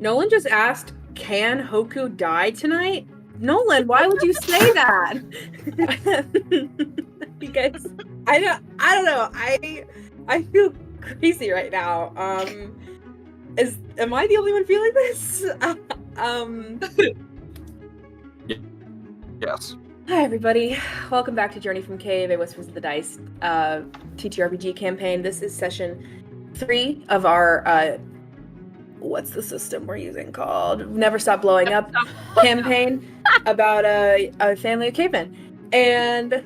Nolan just asked, can Hoku die tonight? Nolan, why would you say that? Because I don't know. I feel crazy right now. Am I the only one feeling this? Yes. Hi everybody, welcome back to Journey from Cave, a Whispers of the Dice TTRPG campaign. This is session 3 of our what's the system we're using called? Never Stop Blowing Up campaign about a family of cavemen. And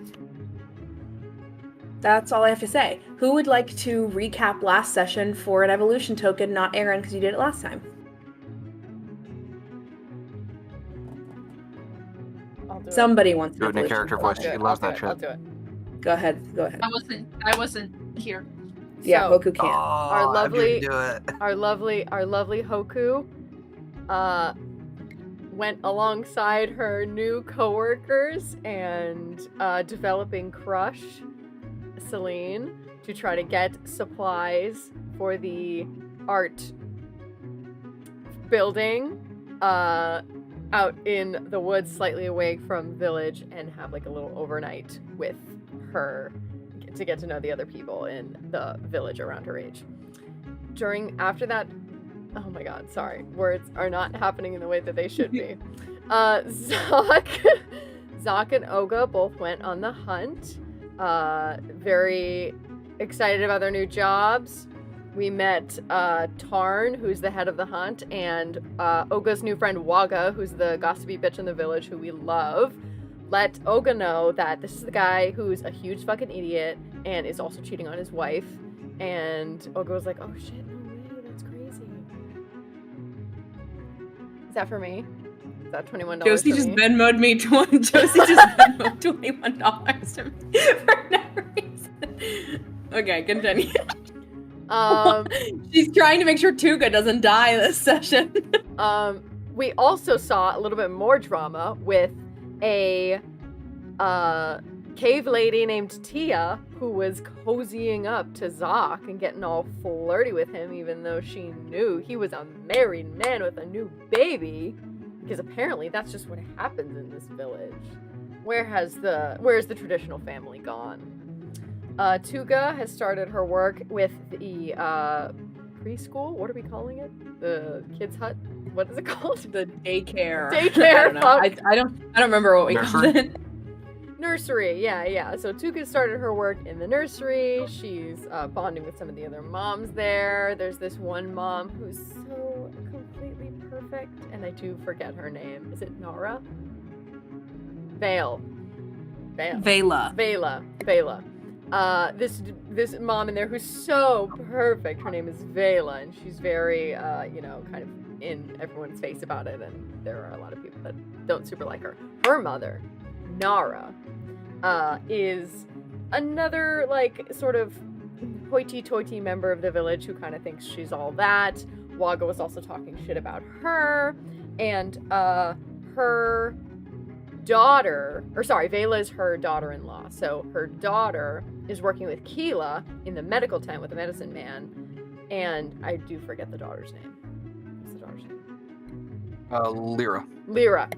that's all I have to say. Who would like to recap last session for an evolution token? Not Aaron, because you did it last time. Somebody wants to do it in a character voice. She loves that shit. I'll do it. Go ahead. I wasn't here. Yeah, So, Hoku can. Our lovely Hoku went alongside her new coworkers and developing crush, Celine, to try to get supplies for the art building out in the woods slightly away from village and have like a little overnight with her to get to know the other people in the village around her age. After that, oh my god, sorry, words are not happening in the way that they should be. Zoc and Oga both went on the hunt, very excited about their new jobs. We met Tarn, who's the head of the hunt, and Oga's new friend Waga, who's the gossipy bitch in the village who we love. Let Oga know that this is the guy who's a huge fucking idiot and is also cheating on his wife. And Oga was like, oh shit, no way, that's crazy. Is that for me? Is that $21 Josie for just me? Venmo'd me Josie just Venmo'd $21 to me for no reason. Okay, continue. She's trying to make sure Tuga doesn't die this session. We also saw a little bit more drama with a cave lady named Tia who was cozying up to Zoc and getting all flirty with him, even though she knew he was a married man with a new baby, because apparently that's just what happens in this village. Where's the traditional family gone? Tuga has started her work with the preschool. What are we calling it? The kids' hut? What is it called? The daycare. Daycare. I don't remember what we called it. Nursery. Yeah. So Tuga started her work in the nursery. She's bonding with some of the other moms there. There's this one mom who's so completely perfect, and I do forget her name. Is it Nara? Vela. This mom in there who's so perfect. Her name is Vela, and she's very, kind of in everyone's face about it, and there are a lot of people that don't super like her. Her mother, Nara, is another, like, sort of hoity-toity member of the village who kind of thinks she's all that. Waga was also talking shit about her, and her daughter, Vela is her daughter-in-law, so her daughter is working with Qeela in the medical tent with the medicine man, and I do forget the daughter's name. What's the daughter's name? Lyra.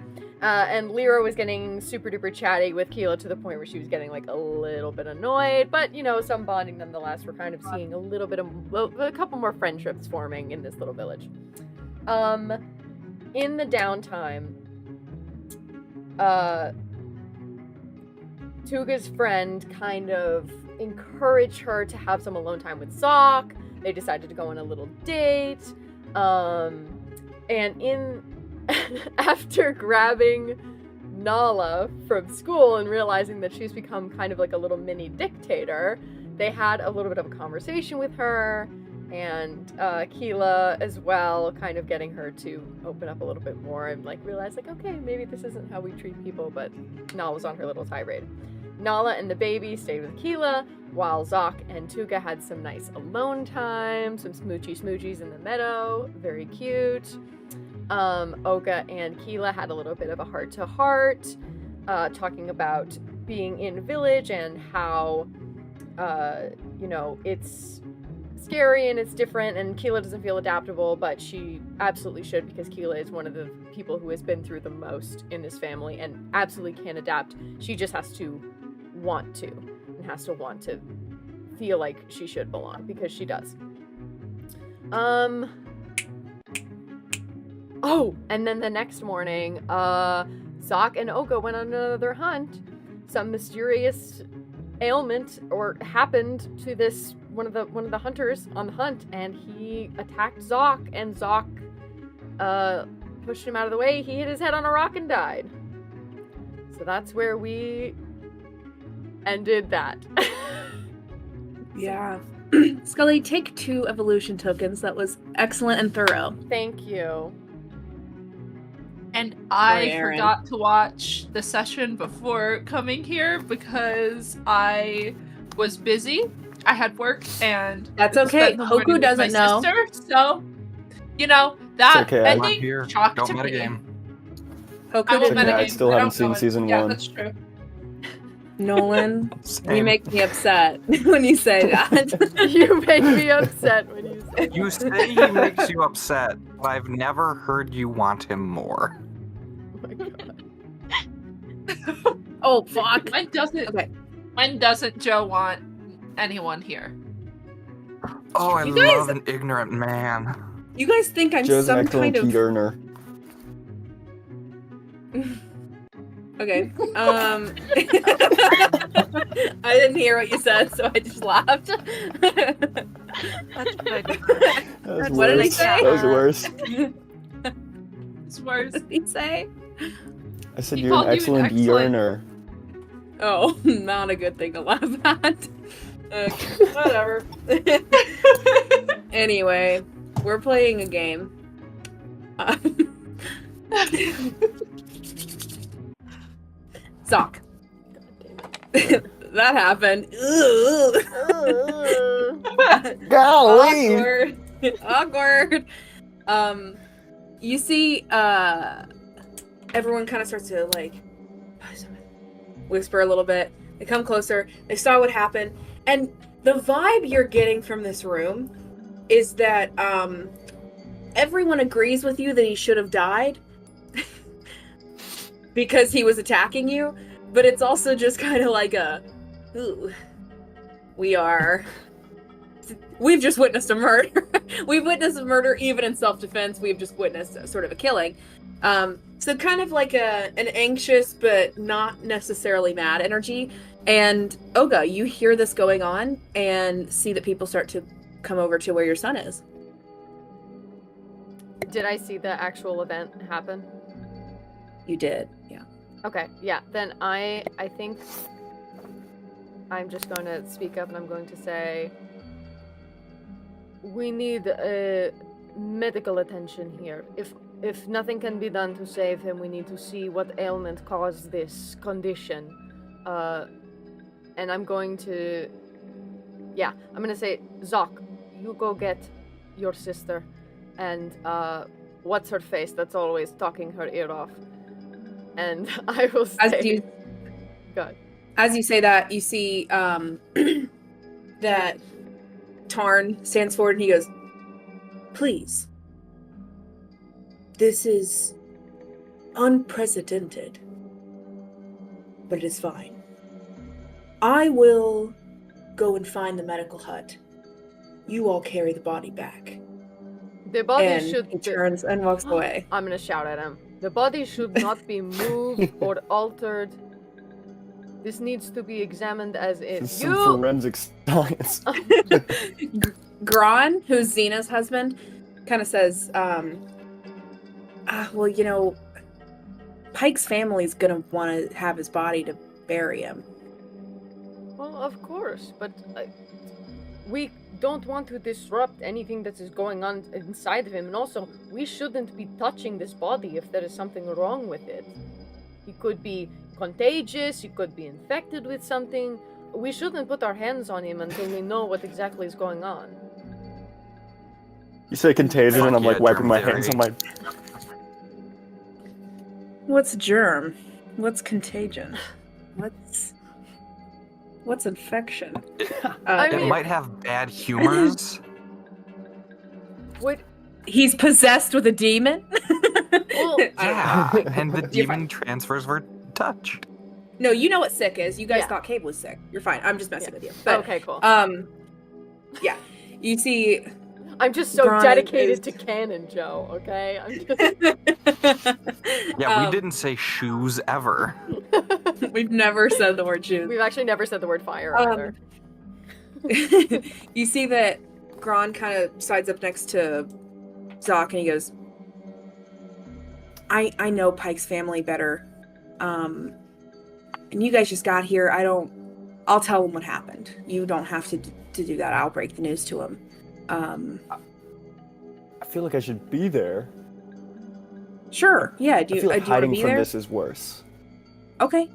And Lyra was getting super duper chatty with Qeela to the point where she was getting like a little bit annoyed, but some bonding nonetheless. We're kind of seeing a couple more friendships forming in this little village. In the downtime, Tuga's friend kind of encouraged her to have some alone time with Zoc. They decided to go on a little date. And after grabbing Nala from school and realizing that she's become kind of like a little mini dictator, they had a little bit of a conversation with her, and Qeela as well, kind of getting her to open up a little bit more and like realize like, okay, maybe this isn't how we treat people, but Nala was on her little tirade. Nala and the baby stayed with Qeela, while Zoc and Tuga had some nice alone time, some smoochies in the meadow, very cute. Oga and Qeela had a little bit of a heart-to-heart, talking about being in village and how, it's scary and it's different, and Qeela doesn't feel adaptable, but she absolutely should, because Qeela is one of the people who has been through the most in this family and absolutely can adapt. She just has to want to, and has to want to feel like she should belong, because she does. Oh, and then the next morning, Zoc and Oga went on another hunt. Some mysterious ailment or happened to this one of the hunters on the hunt, and he attacked Zoc, and Zoc pushed him out of the way. He hit his head on a rock and died. So that's where we ended that. Yeah. Skullie, take 2 evolution tokens. That was excellent and thorough. Thank you. And I Aaron. forgot to watch the session before coming here because I was busy. I had work and That's okay. spent the morning Hoku with doesn't my know. sister, so that It's okay, I'm ending here. shocked Don't me. metagame. Hoku I won't didn't okay, know. I metagame. still I haven't don't know seen it. season Yeah, 1. that's true. Nolan, you Same. make me upset when you say that. You make me upset when you say You say he makes you upset, but I've never heard you want him more. Oh my god. Oh, fuck. When doesn't Joe want anyone here? Oh, I You guys- love an ignorant man. You guys think I'm Joe's an some excellent kind key of... earner. Okay. I didn't hear what you said, so I just laughed. That's good. That was What did I worse. say? That was worse. It's worse. What did he say? I said He you're an called you an excellent excellent- earner. Oh, not a good thing to laugh at. Okay, whatever. Anyway, we're playing a game. Zoc. That happened. Golly! Awkward. You see, everyone kind of starts to like whisper a little bit. They come closer. They saw what happened, and the vibe you're getting from this room is that everyone agrees with you that he should have died because he was attacking you. But it's also just kind of like ooh, we've just witnessed a murder. We've witnessed a murder even in self-defense. We've just witnessed sort of a killing. So kind of like an anxious but not necessarily mad energy. And Oga, you hear this going on and see that people start to come over to where your son is. Did I see the actual event happen? You did, yeah. Okay, yeah, then I think I'm just going to speak up and I'm going to say we need medical attention here. If nothing can be done to save him, we need to see what ailment caused this condition. And I'm going to say, Zoc, you go get your sister and what's her face that's always talking her ear off. And I will say... God. As you say that, you see that Tarn stands forward and he goes, "Please. This is unprecedented, but it is fine. I will go and find the medical hut. You all carry the body back." The body And should he be... turns and walks away. I'm gonna shout at him. The body should not be moved or altered. This needs to be examined as if This is some forensic science. Gron, who's Xena's husband, kind of says, well, you know, Pike's family's gonna want to have his body to bury him. Well, of course, but we don't want to disrupt anything that is going on inside of him, and also, we shouldn't be touching this body if there is something wrong with it. He could be contagious, he could be infected with something. We shouldn't put our hands on him until we know what exactly is going on. You say contagion, and I'm like Yeah, wiping my germ hands theory. on my. What's germ? What's contagion? What's infection? I It mean- might have bad humors, Would He's possessed with a demon. well, Yeah, and the demon transfers for touch. No, you know what sick is. You guys Yeah. thought Cave was sick. You're fine. I'm just messing Yeah. with you. But, okay, cool. yeah. You see, I'm just so Brian dedicated is- to canon, Joe. Okay, I'm just. Yeah, we didn't say shoes ever. We've never said the word shoes. We've actually never said the word fire either. You see that Gron kind of sides up next to Zoc and he goes, I know Pike's family better. And you guys just got here. I'll tell him what happened. You don't have to do that. I'll break the news to him. I feel like I should be there. Sure. Yeah. Do I you, feel like do you want to hiding be from there? this is worse. Okay.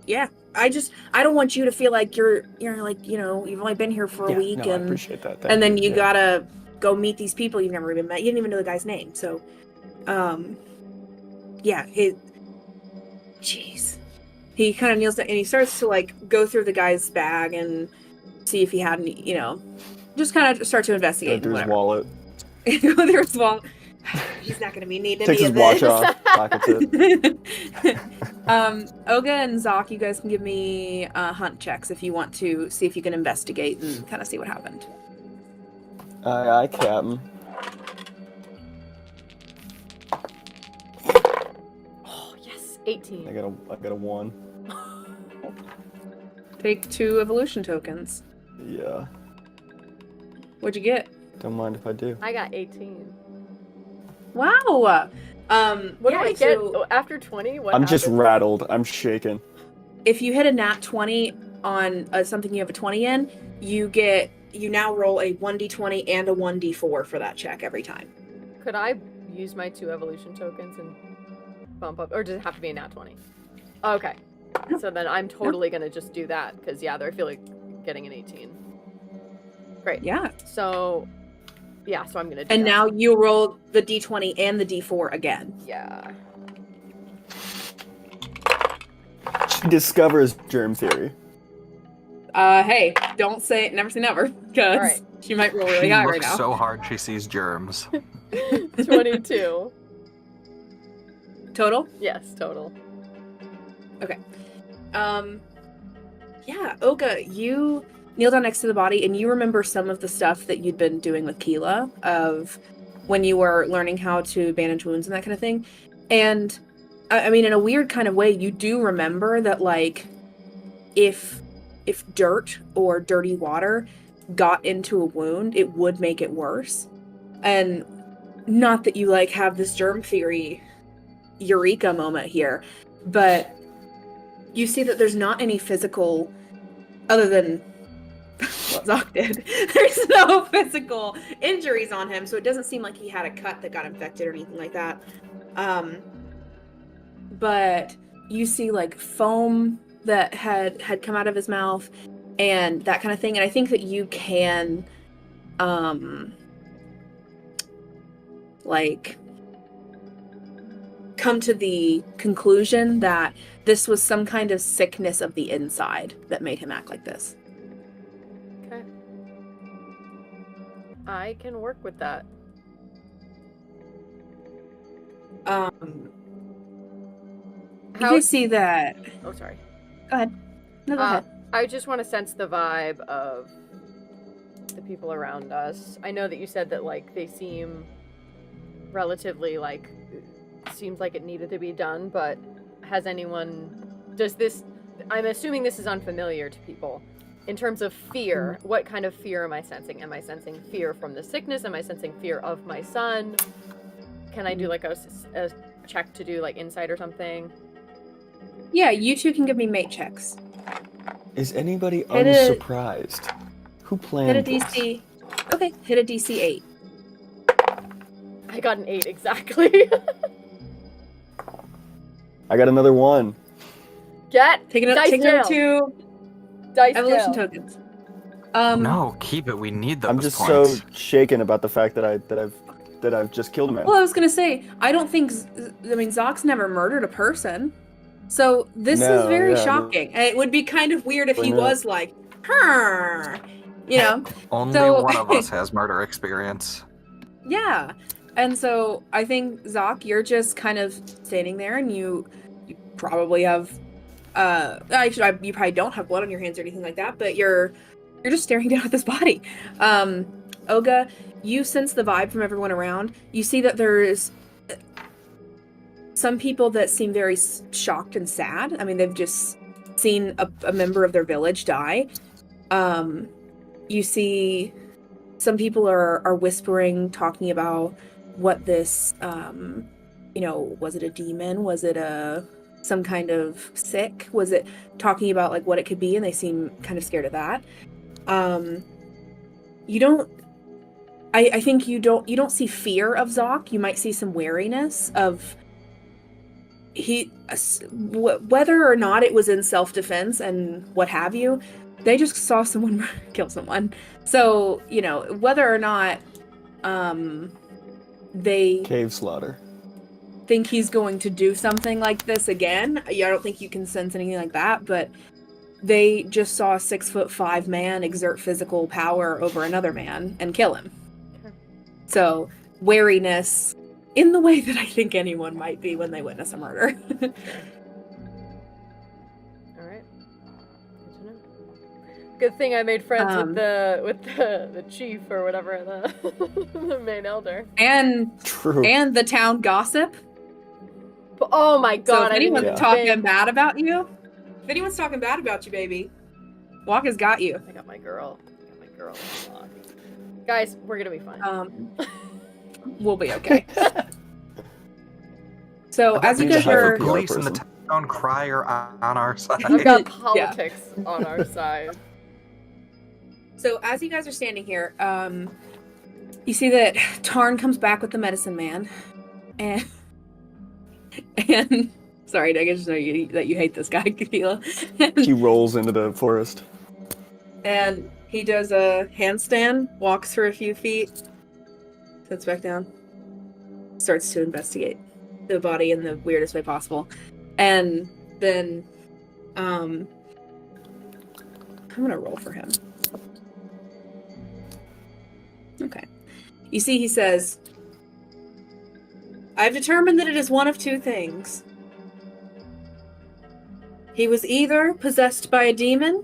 Yeah. I don't want you to feel like you're like, you've only been here for a Yeah, week no, I and appreciate that. and then you Yeah. gotta go meet these people you've never even met. You didn't even know the guy's name. So, yeah, jeez. He kind of kneels down and he starts to like go through the guy's bag and see if he had any, just kind of start to Go investigate. through his whatever. wallet. Go through his wallet. He's not going to be needing Takes any his of watch this. off. Pockets it. Olga and Zoc, you guys can give me hunt checks if you want to see if you can investigate and kind of see what happened. Aye, Captain. Oh yes, 18. I got a 1. Take 2 evolution tokens. Yeah. What'd you get? Don't mind if I do. I got 18. Wow. What do yeah, I get so after 20? What I'm just happens? rattled. I'm shaking. if you hit a nat 20 on something you have a 20 in, you now roll a 1d20 and a 1d4 for that check every time. Could I use my 2 evolution tokens and bump up, or does it have to be a nat 20? Okay. So then I'm totally gonna just do that, because I feel like getting an 18. Great. Yeah. So I'm gonna do And that. now you roll the d20 and the d4 again. Yeah. She discovers germ theory. Hey, don't say never say never, because Alright. she might roll She really high looks right now. so hard she sees germs. 22. Total? Yes, total. Yeah, Olga, you kneel down next to the body and you remember some of the stuff that you'd been doing with Qeela of when you were learning how to bandage wounds and that kind of thing. And I mean, in a weird kind of way, you do remember that, like, if dirt or dirty water got into a wound, it would make it worse. And not that you, like, have this germ theory eureka moment here, but you see that there's not any physical, other than what Zoc did, there's no physical injuries on him, so it doesn't seem like he had a cut that got infected or anything like that. But you see, like, foam that had come out of his mouth and that kind of thing, and I think that you can like come to the conclusion that this was some kind of sickness of the inside that made him act like this. Okay. I can work with that. You see that. Oh, sorry. Go ahead. No, go ahead. I just want to sense the vibe of the people around us. I know that you said that, like, they seem relatively, like, seems like it needed to be done, but I'm assuming this is unfamiliar to people. In terms of fear, what kind of fear am I sensing? Am I sensing fear from the sickness? Am I sensing fear of my son? Can I do, like, a check to do, like, insight or something? Yeah, you two can give me mate checks. Is anybody Hit a- unsurprised? Who planned Hit a this? DC. Okay, hit a DC 8. I got an 8 exactly. I got another 1. Get Take dice another jail. 2 Dice evolution jail. tokens. No, keep it. We need those I'm just points. so shaken about the fact that I've just killed a man. Well, I was gonna say, I don't think, Zoc's never murdered a person. So this is No, very yeah, no. shocking. And it would be kind of weird if he No. was like, "Huh," you know? Only So- one of us has murder experience. Yeah. And so I think, Zoc, you're just kind of standing there, and you probably have actually, you probably don't have blood on your hands or anything like that, but you're just staring down at this body. Oga, you sense the vibe from everyone around. You see that there's some people that seem very shocked and sad. I mean, they've just seen a member of their village die. You see some people are whispering, talking about what this, was it a demon? Was it some kind of sick? Was it talking about like what it could be? And they seem kind of scared of that. I think you don't see fear of Zoc. You might see some wariness of whether or not it was in self-defense and what have you. They just saw someone kill someone. So, whether or not they Cave slaughter. think he's going to do something like this again, I don't think you can sense anything like that, but they just saw a 6'5" man exert physical power over another man and kill him. Okay. So, wariness in the way that I think anyone might be when they witness a murder. Alright. Good to know. Good thing I made friends with the chief or whatever, the main elder. True. And the town gossip. But, oh my god, So if I didn't anyone's even talking think. bad about you, baby, Waka's got you. I got my girl. Guys, we're gonna be fine. We'll be okay. So as you think guys the are, Police in the town crier on our side. I've got politics on our side. so as you guys are standing here, you see that Tarn comes back with the medicine man, and sorry, I just know that you hate this guy, Qeela. He rolls into the forest. And he does a handstand, walks for a few feet, sits back down, starts to investigate the body in the weirdest way possible. And then, I'm gonna roll for him. Okay. You see, he says, I've determined that it is one of two things. He was either possessed by a demon,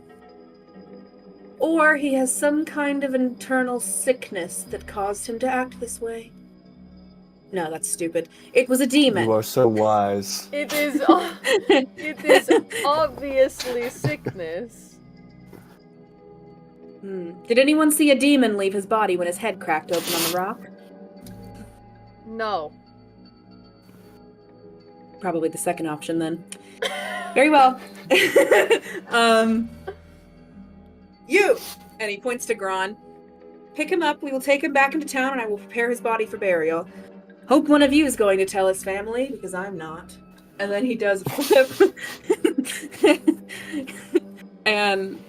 or he has some kind of internal sickness that caused him to act this way. No, that's stupid. It was a demon. You are so wise. It is obviously sickness. Did anyone see a demon leave his body when his head cracked open on the rock? No. Probably the second option then. Very well. You! And he points to Gron. Pick him up, we will take him back into town, and I will prepare his body for burial. Hope one of you is going to tell his family, because I'm not. And then he does a flip. And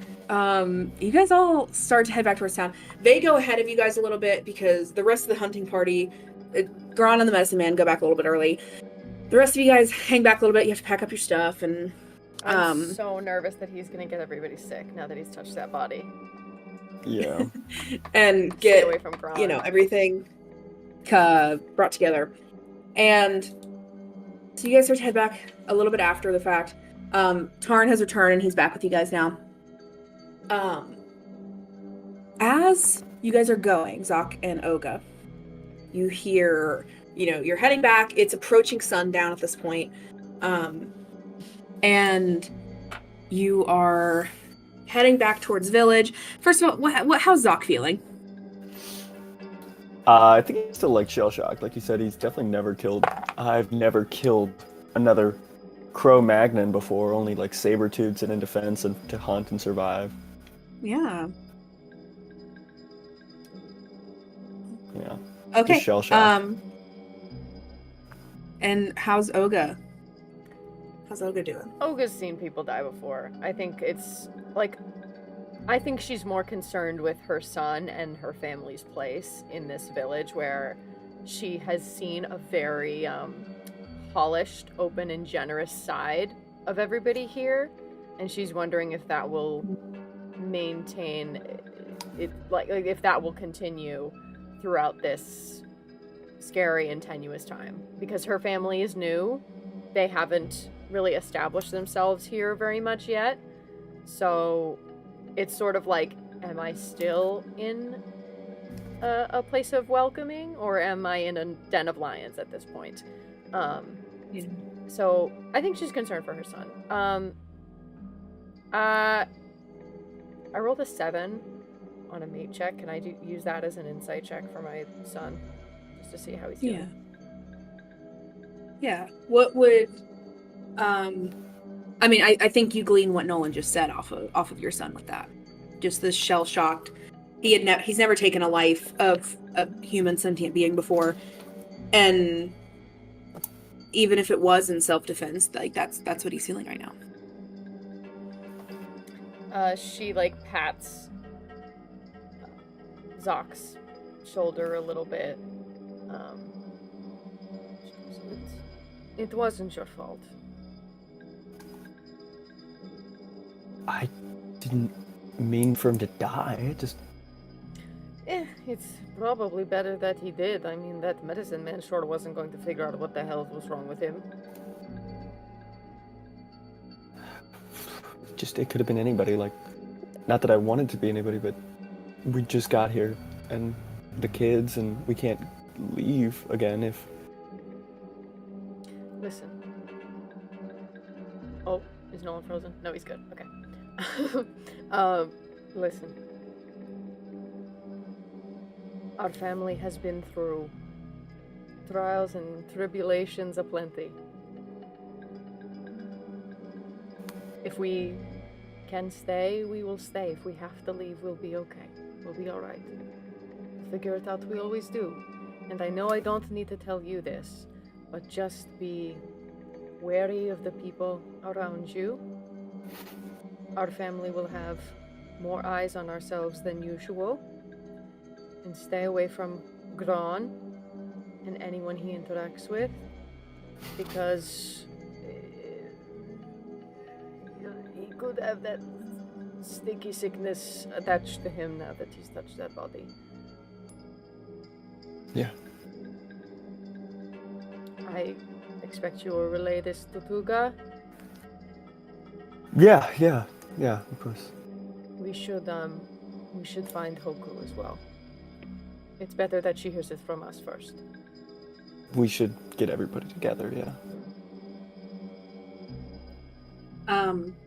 you guys all start to head back towards town. They go ahead of you guys a little bit, because the rest of the hunting party, Gron and the medicine man go back a little bit early. The rest of you guys hang back a little bit, you have to pack up your stuff, and I'm so nervous that he's gonna get everybody sick now that he's touched that body. Yeah. and Stay get away from Gron. everything brought together. And so you guys start to head back a little bit after the fact. Tarn has returned and he's back with you guys now. As you guys are going, Zoc and Oga, you hear, you're heading back. It's approaching sundown at this point. And you are heading back towards village. First of all, how's Zoc feeling? I think he's still like shell shocked. Like you said, he's definitely never killed. I've never killed another Cro-Magnon before. Only like saber-tooths and in defense and to hunt and survive. Yeah. Yeah. Okay. Just shell shocked. And how's Oga? How's Oga doing? Oga's seen people die before. I think she's more concerned with her son and her family's place in this village where she has seen a very polished, open, and generous side of everybody here. And she's wondering if that will maintain it, like if that will continue throughout this scary and tenuous time because her family is new. They haven't really established themselves here very much yet. So it's sort of like, am I still in a place of welcoming, or am I in a den of lions at this point? So I think she's concerned for her son. I rolled a 7 on a mate check. Can I use that as an insight check for my son, just to see how he's doing? Yeah. What would? I mean, I think you glean what Nolan just said off of your son with that. Just this shell shocked. He's never taken a life of a human sentient being before, and even if it was in self-defense, like that's what he's feeling right now. She pats Zock's shoulder a little bit. It wasn't your fault. I didn't mean for him to die. It just... It's probably better that he did. I mean, that medicine man sure wasn't going to figure out what the hell was wrong with him. It could have been anybody, not that I wanted to be anybody, but we just got here, and the kids, and we can't leave again if... Listen. Oh, is Nolan frozen? No, he's good. Okay. Listen. Our family has been through trials and tribulations aplenty. If we can stay, we will stay. If we have to leave, we'll be okay. We'll be alright. Figure it out, we always do. And I know I don't need to tell you this, but just be wary of the people around you. Our family will have more eyes on ourselves than usual. And stay away from Gron and anyone he interacts with, because he could have that sticky sickness attached to him now that he's touched that body. Yeah. I expect you will relay this to Tuga. Yeah, of course. We should find Hoku as well. It's better that she hears it from us first. We should get everybody together, yeah.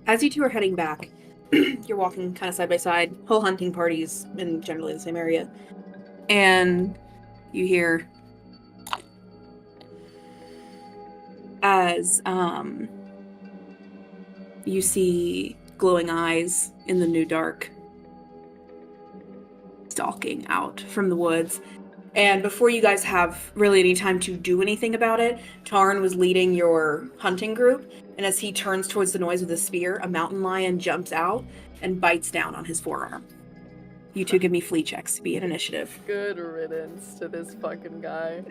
As you two are heading back, you're walking kind of side by side, whole hunting parties in generally the same area, and you hear as you see glowing eyes in the new dark stalking out from the woods. And before you guys have really any time to do anything about it, Tarn was leading your hunting group, and as he turns towards the noise with a spear, a mountain lion jumps out and bites down on his forearm. You two give me flea checks to be an initiative. Good riddance to this fucking guy.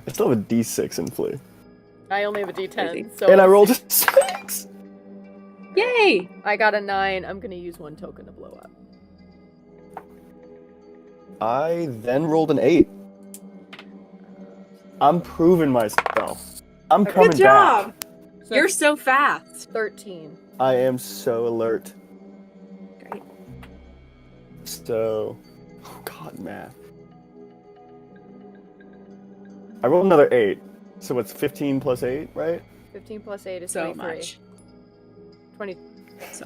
I still have a D6 in flea. I only have a D10, so... And I rolled a 6! Yay! I got a 9. I'm gonna use 1 token to blow up. I then rolled an 8. I'm proving myself. I'm coming Good job! back. You're so fast. 13. I am so alert. Great. So... Oh god, math. I rolled another 8. So it's 15 plus 8, right? 15 plus 8 is So 23. much.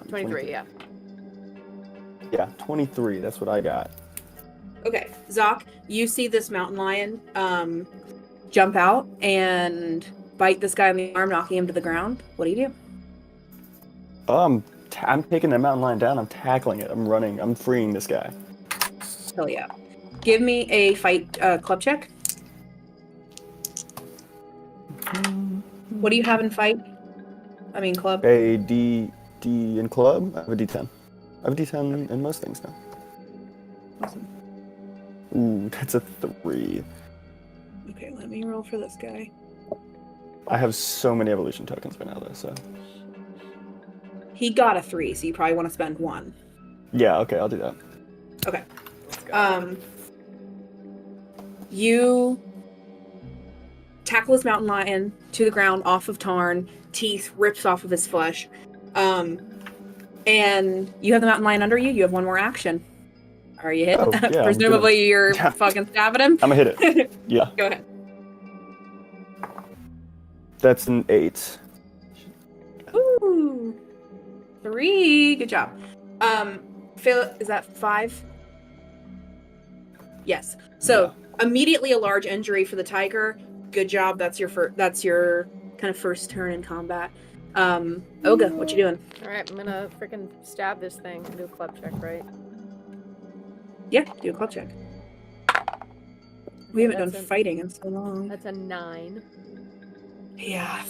23, yeah. Yeah, 23. That's what I got. Okay, Zoc, you see this mountain lion jump out and bite this guy on the arm, knocking him to the ground. What do you do? I'm taking the mountain lion down. I'm tackling it. I'm running. I'm freeing this guy. Hell yeah. Give me a fight club check. What do you have in fight? I mean club. A D in club. I have a D10. I have a D10 in most things now. Awesome. Ooh, that's a 3. Okay, let me roll for this guy. I have so many evolution tokens by now, though, so... He got a 3, so you probably want to spend 1. Yeah, okay, I'll do that. Okay. Let's go. You tackle this mountain lion to the ground off of Tarn, teeth rips off of his flesh. And you have the mountain lion under you. You have one more action. Are you hitting? Oh, yeah, Presumably you're fucking stabbing him. I'm gonna hit it. Yeah. Go ahead. That's an 8. Ooh. 3. Good job. Phil, is that 5? Yes. So immediately a large injury for the tiger. Good job. That's your kind of first turn in combat. Olga, what you doing? All right, I'm gonna freaking stab this thing and do a club check, right? Yeah, do a club check. We haven't done That's fighting in so long. That's a 9. Yeah.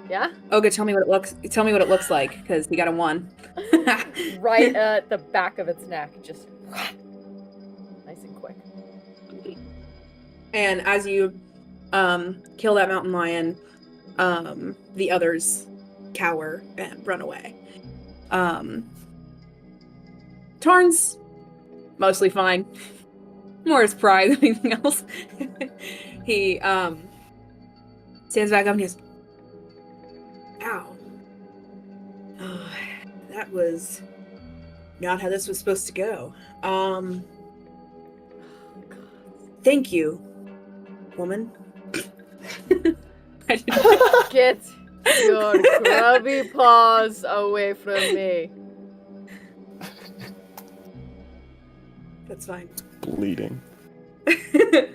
Yeah? Olga, tell me what it looks like, because we got a 1. Right at the back of its neck, just nice and quick. And as you kill that mountain lion, the others cower and run away. Tarn's mostly fine. More his pride than anything else. He stands back up and he goes, ow. Oh, that was not how this was supposed to go. Thank you, woman. Get your grubby paws away from me. That's fine. Bleeding. I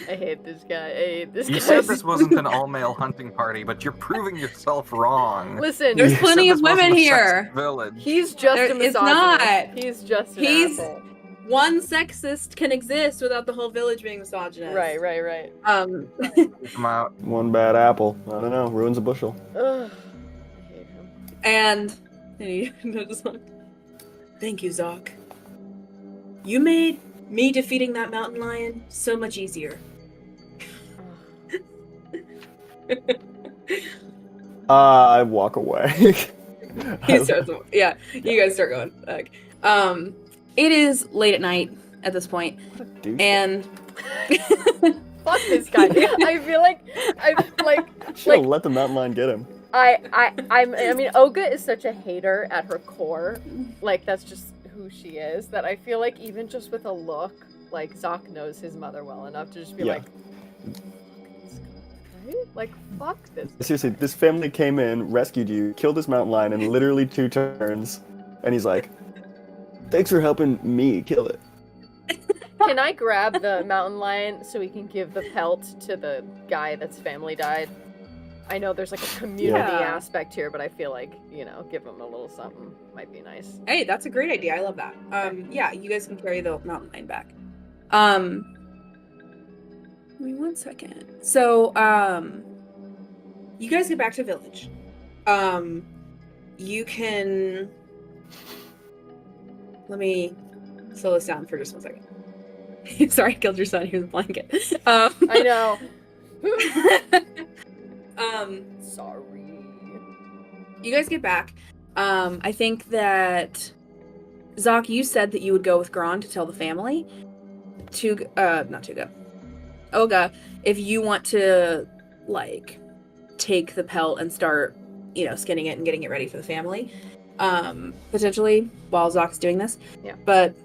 hate this guy. You said this wasn't an all-male hunting party, but you're proving yourself wrong. Listen, There's You said plenty this of women wasn't a here. sexist village. he's just a misogynist. It's not. He's just an He's- asshole. One sexist can exist without the whole village being misogynist. Right. Come out. One bad apple. I don't know. Ruins a bushel. Ugh. I hate him. and he just like, thank you, Zoc. You made me defeating that mountain lion so much easier. I walk away. He starts. Yeah, you guys start going back. It is late at night at this point, Dude. and Fuck this guy. I feel like She'll let the mountain lion get him. I mean, Olga is such a hater at her core. Like, that's just who she is. That I feel like even just with a look, like, Zoc knows his mother well enough to just be like, right? Like, fuck this. Seriously, this family came in, rescued you, killed this mountain lion in literally 2 turns, and he's like, thanks for helping me kill it. Can I grab the mountain lion so we can give the pelt to the guy that's family died? I know there's like a community aspect here, but I feel like, you know, give him a little something might be nice. hey, that's a great idea. I love that. Yeah, you guys can carry the mountain lion back. Give me 1 second. So, you guys get back to village. You can. Let me slow this down for just 1 second. Sorry, I killed your son. Here's a blanket. I know. Sorry. You guys get back. I think that Zoc, you said that you would go with Gron to tell the family. Not Tuga. Olga, if you want to, like, take the pelt and start, you know, skinning it and getting it ready for the family, potentially while Zoc's doing this. Yeah. But,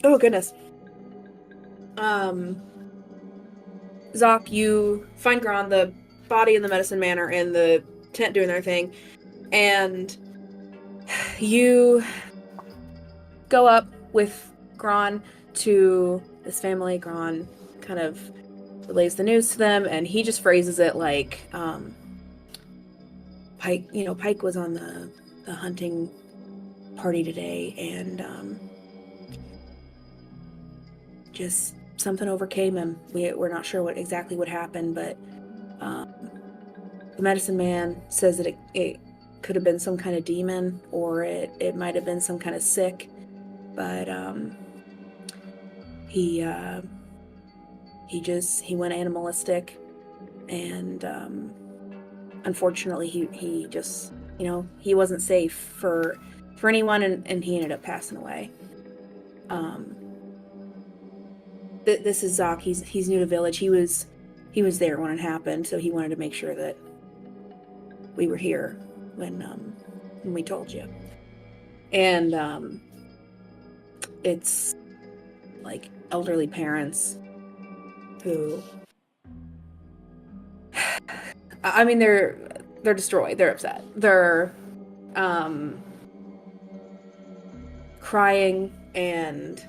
oh goodness. Zoc, you find Gron, the body and the medicine man are in the tent doing their thing, and you go up with Gron to this family. Gron kind of relays the news to them, and he just phrases it like, Pike was on the hunting party today, and just something overcame him. We're not sure exactly what happened, but the medicine man says that it could have been some kind of demon, or it might have been some kind of sick, but he went animalistic, and unfortunately he just, he wasn't safe for anyone, and he ended up passing away. this is Zoc. He's new to village. He was there when it happened, so he wanted to make sure that we were here when we told you. And it's like elderly parents who, I mean, they're destroyed. They're upset. They're crying and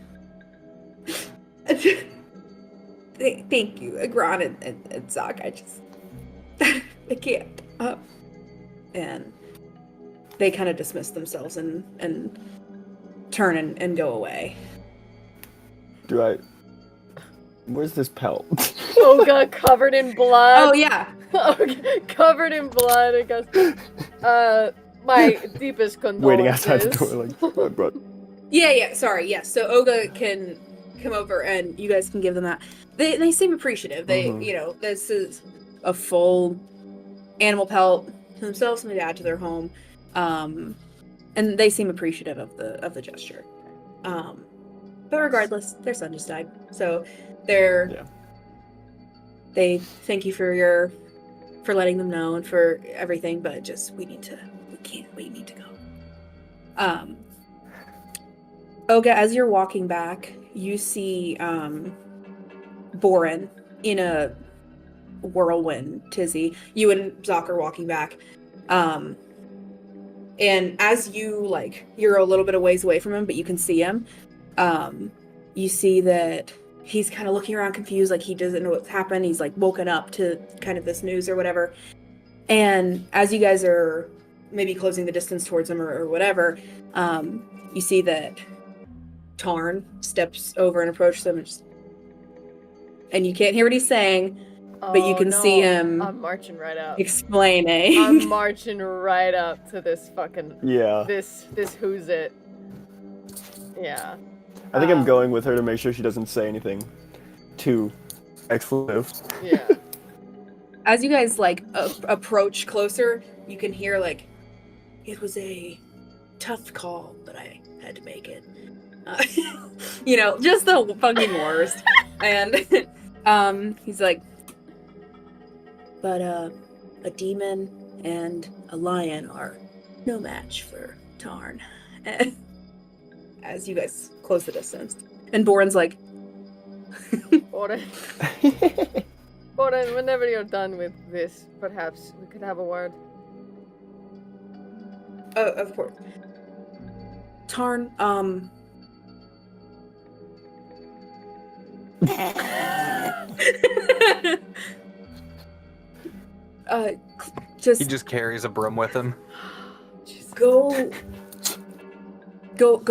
thank you, Agron and Zoc. I just I can't. And they kind of dismiss themselves and turn and go away. Where's this pelt? Olga covered in blood. Oh yeah. Okay, covered in blood, I guess. My deepest condolences. Waiting outside the door, like, oh, bro. Yeah, sorry, yes. So Olga can come over and you guys can give them that. They seem appreciative. They, you know, this is a full animal pelt themselves and add to their home. And they seem appreciative of the gesture. But regardless, their son just died. So they thank you for letting them know and for everything, but just we need to go. Olga, as you're walking back, you see Boren in a whirlwind tizzy. You and Zoc are walking back. And as you're a little bit of ways away from him, but you can see him, you see that he's kind of looking around confused, like he doesn't know what's happened. He's like woken up to kind of this news or whatever. And as you guys are maybe closing the distance towards him or whatever, you see that Tarn steps over and approaches him, and you can't hear what he's saying, but you can see him. I'm marching right up. Explaining. I'm marching right up to this fucking this who's it. Yeah. I think I'm going with her to make sure she doesn't say anything too expletive. Yeah. As you guys approach closer, you can hear it was a tough call, but I had to make it. You know, just the fucking worst. And he's like, but a demon and a lion are no match for Tarn. As you guys close the distance. And Boren's like, Boren, whenever you're done with this, perhaps we could have a word. Of course. Tarn, He just carries a broom with him. Go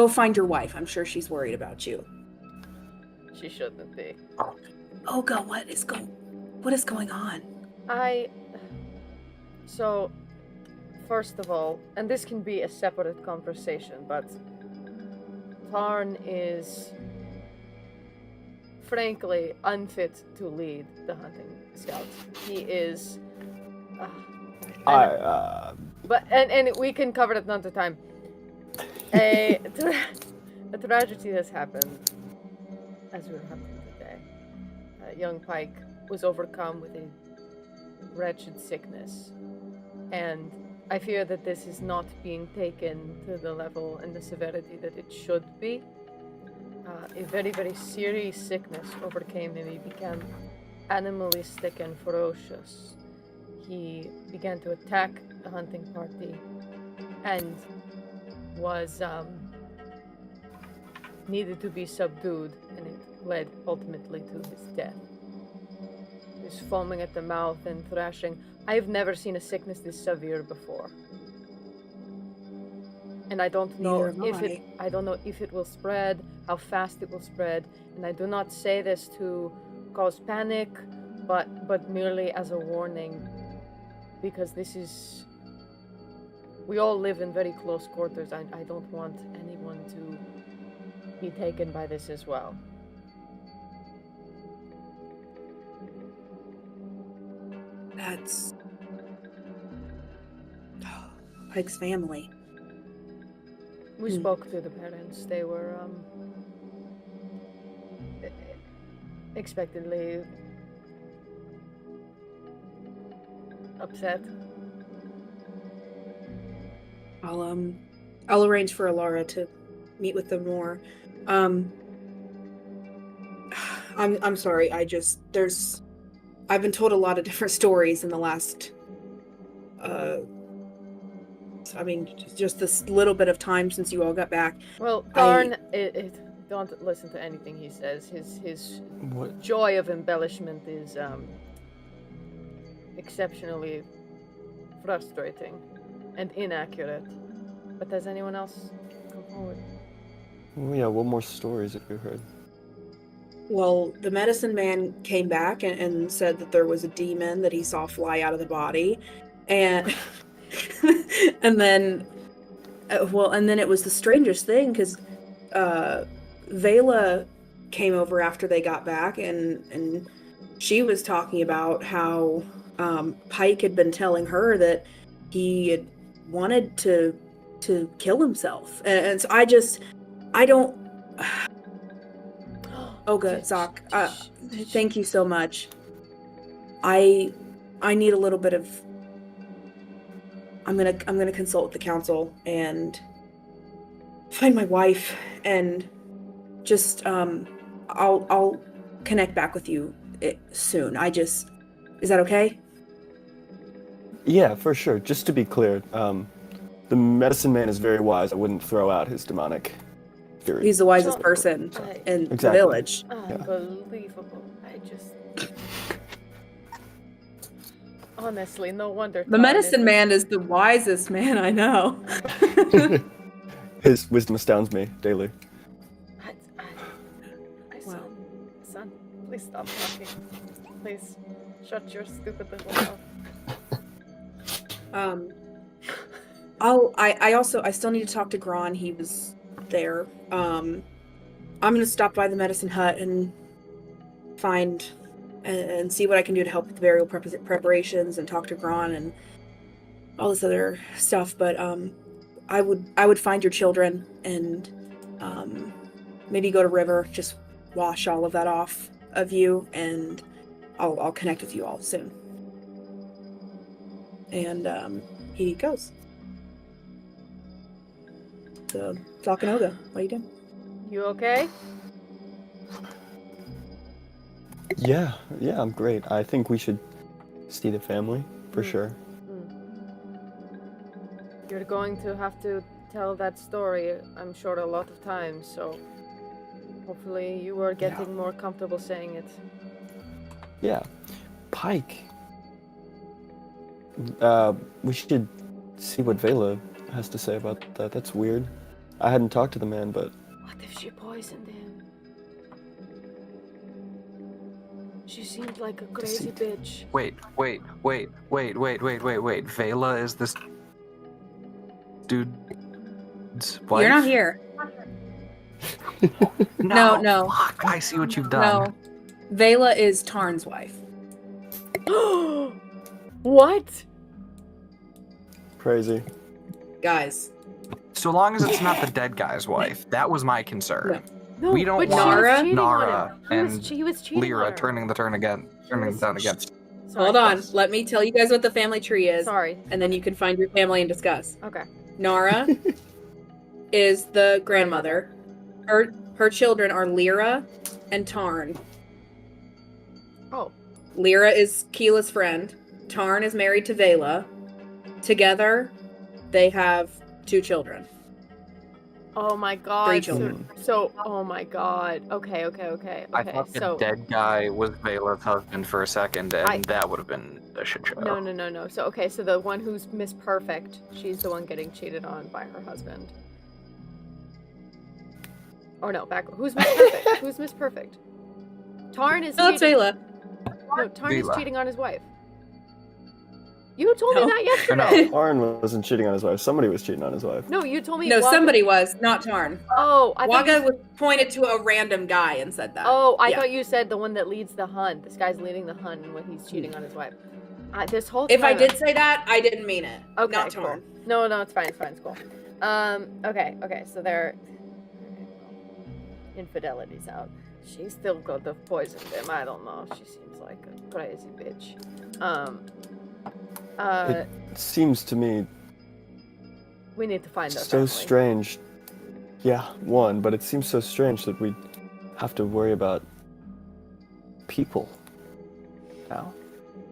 find your wife. I'm sure she's worried about you. She shouldn't be. Olga, what is going on? So, first of all, and this can be a separate conversation, but Tarn is frankly unfit to lead the hunting scouts. He is but we can cover it another time. A tragedy has happened as we were hunting today. Young Pike was overcome with a wretched sickness, and I fear that this is not being taken to the level and the severity that it should be. A very, very serious sickness overcame him. He became animalistic and ferocious. He began to attack the hunting party and was needed to be subdued, and it led ultimately to his death. He was foaming at the mouth and thrashing. I've never seen a sickness this severe before. And I don't know if it will spread, how fast it will spread, and I do not say this to cause panic, but merely as a warning, because we all live in very close quarters. I don't want anyone to be taken by this as well. That's Pike's family. We spoke to the parents. They were unexpectedly upset. I'll arrange for Alara to meet with them more. I'm sorry. I've been told a lot of different stories in the last. Just this little bit of time since you all got back. Well, Tarn, don't listen to anything he says. His What? joy of embellishment is exceptionally frustrating and inaccurate. But does anyone else come forward? Oh, yeah, what more stories have you heard? Well, the medicine man came back and said that there was a demon that he saw fly out of the body, and and then it was the strangest thing because Vela came over after they got back, and she was talking about how Pike had been telling her that he had wanted to kill himself, and so I don't. Olga, Zach, thank you so much. I need a little bit of. I'm gonna consult with the council and find my wife, and just I'll connect back with you soon. Is that okay? Yeah, for sure. Just to be clear, the medicine man is very wise. I wouldn't throw out his demonic fury. He's the wisest person in the village. Unbelievable. Honestly, no wonder. The medicine man is the wisest man I know. His wisdom astounds me daily. Son, please stop talking. Please, shut your stupid little mouth. I still need to talk to Gron. He was there. I'm gonna stop by the medicine hut and find and see what I can do to help with the burial preparations and talk to Gron and all this other stuff. But I would find your children and maybe go to River, just wash all of that off of you, and I'll connect with you all soon. And he goes. So, talking Olga, what are you doing? You okay? Yeah, I'm great. I think we should see the family, for sure. You're going to have to tell that story, I'm sure, a lot of times, so hopefully you are getting more comfortable saying it. Yeah. Pike. We should see what Vela has to say about that. That's weird. I hadn't talked to the man, but... What if she poisoned him? She seemed like a crazy bitch. Wait. Vela is this dude's wife? You're not here. No. Fuck, I see what you've done. No. Vela is Tarn's wife. What? Crazy. Guys. So long as it's not the dead guy's wife. That was my concern. No, We don't but want Nara and he was cheating Lyra on her. turning down again. Sorry. Hold on. Let me tell you guys what the family tree is. Sorry. And then you can find your family and discuss. Okay. Nara is the grandmother. Her children are Lyra and Tarn. Oh. Lyra is Qeela's friend. Tarn is married to Vela. Together, they have 2 children. Oh my god. 3 children. So oh my god. Okay. I thought the dead guy was Vela's husband for a second, and that would have been a shit show. No. So the one who's Miss Perfect, she's the one getting cheated on by her husband. Or no, who's Miss Perfect? Who's Miss Perfect? Tarn is No, it's Vela. No, Tarn is Vela. cheating on his wife. You told me that yesterday. Tarn wasn't cheating on his wife. Somebody was cheating on his wife. No, you told me. No, Wagga... somebody was, not Tarn. Oh, I thought Wagga was pointed to a random guy and said that. Oh, I Yeah. thought you said the one that leads the hunt. This guy's leading the hunt when he's cheating on his wife. This whole time. If I did say that, I didn't mean it. Okay, Not cool. Tarn. No, it's fine. It's cool. Okay. So they're infidelity's out. She still could have poisoned him. I don't know. She seems like a crazy bitch. It seems to me we need to find their so family. strange. Yeah, one, but it seems so strange that we have to worry about people now.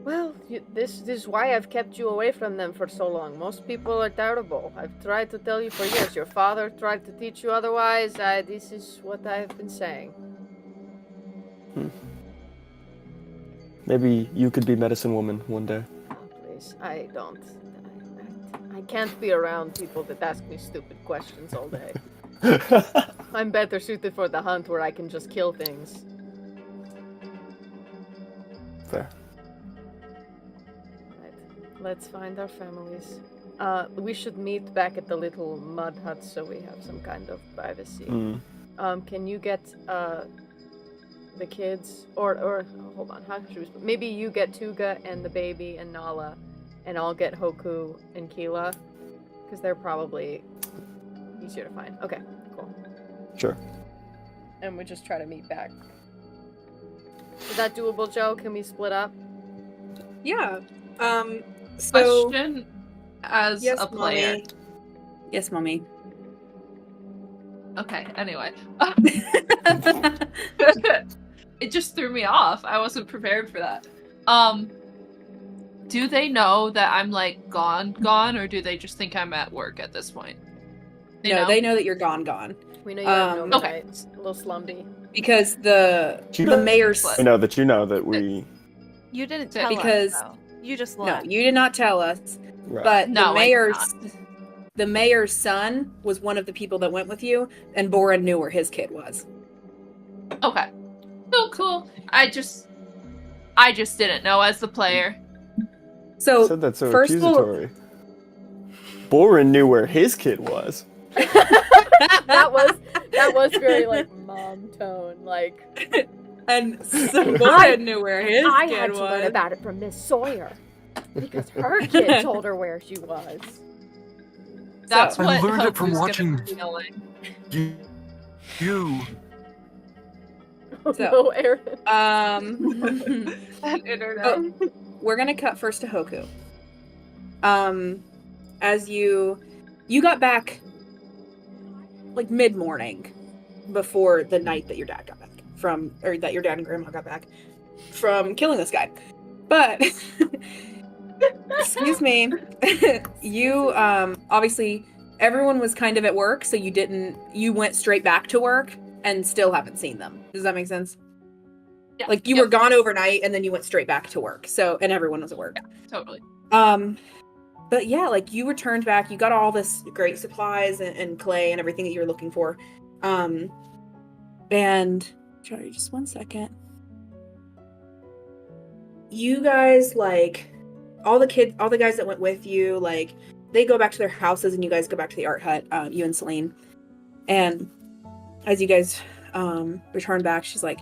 Well, this is why I've kept you away from them for so long. Most people are terrible. I've tried to tell you for years. Your father tried to teach you otherwise. This is what I've been saying. Maybe you could be medicine woman one day. Oh, please, I don't. I can't be around people that ask me stupid questions all day. I'm better suited for the hunt where I can just kill things. Fair. Right. Let's find our families. We should meet back at the little mud hut so we have some kind of privacy. Can you get the kids or hold on, how should we maybe you get Tuga and the baby and Nala, and I'll get Hoku and Qeela, because they're probably easier to find. Okay, cool. Sure. And we just try to meet back. Is that doable, Joe? Can we split up? Yeah. So Question as yes, a player. Mommy. Yes, Mommy. Okay, anyway. It just threw me off. I wasn't prepared for that. Do they know that I'm like gone, or do they just think I'm at work at this point? They know that you're gone. We know you have no okay. rights. A little slumby. Because the mayor's... I know that we... You didn't tell because us, though. You just No, left. you did not tell us. Right. But No, the mayor's son was one of the people that went with you, and Boren knew where his kid was. Okay. Cool. I just didn't know as the player. So said that so first accusatory. Boren knew where his kid was. that was very like mom tone, like. And so Boren knew where his I kid had was. to learn about it from Miss Sawyer because her kid told her where she was. That's So- what I learned it from Hoku's watching- gonna be feeling. You. Oh, So, no, Aaron. That internet. Oh, we're gonna cut first to Hoku. As you got back like mid-morning before the night that your dad got back or that your dad and grandma got back from killing this guy. But excuse me, you obviously everyone was kind of at work, so you went straight back to work and still haven't seen them. Does that make sense? Yeah. Like you were gone overnight and then you went straight back to work. So, and everyone was at work. Yeah, totally. But yeah, like you returned back, you got all this great supplies and clay and everything that you were looking for. And sorry, just one second. You guys, like, all the guys that went with you, like, they go back to their houses and you guys go back to the art hut, you and Celine. And as you guys return back, she's like,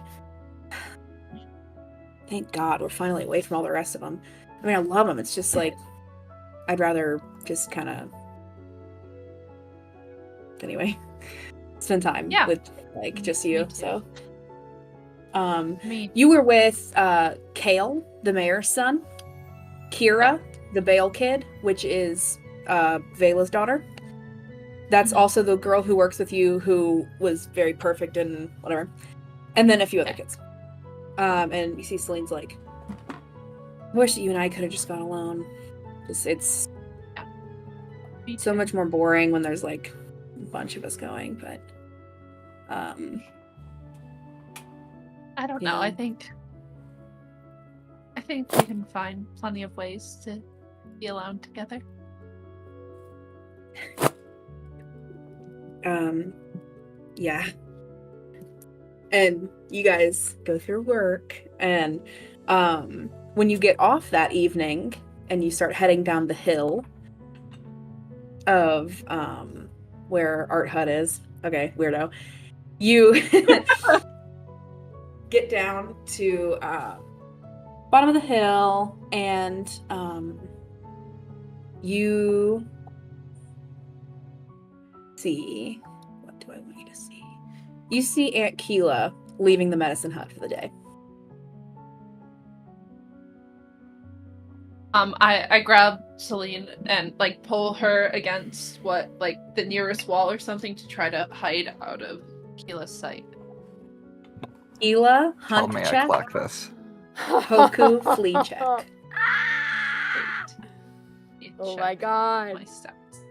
thank God we're finally away from all the rest of them. I mean, I love them. It's just like, I'd rather just kind of, anyway, spend time with, like, just you. So, you were with Kale, the mayor's son, Kira, the Bale kid, which is Vela's daughter. That's also the girl who works with you, who was very perfect and whatever. And then a few other kids. And you see Celine's like, I wish that you and I could have just gone alone. It's so much more boring when there's like a bunch of us going, but I don't know. Yeah. I think we can find plenty of ways to be alone together. Yeah. And you guys go through work, and when you get off that evening and you start heading down the hill of where Art Hut is, okay, weirdo, you get down to bottom of the hill, and you see, what do I want you to see? You see Aunt Qeela leaving the medicine hut for the day. I grab Celine and like pull her against the nearest wall or something to try to hide out of Qeela's sight. Qeela, Tell hunt me check. I clock this. Hoku, flee check. Oh my god. My steps.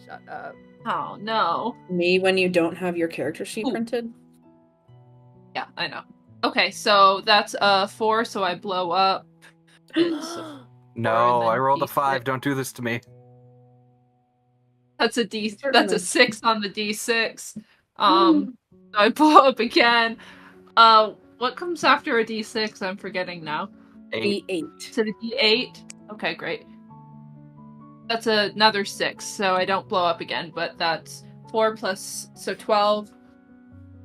Shut up. Oh no. Me when you don't have your character sheet printed? Yeah, I know. Okay, so that's 4, so I blow up. It's No, then I rolled a D6. 5. Don't do this to me. That's a Certainly. 6 on the D6. I blow up again. What comes after a D6? I'm forgetting now. 8. D8. So the D8? Okay, great. That's another 6, so I don't blow up again, but that's 4 plus, so 12,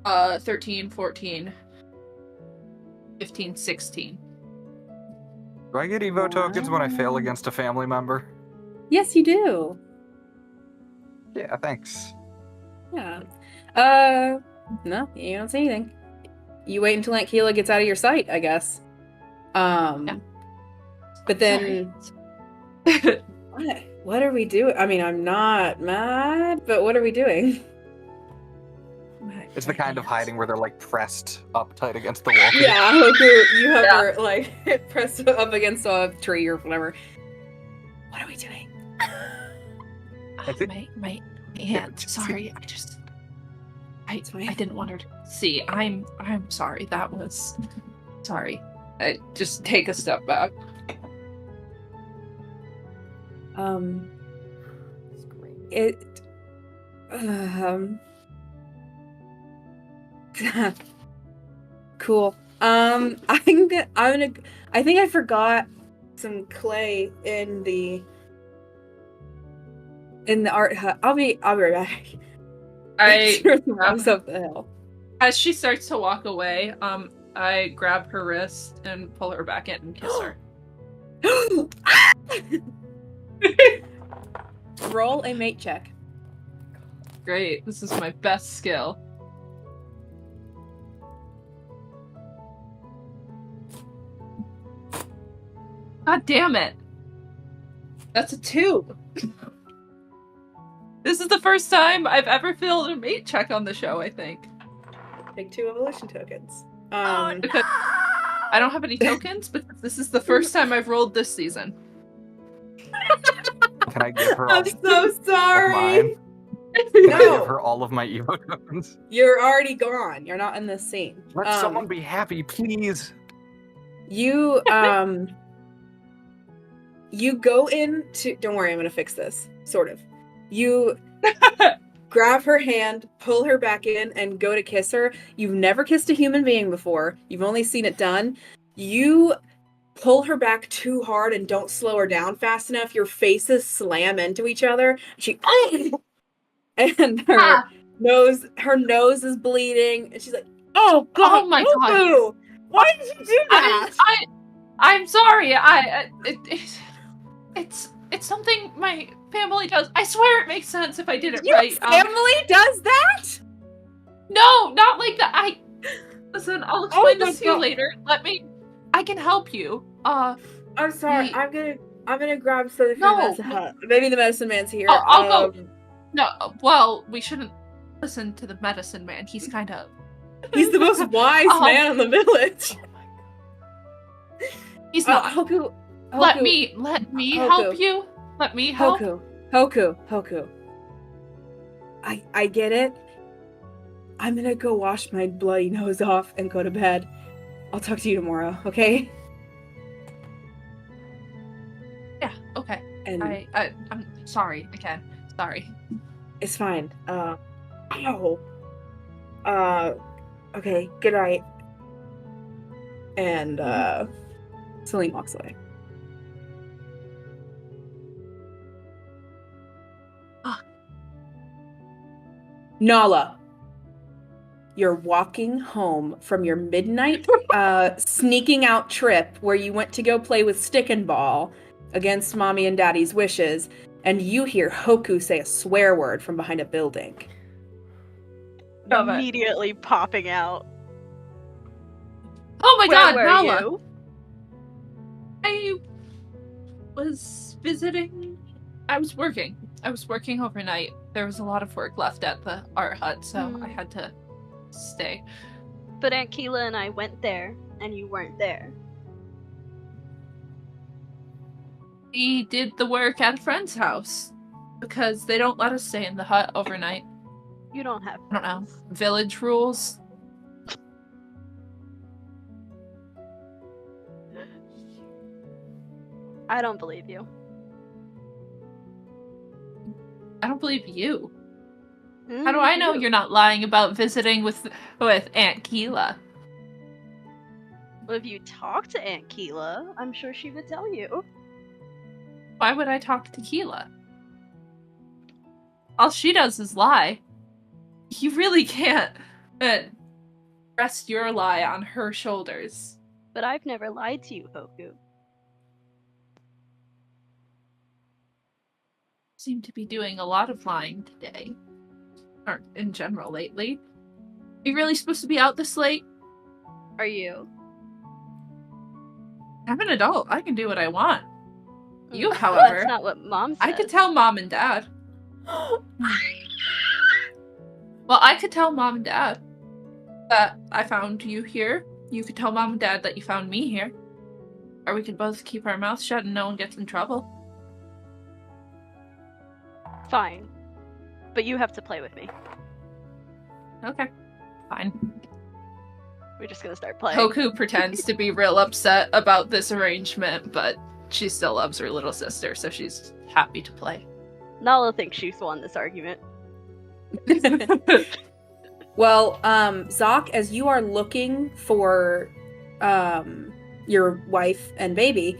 13, 14, 15, 16. Do I get Evo tokens when I fail against a family member? Yes, you do. Yeah, thanks. Yeah. No, you don't see anything. You wait until Aunt Qeela gets out of your sight, I guess. Yeah. But then what are we doing? I mean, I'm not mad, but what are we doing? It's the kind of hiding where they're like pressed up tight against the wall. Yeah, Hoku, you have her like pressed up against a tree or whatever. What are we doing? My aunt. Sorry, I didn't want her to see. I'm sorry. That was sorry. I just take a step back. Cool. I think I forgot some clay in the art hut. I'll be right back. I up the hill. As she starts to walk away, I grab her wrist and pull her back in and kiss her. Roll a mate check. Great. This is my best skill. God damn it. That's a 2. This is the first time I've ever failed a mate check on the show, I think. Take 2 evolution tokens. Because I don't have any tokens, but this is the first time I've rolled this season. Can I give her all I'm so sorry. mine? Can I No. give her all of my Evo tokens? You're already gone. You're not in this scene. Let someone be happy, please. You you go into. Don't worry, I'm gonna fix this. Sort of. You grab her hand, pull her back in, and go to kiss her. You've never kissed a human being before. You've only seen it done. You pull her back too hard and don't slow her down fast enough. Your faces slam into each other. She and her nose is bleeding, and she's like, "Oh God! Oh my God! Why did you do that?" I'm sorry. It's something my family does. I swear it makes sense if I did it right. Your family does that? No, not like that. Listen. I'll explain this to you God. later. I can help you. I'm sorry. I'm gonna grab something from No. the medicine hut. Maybe the medicine man's here. I'll go. No, well, we shouldn't listen to the medicine man. He's kind of. He's the most wise man in the village. He's not. Hoku. Let me help you. Let me help. Hoku. I get it. I'm gonna go wash my bloody nose off and go to bed. I'll talk to you tomorrow, okay? Yeah, okay. And I'm sorry again. Sorry. it's fine. Okay, good night. And Celine walks away. Nala, you're walking home from your midnight sneaking out trip where you went to go play with Stick and Ball against Mommy and Daddy's wishes, and you hear Hoku say a swear word from behind a building. Immediately popping out. Oh my god, Where were Nala! you? I was visiting. I was working. I was working overnight. There was a lot of work left at the art hut, so I had to stay. But Aunt Qeela and I went there, and you weren't there. We did the work at a friend's house because they don't let us stay in the hut overnight. You don't have I don't know. friends. Village rules. I don't believe you. I don't believe you. Hmm, How do I know you. you're not lying about visiting with Aunt Qeela? Well, if you talk to Aunt Qeela, I'm sure she would tell you. Why would I talk to Qeela? All she does is lie. You really can't rest your lie on her shoulders. But I've never lied to you, Hoku. Seem to be doing a lot of lying today. Or in general lately. Are you really supposed to be out this late? Are you? I'm an adult. I can do what I want. You, however, That's not what Mom said. I could tell Mom and Dad. Well, I could tell Mom and Dad that I found you here. You could tell Mom and Dad that you found me here. Or we could both keep our mouths shut and no one gets in trouble. Fine. But you have to play with me. Okay. Fine. We're just gonna start playing. Hoku pretends to be real upset about this arrangement, but she still loves her little sister, so she's happy to play. Nala thinks she's won this argument. Well, Zoc, as you are looking for your wife and baby,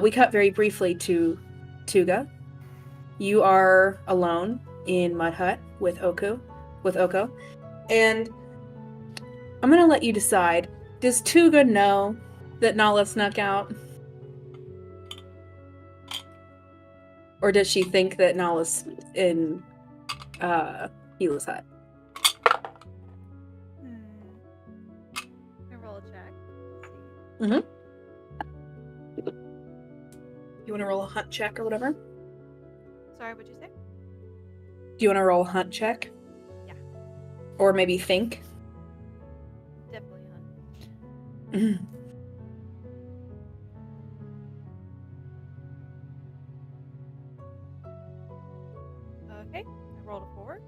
we cut very briefly to Tuga. You are alone in Mud Hut with Oko, and I'm gonna let you decide. Does Tuga know that Nala snuck out? Or does she think that Nala's in Qeela's hut? Can roll a check. Mm-hmm. You want to roll a hunt check or whatever? Sorry, what'd you say? Do you want to roll a hunt check? Yeah. Or maybe think? Definitely hunt. Mm-hmm. Okay, I rolled a 4.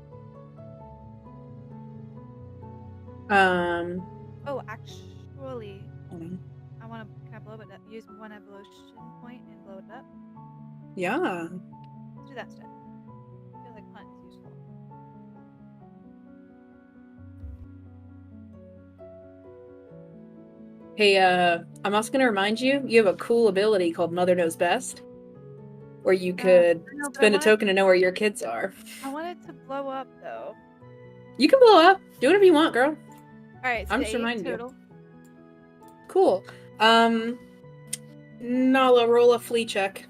Oh, actually, I want to. Can I blow it up? Use one evolution point and blow it up. Yeah. Let's do that instead. I feel like hunt is useful. Hey, I'm also going to remind you, you have a cool ability called Mother Knows Best, where you could I know, but spend I a token to know where your kids are. I wanted to blow up though. You can blow up. Do whatever you want, girl. All right, so I'm just 8 reminding you. total. Cool. Nala, roll a flea check.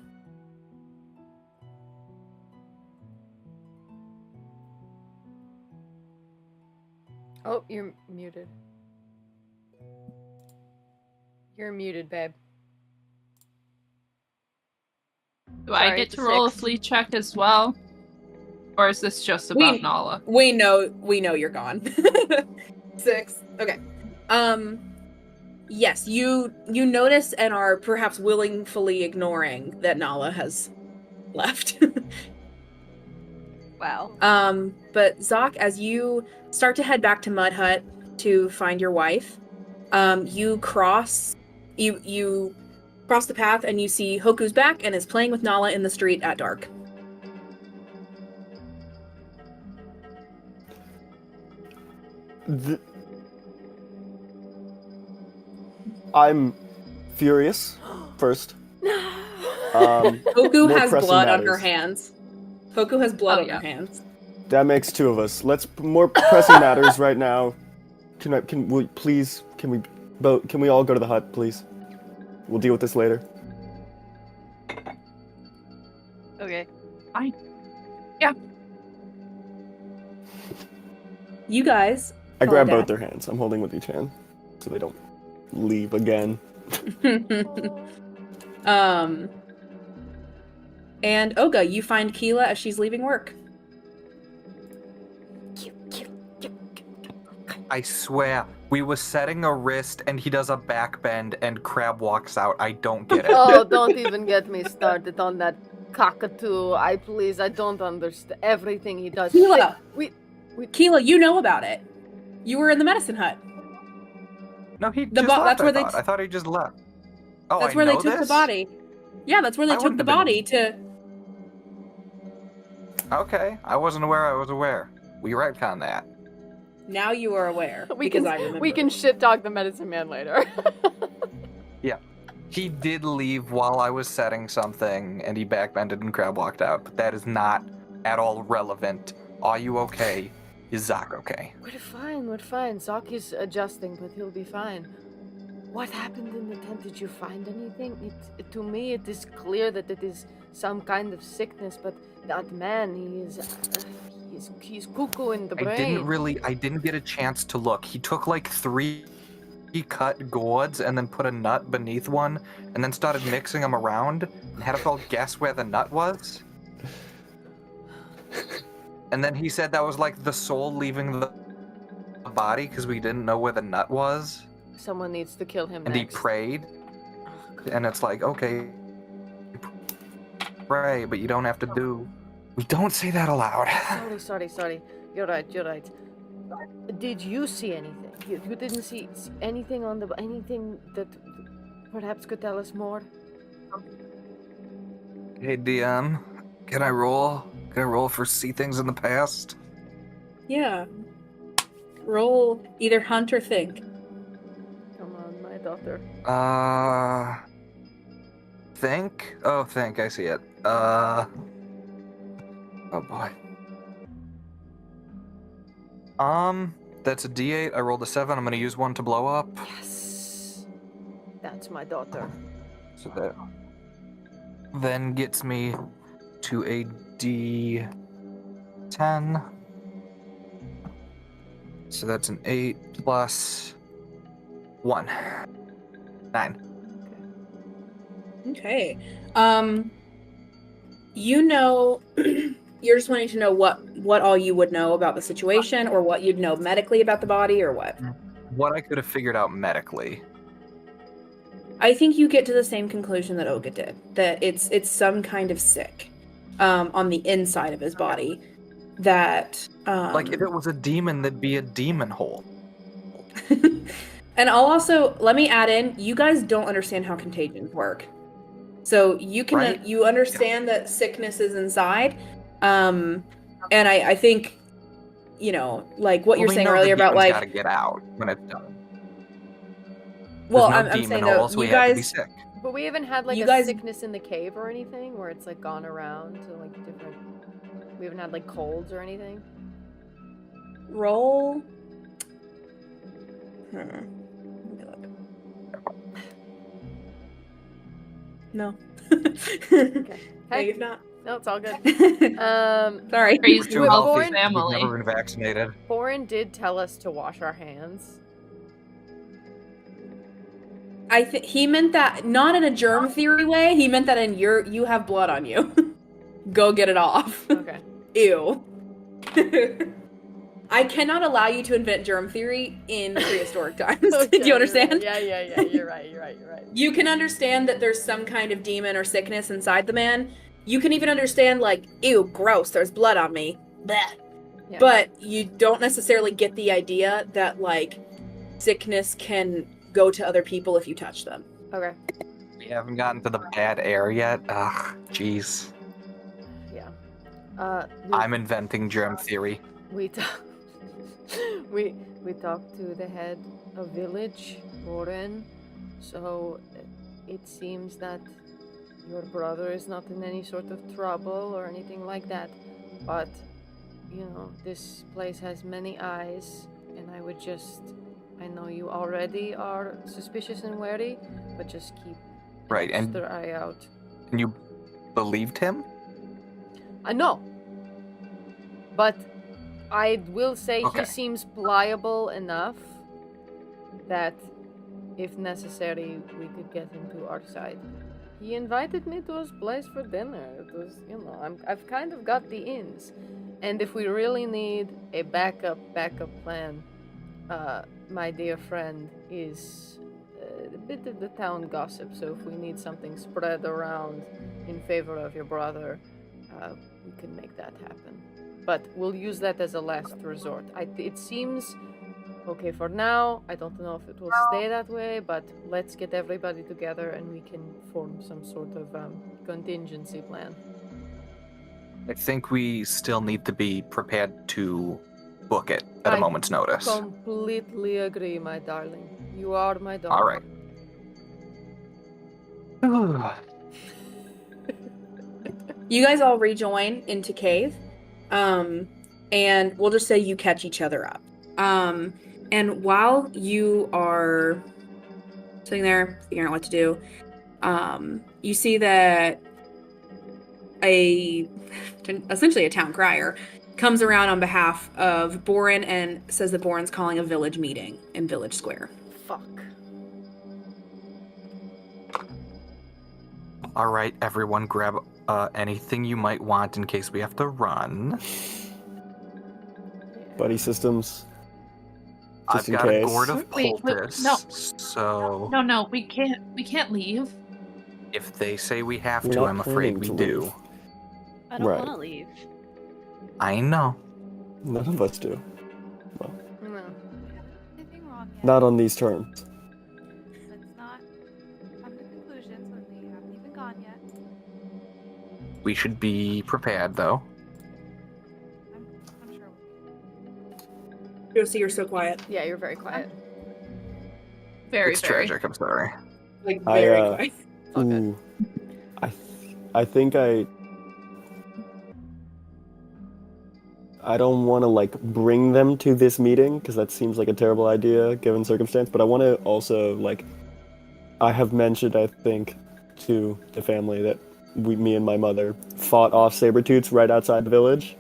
Oh, you're muted. You're muted, babe. Do I Sorry, get it's to a roll a 6. flea check as well? Or is this just about Nala? We know you're gone. 6. Okay. Yes, you notice and are perhaps willingly ignoring that Nala has left. Wow. But Zoc, as you start to head back to Mud Hut to find your wife, you cross the path and you see Hoku's back and is playing with Nala in the street at dark. I'm furious first. Hoku more has pressing blood on her matters. hands. Hoku has blood Oh, on yeah. her hands. That makes 2 of us. Let's more pressing matters right now. Can we all go to the hut, please? We'll deal with this later. Okay. Fine. Yeah. You guys. I grab fall both down. their hands. I'm holding with each hand, so they don't leave again. And Oga, you find Qeela as she's leaving work. I swear, we were setting a wrist and he does a back bend and Crab walks out. I don't get it. Oh, don't even get me started on that cockatoo. I don't understand everything he does. Qeela! We Qeela, you know about it. You were in the medicine hut. No, he The just bo- left, that's where I thought he just left. Oh, That's I where know they took the this? body. Yeah, that's where they I took wouldn't the have been- body to... Okay, I wasn't aware I was aware. We retcon that. Now you are aware, we because can I remember. we can shit talk the medicine man later. He did leave while I was setting something, and he backbended and Crab walked out, but that is not at all relevant. Are you okay? Is Zach okay? We're fine. Zoc is adjusting, but he'll be fine. What happened in the tent? Did you find anything? To me, it is clear that it is some kind of sickness, but that man, he's cuckoo in the brain. I didn't get a chance to look. He took like 3 cut gourds and then put a nut beneath one, and then started mixing them around, and had us all guess where the nut was. And then he said that was like the soul leaving the body because we didn't know where the nut was. Someone needs to kill him And next. he prayed, and it's like, okay, pray, but you don't have to do. We don't say that aloud. Sorry. You're right. Did you see anything? You didn't see anything anything that perhaps could tell us more? Hey DM, can I roll? Can I roll for see things in the past? Yeah. Roll either hunt or think. Come on, my daughter. Think? Oh, think, I see it. Oh boy. That's a D8. I rolled a 7. I'm gonna use 1 to blow up. Yes. That's my daughter. So that then gets me to a D10. So that's an 8 plus 1. 9. Okay. You know, you're just wanting to know what all you would know about the situation, or what you'd know medically about the body, or what? What I could have figured out medically. I think you get to the same conclusion that Oga did, that it's some kind of sick on the inside of his body that Like if it was a demon, that'd be a demon hole. And I'll also let me add in, you guys don't understand how contagions work. So you can Right? you understand that sickness is inside. And I think, you know, like what you're we saying know the earlier about demon's like gotta get out when it's done. well, There's no I'm demon saying hole, though, so we you have to be guys sick. But we haven't had like You a guys- sickness in the cave or anything where it's like gone around to like different. We haven't had like colds or anything. roll. Let me look. No. Okay. Maybe Hey, not. no, it's all good. Sorry. We're Crazy too We're healthy. born- We've family. never been vaccinated. Foreign did tell us to wash our hands. I think he meant that not in a germ theory way. He meant that in you have blood on you. Go get it off. Okay. Ew. I cannot allow you to invent germ theory in prehistoric times. Do Okay, you you're understand? right. Yeah. You're right. You can understand that there's some kind of demon or sickness inside the man. You can even understand, like, ew, gross, there's blood on me. Bleh. Yeah. But you don't necessarily get the idea that, like, sickness can go to other people if you touch them. Okay. We haven't gotten to the bad air yet. Ugh, jeez. Yeah. I'm inventing germ theory. We we talked to the head of village, Warren. So it seems that your brother is not in any sort of trouble or anything like that. But you know, this place has many eyes, and I know you already are suspicious and wary, but just keep Right, an and- extra eye out. And you believed him? I know. But I will say Okay. he seems pliable enough that if necessary, we could get him to our side. He invited me to his place for dinner. It was, I've kind of got the ins. And if we really need a backup plan, my dear friend is a bit of the town gossip, so if we need something spread around in favor of your brother, we can make that happen. But we'll use that as a last resort. It seems okay for now. I don't know if it will stay that way, but let's get everybody together and we can form some sort of contingency plan. I think we still need to be prepared to book it at a moment's notice. Completely agree, my darling. You are my daughter. All right. You guys all rejoin into cave, and we'll just say you catch each other up. And while you are sitting there figuring out what to do, you see that essentially a town crier comes around on behalf of Boren and says that Boren's calling a village meeting in Village Square. Fuck. All right, everyone, grab anything you might want in case we have to run. Buddy systems. Just I've in got case. a gourd of Wait, poultice, no. so No, we can't leave. if they say we have We're to, not I'm afraid we planning to do. leave. I don't Right. want to leave. I know. None of us do. No. Anything wrong yet? Not on these terms. Let's not come to conclusions when we haven't even gone yet. We should be prepared, though. I'm sure we'll Josie, you're so quiet. Yeah, you're very quiet. Very, It's very. tragic, I'm sorry. Like, I, very uh, quiet. Okay. Ooh. I think I don't want to like bring them to this meeting because that seems like a terrible idea given circumstance, but I want to also like I have mentioned I think to the family that me and my mother fought off saber-tooths right outside the village.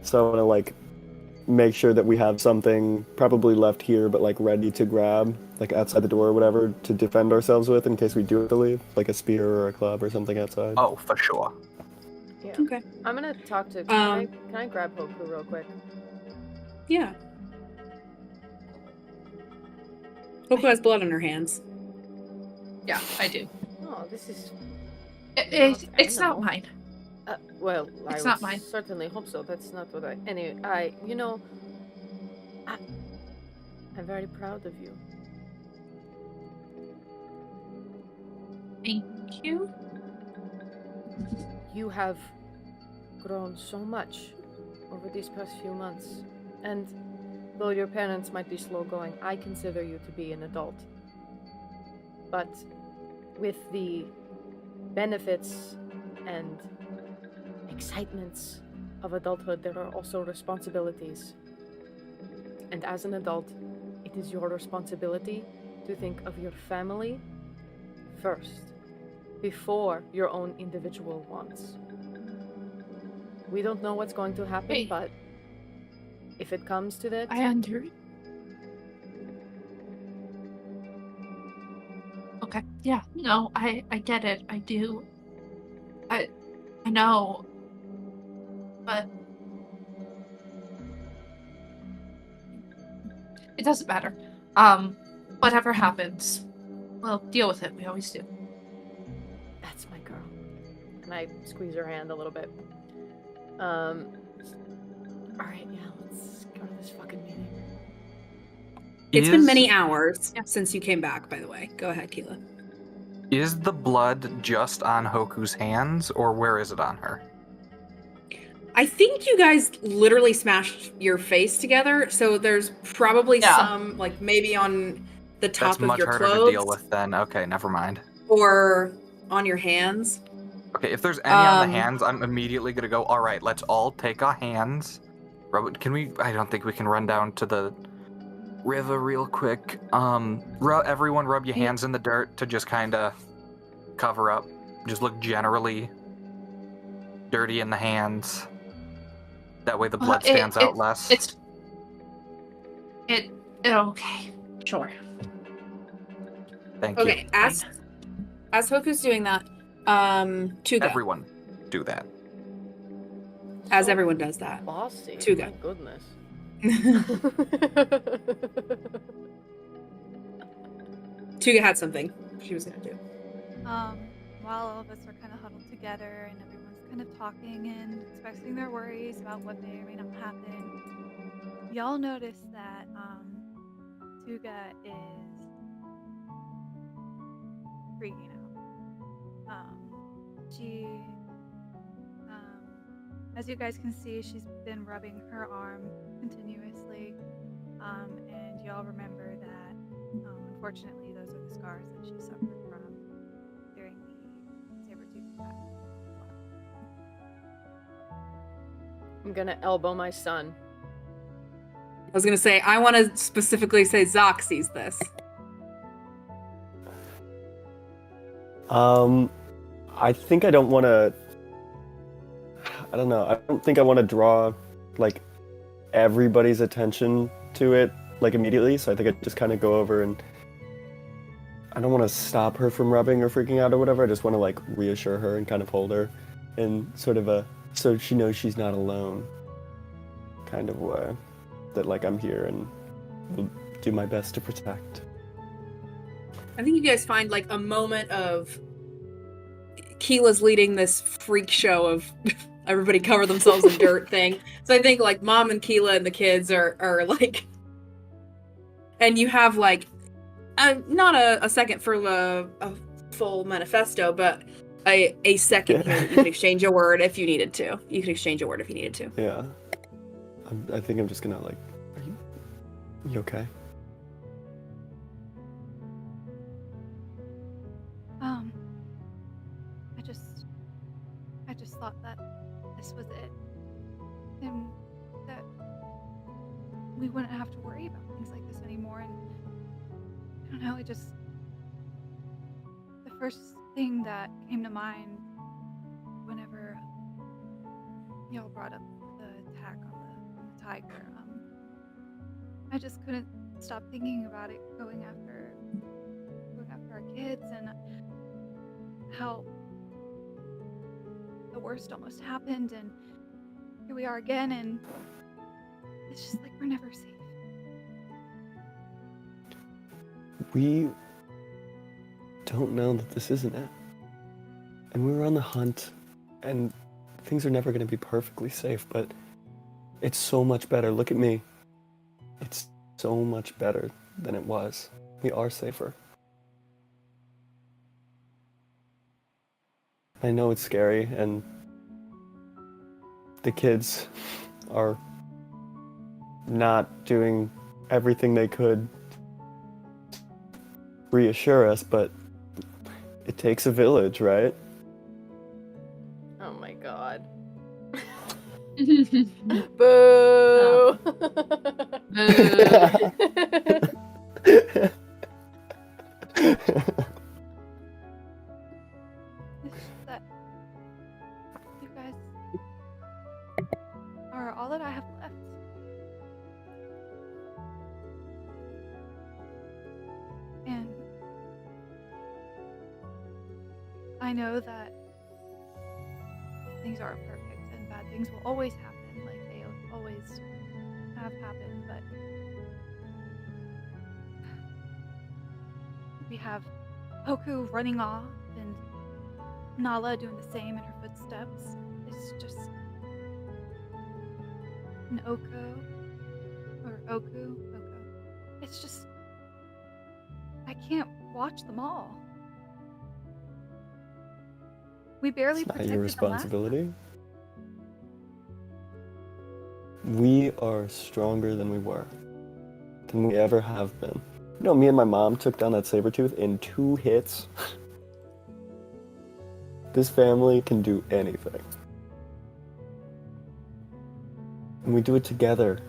So I want to like make sure that we have something probably left here but like ready to grab like outside the door or whatever to defend ourselves with in case we do have to leave, like a spear or a club or something outside. Oh, for sure. Yeah. Okay. I'm gonna talk to. Can I grab Hoku real quick? Yeah. Hoku has blood on her hands. Yeah, I do. Oh, this is. It's not animal. mine. Well, It's I not would mine. certainly hope so. That's not what I. Anyway, I'm very proud of you. Thank you. You have grown so much over these past few months, and though your parents might be slow going, I consider you to be an adult. But with the benefits and excitements of adulthood, there are also responsibilities. And as an adult, it is your responsibility to think of your family first, before your own individual wants. We don't know what's going to happen, Hey. but if it comes to that, Okay. Yeah. No, I get it. I do. I know. But it doesn't matter. Whatever happens, we'll deal with it. We always do. that's my girl. And I squeeze her hand a little bit. Alright, yeah, let's go to this fucking meeting. It's been Is- many hours Yeah. since you came back, by the way. Go ahead, Qeela. Is the blood just on Hoku's hands, or where is it on her? I think you guys literally smashed your face together, so there's probably Yeah. some, like, maybe on the top That's of much your harder clothes to deal with then. Okay, never mind. or on your hands. Okay, if there's any on Um, the hands, I'm immediately gonna go, alright, let's all take our hands. Can we, I don't think we can run down to the river real quick. Everyone rub your hands in the dirt to just kind of cover up. Just look generally dirty in the hands. That way the blood stands out less. It's okay. Sure. Thank Okay, you. as Hoku's doing that, Tuga. Everyone do that. As So everyone does that. Bossy. Tuga. My goodness. Tuga had something she was gonna do. While all of us are kind of huddled together and everyone's kind of talking and expressing their worries about what may or may not happen, y'all notice that Tuga is freaking out. She, as you guys can see, she's been rubbing her arm continuously, and y'all remember that, unfortunately, those are the scars that she suffered from during the saber-tooth attack. I'm gonna elbow my son. I was gonna say, I want to specifically say Zoc sees this. I think I don't want to. I don't know. I don't think I want to draw like everybody's attention to it like immediately. So I think I just kind of go over and I don't want to stop her from rubbing or freaking out or whatever. I just want to like reassure her and kind of hold her in sort of a so she knows she's not alone kind of way. That like I'm here and will do my best to protect. I think you guys find like a moment of Qeela's leading this freak show of everybody cover themselves in dirt thing. So I think like Mom and Qeela and the kids are like, and you have like not a second for a full manifesto, but a second here that you can exchange a word if you needed to. You could exchange a word if you needed to. Yeah. I think I'm just gonna like, you okay? I just thought that this was it, and that we wouldn't have to worry about things like this anymore. And I don't know, the first thing that came to mind whenever y'all brought up the attack on the tiger, I just couldn't stop thinking about it going after our kids and how the worst almost happened, and here we are again, and it's just like we're never safe. We don't know that this isn't it. And we were on the hunt, and things are never going to be perfectly safe, but it's so much better. Look at me. It's so much better than it was. We are safer. I know it's scary, and the kids are not doing everything they could to reassure us, but it takes a village, right? Oh my god. Boo! Boo. It's just that you guys are all that I have left. And I know that things aren't perfect and bad things will always happen, like they always have happened, but we have Hoku running off and Nala doing the same in her footsteps. It's just an Oko. It's just I can't watch them all. We barely It's not protected your them last time. responsibility. We are stronger than we were. Than we ever have been. You know, me and my mom took down that saber-tooth in 2 hits. This family can do anything. And we do it together.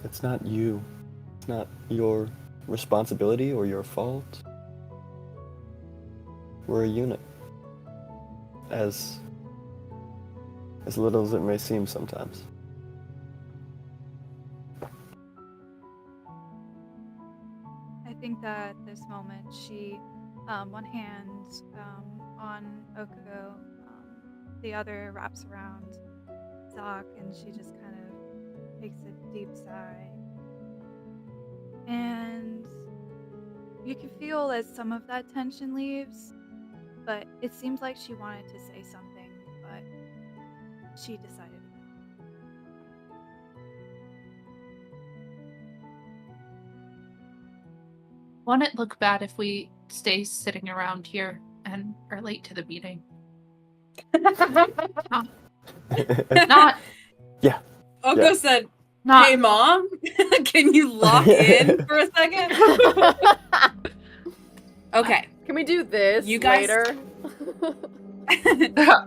It's not you. It's not your responsibility or your fault. We're a unit. As little as it may seem sometimes. I think that at this moment she one hand on Okugo, the other wraps around Zoc, and she just kind of takes a deep sigh. And you can feel as some of that tension leaves, but it seems like she wanted to say something, but she decided. Won't it look bad if we stay sitting around here and are late to the meeting? Not. Yeah. Oko Yeah. said, Not. "Hey, Mom, can you lock in for a second?" Okay. Can we do this You guys- later?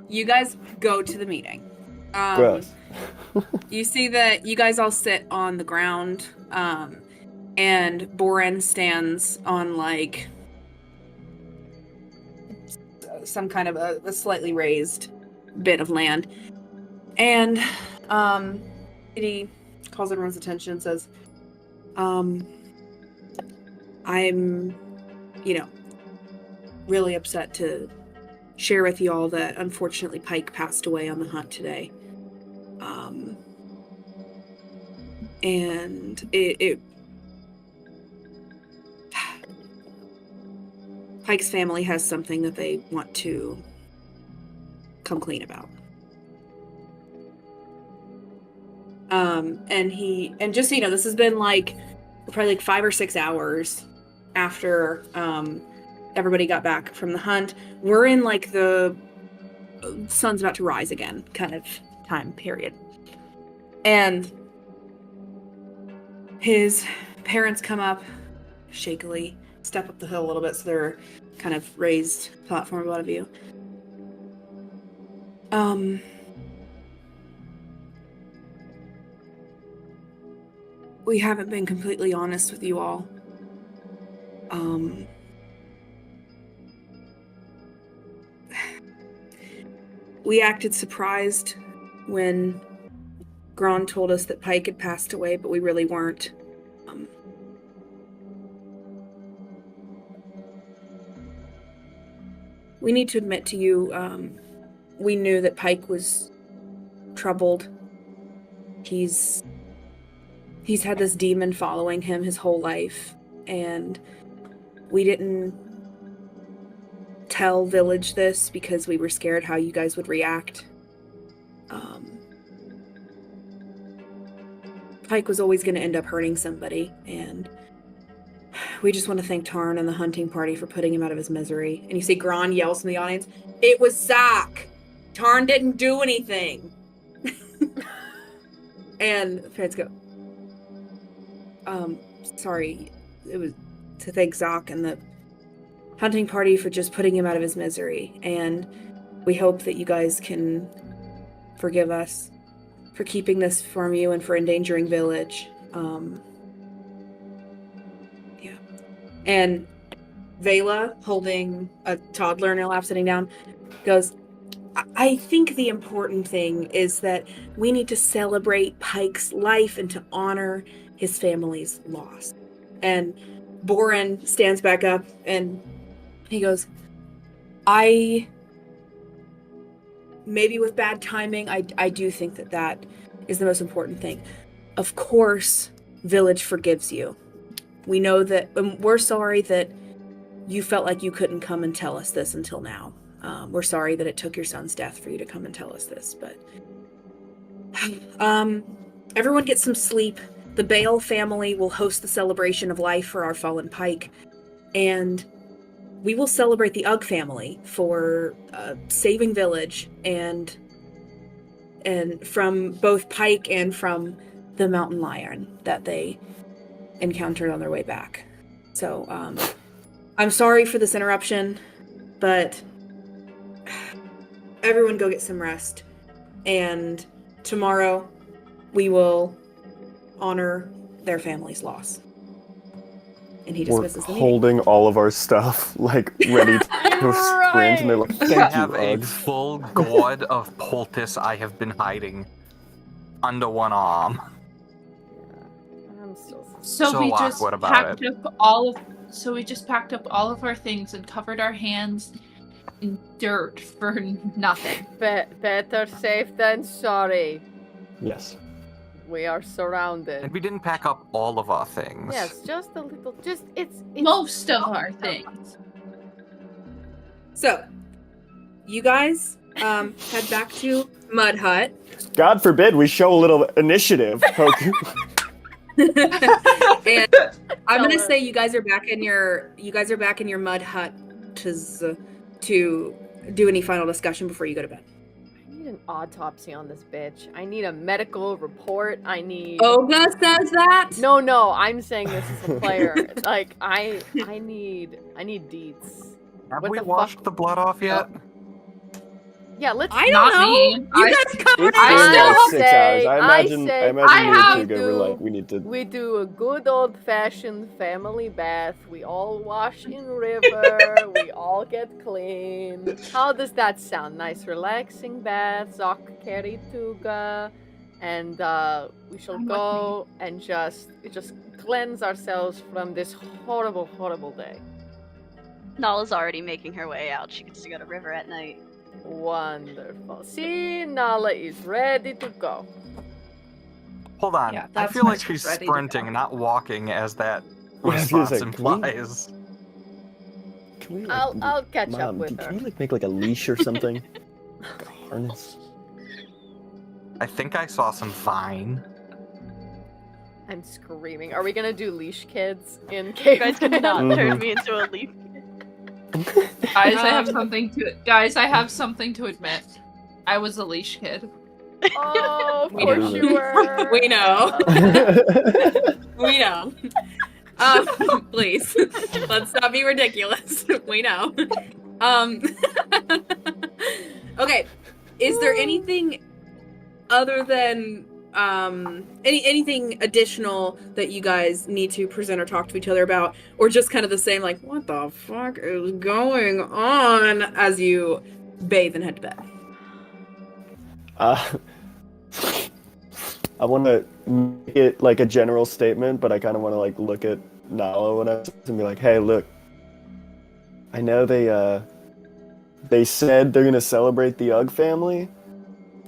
You guys go to the meeting. Gross. You see that you guys all sit on the ground, and Boren stands on like some kind of a slightly raised bit of land, and he calls everyone's attention and says, I'm, really upset to share with you all that unfortunately Pike passed away on the hunt today. And it Pike's family has something that they want to come clean about. And just so you know, this has been probably 5 or 6 hours after everybody got back from the hunt. We're in the sun's about to rise again kind of time period. And his parents come up shakily, step up the hill a little bit so they're kind of raised platform above you. We haven't been completely honest with you all. We acted surprised when Gron told us that Pike had passed away, but we really weren't. We need to admit to you, we knew that Pike was troubled. He's had this demon following him his whole life, and we didn't tell Village this because we were scared how you guys would react. Pike was always going to end up hurting somebody, and we just want to thank Tarn and the hunting party for putting him out of his misery. And you see Gron yells from the audience, "It was Zoc! Tarn didn't do anything!" And the parents go, sorry, it was to thank Zoc and the hunting party for just putting him out of his misery. And we hope that you guys can forgive us for keeping this from you and for endangering Village. Yeah. And Vela, holding a toddler in her lap, sitting down, goes, I think the important thing is that we need to celebrate Pike's life and to honor his family's loss. And Boren stands back up and he goes, maybe with bad timing, I do think that is the most important thing. Of course, Village forgives you. We know that, we're sorry that you felt like you couldn't come and tell us this until now. We're sorry that it took your son's death for you to come and tell us this, but everyone get some sleep. The Bale family will host the celebration of life for our fallen Pike, and we will celebrate the Ugg family for saving Village and from both Pike and from the mountain lion that they encountered on their way back. So I'm sorry for this interruption, but everyone go get some rest, and tomorrow we will honor their family's loss. And he dismisses the meeting. Holding all of our stuff, ready to sprint, and they're like, I thank have you, a Ugg. full gourd of poultice I have been hiding under one arm. I'm still. So So we just awkward about packed up all of. so we just packed up all of our things and covered our hands in dirt for nothing. Better safe than sorry. Yes. We are surrounded. And we didn't pack up all of our things. Yes, just a little. Just it's Most of our things. So, you guys head back to Mud Hut. God forbid we show a little initiative, Hoku. And I'm gonna say you guys are back in your Mud Hut to do any final discussion before you go to bed. I need an autopsy on this bitch. I need a medical report. I need. Olga says that. No, I'm saying this as a player. Like I need deeds. Have What we the washed fuck? the blood off yet? Yeah, let's. I don't Not know. me. You guys covered It's it. been I like 6 say- hours. I I imagine say- me I and have Tuga were like, we need to. We do a good old-fashioned family bath. We all wash in river. We all get clean. How does that sound? Nice, relaxing bath. Zoc carry Tuga, and we shall I'm with go and just cleanse ourselves from this horrible, horrible day. Nala's already making her way out. She gets to go to river at night. Wonderful. See, Nala is ready to go. Hold on. Yeah, I that's feel my like she's ready to sprinting, go. not walking, as that I was gonna response say, can we- implies. Can we, like, I'll catch up Mom, with can her. we like make like a leash or something? Like a harness. I think I saw some vine. I'm screaming. Are we gonna do leash kids in You cave? guys cannot Mhm. turn me into a leaf. Guys, I have something to admit. I was a leash kid. Oh, of We course know. you were. We know. We know. Please, let's not be ridiculous. We know. Okay, is there anything other than anything additional that you guys need to present or talk to each other about, or just kind of the same, like, what the fuck is going on as you bathe and head to bed? I want to make it like a general statement, but I kind of want to like look at Nala when I and be like, "Hey, look, I know they said they're gonna celebrate the Ugg family.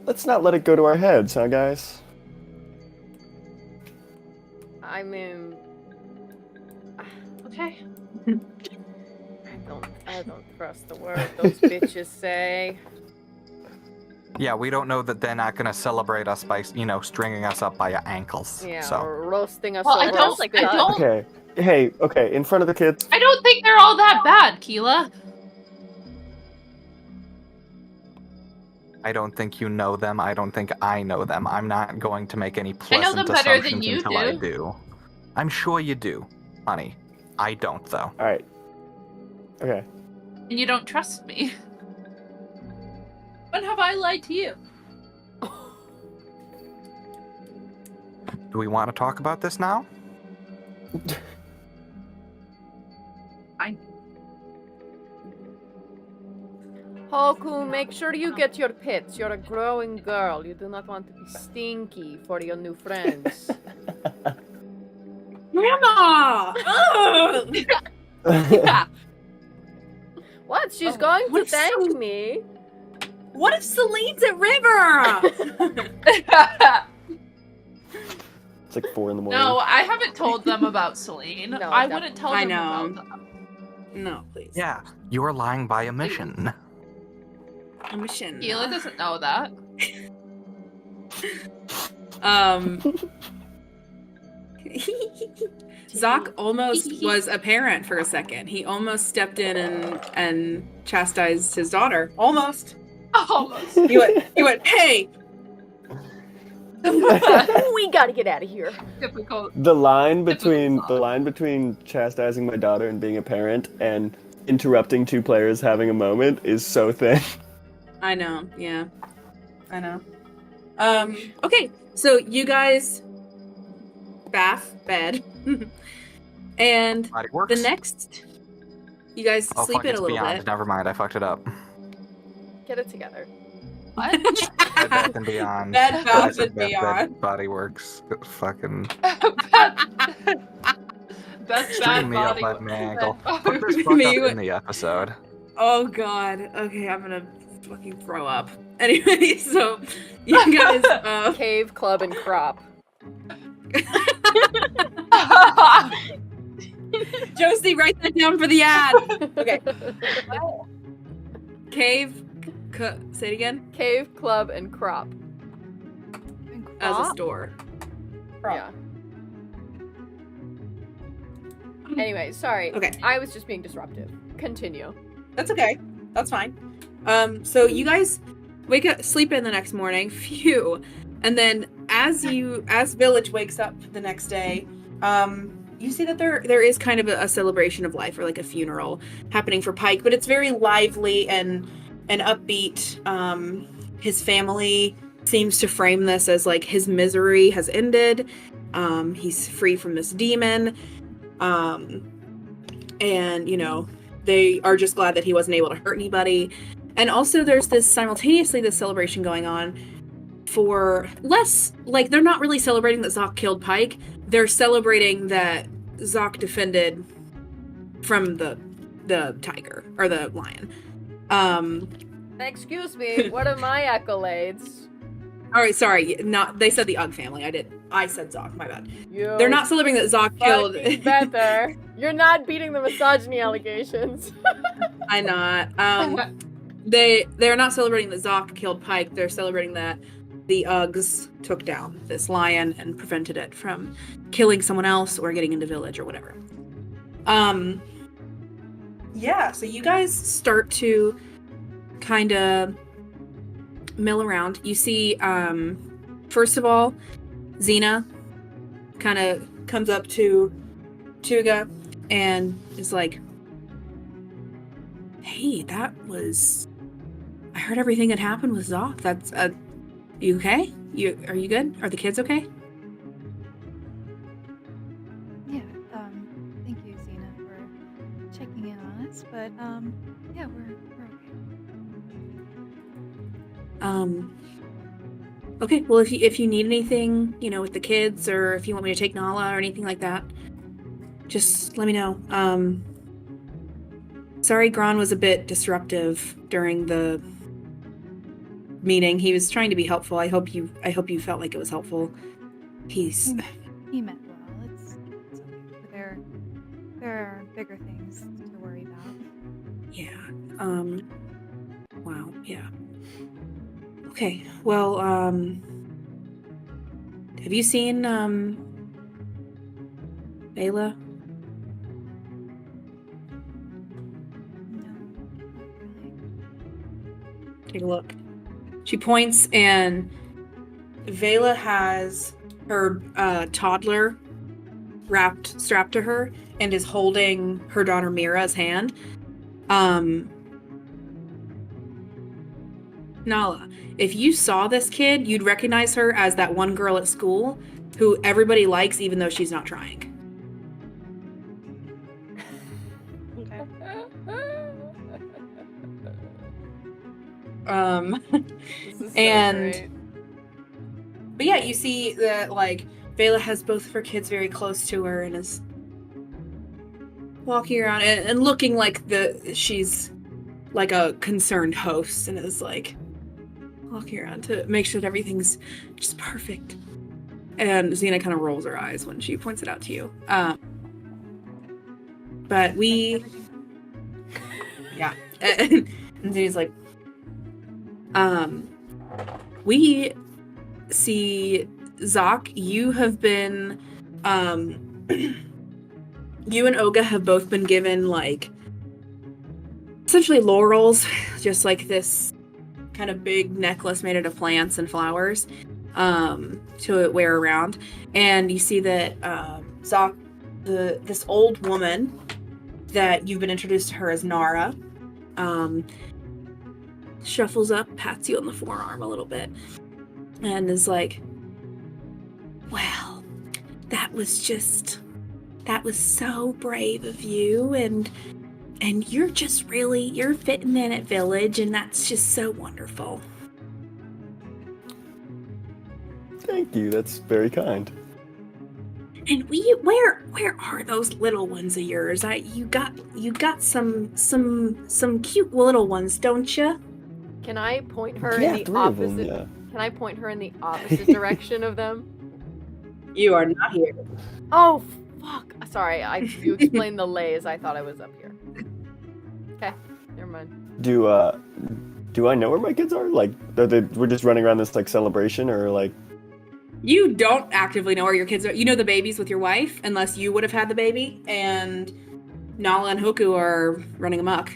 Let's not let it go to our heads, huh, guys?" I mean, Okay. I don't trust the word those bitches say. Yeah, we don't know that they're not going to celebrate us by, stringing us up by our ankles. Yeah, So, or roasting us Well, I over don't- a spit. I don't- Okay. Hey, okay, in front of the kids. I don't think they're all that bad, Qeela. I don't think you know them. I don't think I know them. I'm not going to make any I know pleasant them better than assumptions you until I do. do. I'm sure you do, honey. I don't, though. All right. Okay. And you don't trust me. When have I lied to you? Do we want to talk about this now? Hoku, make sure you get your pits. You're a growing girl. You do not want to be stinky for your new friends. Grandma! Ugh! Yeah. What? She's Oh, going to what's thank so- me. What if Celine's at River? It's like 4 in the morning. No, I haven't told them about Celine. No, I wouldn't tell I them know. about them. No, please. Yeah, you are lying by omission. I'm a shin. Qeela doesn't know that. Zoc almost was a parent for a second. He almost stepped in and chastised his daughter. Almost. Almost. He went, hey! We gotta get out of here. Typical. The line between chastising my daughter and being a parent and interrupting 2 players having a moment is so thin. I know, yeah. I know. Okay, so you guys bath, bed. And Body works. the next you guys Oh, sleep fuck, in it's a little beyond. bit. Never mind, I fucked it up. Get it together. What? Bed Bath and Beyond. Bed I Bath said and Beyond. Body Works. Fucking. That's String bad me up body. at my ankle. Put this fuck Me up with- in the episode. Oh god. Okay, I'm gonna fucking throw up. Anyway, so you guys Cave, club, and crop. Josie, write that down for the ad. Okay. Cave say it again. Cave, club, and crop. And As a crop? store. Yeah. Anyway, sorry. Okay. I was just being disruptive. Continue. That's okay. That's fine. So you guys wake up, sleep in the next morning. Phew. And then as Village wakes up the next day, you see that there is kind of a celebration of life, or like a funeral happening for Pike, but it's very lively and upbeat. His family seems to frame this as like his misery has ended. He's free from this demon. And you know, they are just glad that he wasn't able to hurt anybody. And also there's this celebration going on for less, like, they're not really celebrating that Zoc killed Pike. They're celebrating that Zoc defended from the tiger, or the lion. Excuse me, what are my accolades? Alright, sorry, they said the Ugg family. I said Zoc, my bad. You They're not celebrating that Zoc killed. fucking better. You're not beating the misogyny allegations. I'm not. They're not celebrating that Zoc killed Pike. They're celebrating that the Uggs took down this lion and prevented it from killing someone else or getting into Village or whatever. Yeah, so you guys start to kind of mill around. You see, first of all, Xena kind of comes up to Tuga and is like, hey, I heard everything that happened with Zoc. That's, you okay? Are you good? Are the kids okay? Yeah, thank you, Xena, for checking in on us, but, yeah, we're okay. Okay, well, if you need anything, you know, with the kids, or if you want me to take Nala or anything like that, just let me know. Sorry Gron was a bit disruptive during the meeting. He was trying to be helpful. I hope you felt like it was helpful. He meant well. It's okay. But there are bigger things to worry about. Yeah. Wow, yeah. Okay, well, have you seen, Ayla? No, not really. Take a look. She points, and Vela has her toddler strapped to her and is holding her daughter Mira's hand. Nala, if you saw this kid, you'd recognize her as that one girl at school who everybody likes even though she's not trying. Okay. This is so And- great. But yeah, you see that, like, Vela has both of her kids very close to her and is walking around and looking like she's like a concerned host, and is like walking around to make sure that everything's just perfect. And Xena kind of rolls her eyes when she points it out to you. But we, yeah, and Xena's like, we see Zoc, you have been, you and Olga have both been given, like, essentially laurels, just like this kind of big necklace made out of plants and flowers, to wear around. And you see that Zoc, this old woman that you've been introduced to her as Nara, shuffles up, pats you on the forearm a little bit, and is like, well, that was so brave of you, and you're fitting in at Village, and that's just so wonderful. Thank you, that's very kind. And where are those little ones of yours? You got some cute little ones, don't you? Can I point her Yeah, in the 3 of them, opposite? yeah. Can I point her in the opposite direction of them? You are not here. Oh fuck! Sorry, you explained the lays. I thought I was up here. Okay, never mind. Do I know where my kids are? Like, we're just running around this like celebration, or like? You don't actively know where your kids are. You know the baby's with your wife, unless you would have had the baby, and Nolan and Hoku are running amok.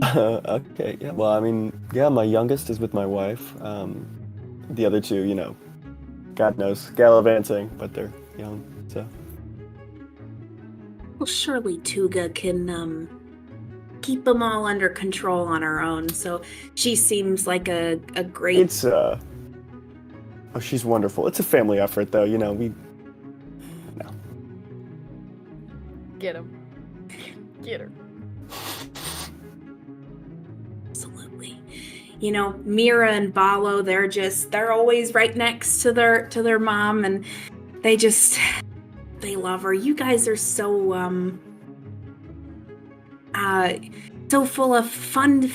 Okay, yeah. Well, I mean, yeah, my youngest is with my wife. The other two, you know, God knows, gallivanting, but they're young, so. Well, surely Tuga can keep them all under control on her own. So she seems like a great. It's oh, she's wonderful. It's a family effort, though. You know, no. Get him. Get her. Absolutely. You know, Mira and Balo, they're always right next to their mom, and they love her. You guys are so so full of fun,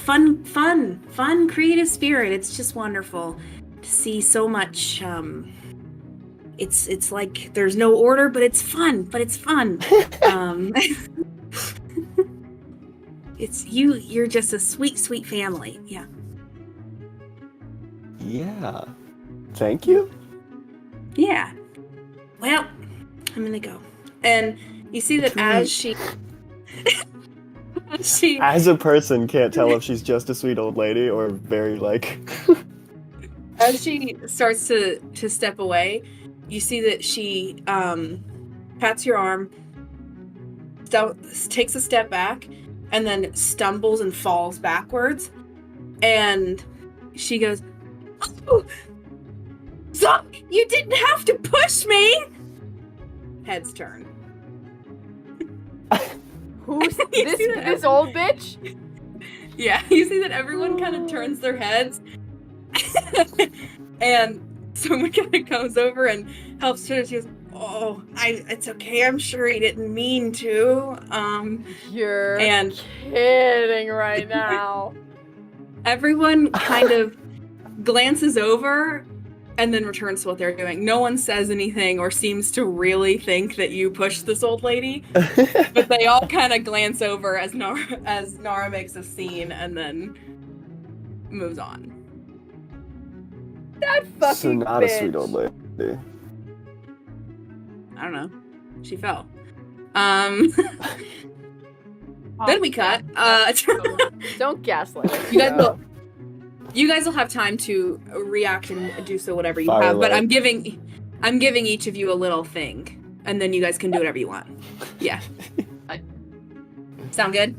creative spirit. It's just wonderful to see so much. It's like there's no order, but it's fun. It's you're just a sweet family. Yeah. Yeah. Thank you. Yeah. Well, I'm gonna go. And you see that as she As a person, can't tell if she's just a sweet old lady or very like. as she starts to step away, you see that she pats your arm, takes a step back, and then stumbles and falls backwards. And she goes, "Oh, Zuck, you didn't have to push me!" Heads turn. Who's You see that this old bitch? Yeah, you see that everyone kind of turns their heads. And someone kind of comes over and helps her. She goes, "Oh, it's okay. I'm sure he didn't mean to." You're and kidding right now. everyone kind of glances over and then returns to what they're doing. No one says anything or seems to really think that you pushed this old lady, but they all kind of glance over as Nara makes a scene and then moves on. That fucking So not bitch. a sweet old lady. I don't know. She fell. Then we cut. Don't gaslight her. You guys will have time to react and do so whatever you Fire have. But away. I'm giving each of you a little thing, and then you guys can do whatever you want. Yeah. Sound good?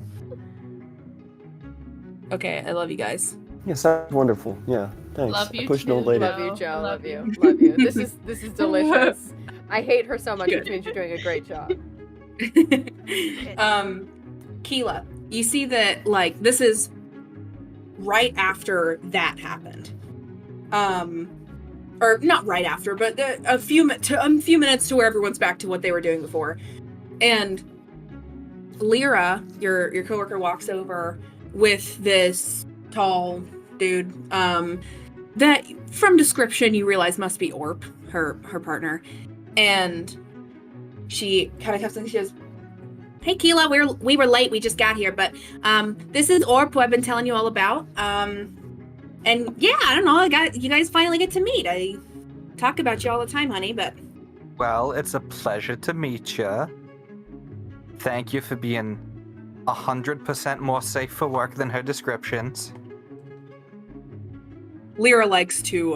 Okay, I love you guys. Yes, that's wonderful. Yeah, thanks. Love you I pushed an too. old lady. Love you, No, Joe. I Love love you. Love you. This is delicious. I hate her so much, which means you're doing a great job. Qeela, you see that like this is right after that happened. Or not right after, but a few minutes to where everyone's back to what they were doing before. And Lyra, your coworker, walks over with this tall dude that from description you realize must be Orp, her partner. And she kind of comes in and she goes, "Hey Qeela, we were late, we just got here, but this is Orp, who I've been telling you all about. And yeah, I don't know, you guys finally get to meet. I talk about you all the time, honey, but..." Well, it's a pleasure to meet you. Thank you for being 100% more safe for work than her descriptions. Lyra likes to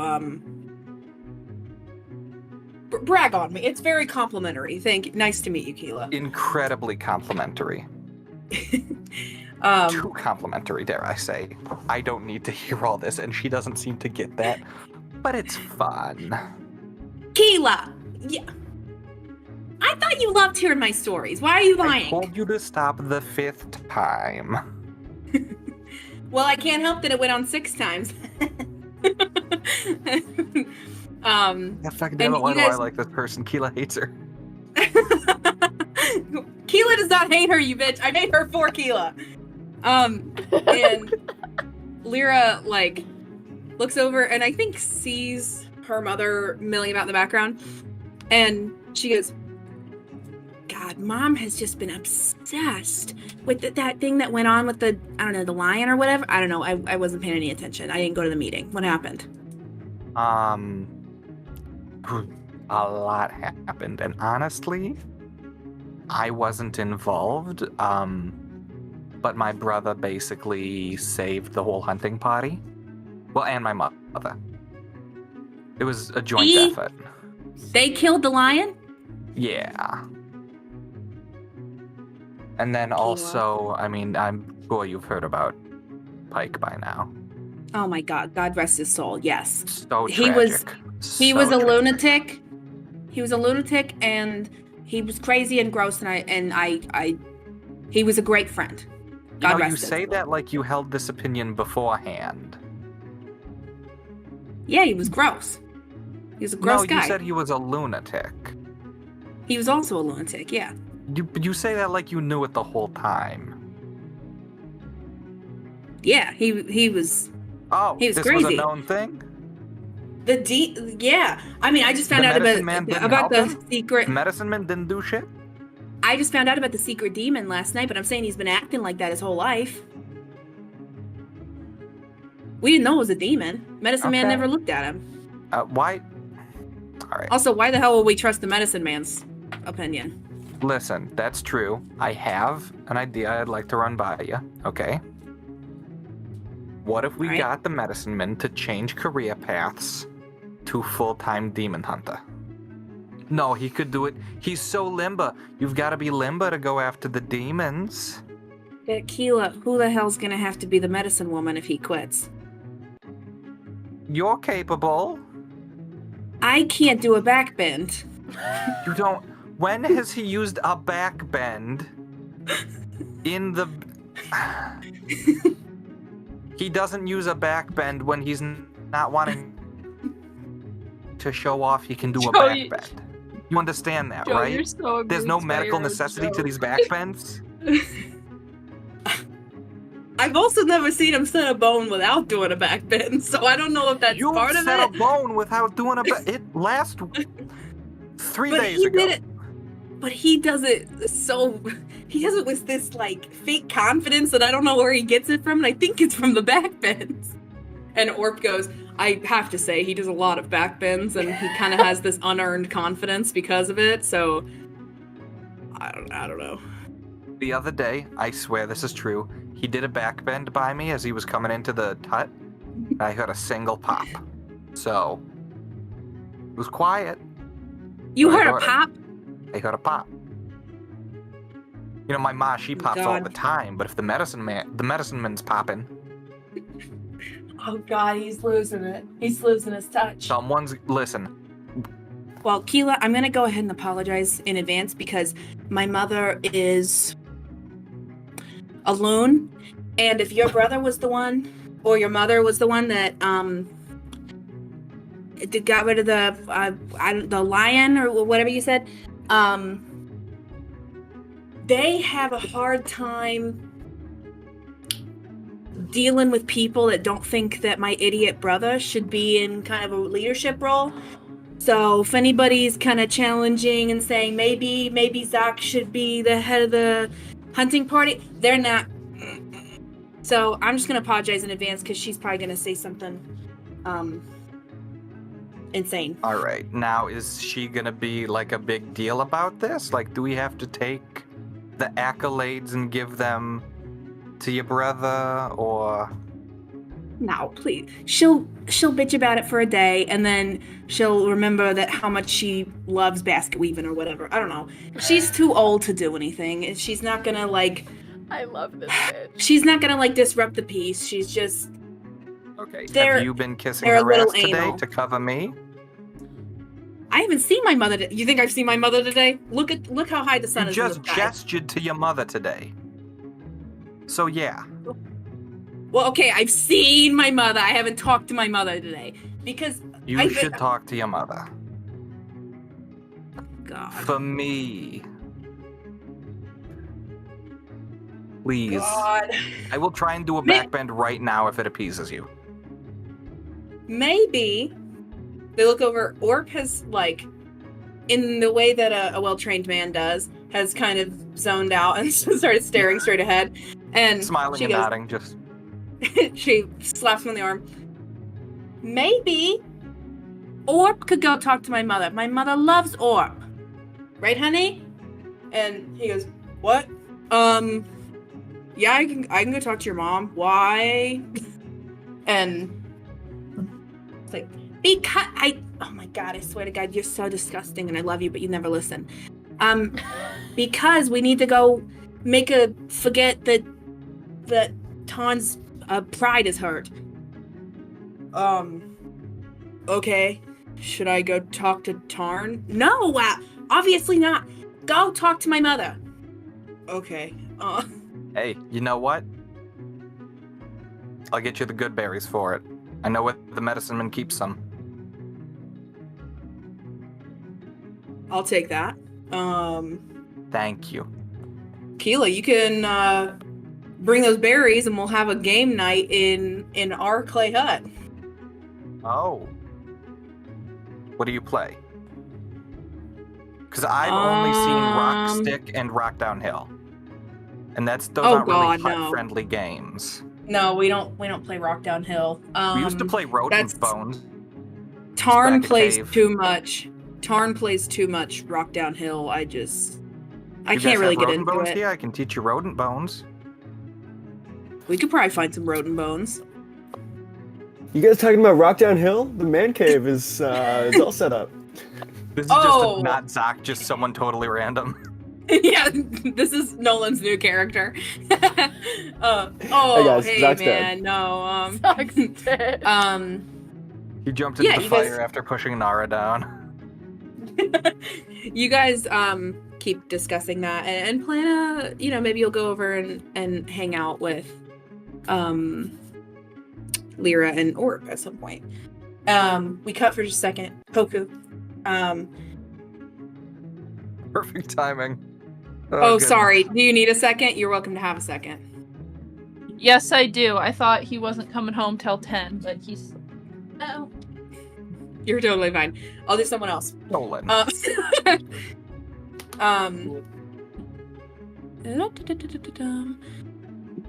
brag on me. It's very complimentary. Nice to meet you, Qeela. Incredibly complimentary. Too complimentary, dare I say. I don't need to hear all this, and she doesn't seem to get that. But it's fun. Qeela! Yeah. I thought you loved hearing my stories. Why are you lying? I told you to stop the 5th time. Well, I can't help that it went on 6 times. Yeah, fuck, damn it, why do I like this person? Qeela hates her. Qeela does not hate her, you bitch. I made her for Qeela. And Lyra, like, looks over and I think sees her mother milling about in the background. And she goes, God, Mom has just been obsessed with that thing that went on with the, I don't know, the lion or whatever. I don't know. I wasn't paying any attention. I didn't go to the meeting. What happened? A lot happened. And honestly, I wasn't involved. But my brother basically saved the whole hunting party. Well, and my mother. It was a joint effort. They killed the lion? Yeah. And then also, I mean, I'm sure you've heard about Pike by now. Oh my God, God rest his soul, yes. So tragic. He was a lunatic. He was a lunatic and he was crazy and gross and he was a great friend. God rest his soul. You say that like you held this opinion beforehand. Yeah, he was gross. He was a gross guy. No, you said he was a lunatic. He was also a lunatic, yeah. You say that like you knew it the whole time. Yeah, he was. Oh, he was this crazy. Was a known thing. Yeah. I mean, I just found out about the secret. The medicine man didn't do shit. I just found out about the secret demon last night, but I'm saying he's been acting like that his whole life. We didn't know it was a demon. Medicine man never looked at him. Why? All right. Also, why the hell will we trust the medicine man's opinion? Listen, that's true. I have an idea I'd like to run by you, okay? What if we got the medicine man to change career paths to full-time demon hunter? No, he could do it. He's so limber. You've got to be limber to go after the demons. Qeela, who the hell's gonna have to be the medicine woman if he quits? You're capable. I can't do a backbend. You don't. When has he used a backbend in the... He doesn't use a backbend when he's not wanting to show off he can do a backbend. You understand that, right? You're so There's no medical necessity to these backbends. I've also never seen him set a bone without doing a backbend, so I don't know if that's part of it. You set a bone without doing a back... It last 3 days ago. Did it, but he does it so... He does it with this, like, fake confidence that I don't know where he gets it from, and I think it's from the backbends. And Orp goes, I have to say, he does a lot of backbends, and he kind of has this unearned confidence because of it, so... I don't know. The other day, I swear this is true, he did a backbend by me as he was coming into the hut, and I heard a single pop. So, it was quiet. You heard a pop? I heard a pop. You know, my ma, she pops all the time, but if the medicine man's popping... Oh God, he's losing it. He's losing his touch. Listen. Well, Qeela, I'm gonna go ahead and apologize in advance because my mother is a loon, and if your brother was the one, or your mother was the one that got rid of the lion or whatever you said, they have a hard time dealing with people that don't think that my idiot brother should be in kind of a leadership role. So if anybody's kind of challenging and saying maybe Zach should be the head of the hunting party, they're not. So I'm just gonna apologize in advance because she's probably gonna say something insane. All right, now is she gonna be like a big deal about this? Like, do we have to take the accolades and give them to your brother, or... No, please. She'll bitch about it for a day, and then she'll remember that how much she loves basket weaving or whatever. I don't know. She's too old to do anything. She's not gonna, like... I love this bitch. She's not gonna, like, disrupt the peace. She's just... Okay, have you been kissing her ass today to cover me? I haven't seen my mother. You think I've seen my mother today? Look how high the sun is in the sky. You just gestured to your mother today. So yeah. Well, okay, I've seen my mother. I haven't talked to my mother today because You should talk to your mother. God. For me. Please. God. I will try and do a backbend right now if it appeases you. Maybe. They look over. Orc has, like, in the way that a well-trained man does, has kind of zoned out and started staring straight ahead. And Smiling she and goes, nodding, just... she slaps him on the arm. Maybe Orp could go talk to my mother. My mother loves Orp. Right, honey? And he goes, what? Yeah, I can go talk to your mom. Why? And it's like, because oh my god, I swear to God, you're so disgusting and I love you, but you never listen. Because we need to go forget that Tarn's pride is hurt. Okay. Should I go talk to Tarn? No, obviously not. Go talk to my mother. Okay. Hey, you know what? I'll get you the good berries for it. I know where the medicine man keeps them. I'll take that. Thank you. Qeela, you can bring those berries and we'll have a game night in our clay hut. Oh. What do you play? Because I've only seen Rock Stick and Rock Downhill. And those aren't really hut-friendly games. No, we don't play Rock Downhill. We used to play Rodent Bones. Tarn plays too much. Tarn plays too much Rock Downhill. I can't really get into bones it. Here? I can teach you Rodent Bones. We could probably find some rodent bones. You guys talking about Rock Downhill? The man cave is all set up. This is just not Zach, just someone totally random. Yeah, this is Nolan's new character. Hey guys, Zach's man, dead. no, Zach's dead. He jumped into the fire after pushing Nara down. You guys keep discussing that and plan maybe you'll go over and hang out with Lyra and Orc at some point. We cut for just a second. Hoku. Perfect timing. Sorry. Do you need a second? You're welcome to have a second. Yes, I do. I thought he wasn't coming home till 10, but he's... Oh. You're totally fine. I'll do someone else. Nolan. My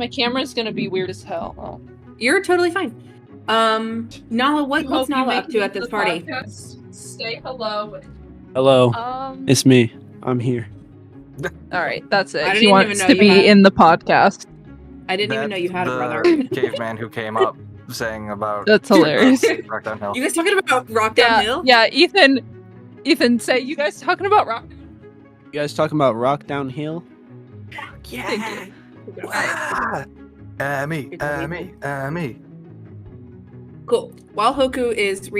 camera's gonna be weird as hell. Oh. You're totally fine. Nala, what's Nala up to at this party? Podcast. Say hello. Hello. It's me. I'm here. Alright, that's it. I He didn't wants even know to you be had- in the podcast. I didn't even know you had a brother. Caveman who came up saying about... That's hilarious. Rock Downhill. You guys talking about Rock Downhill? Yeah, Ethan, say, you guys talking about Rock? You guys talking about Rock Downhill? Yeah. Me. Cool. While Hoku is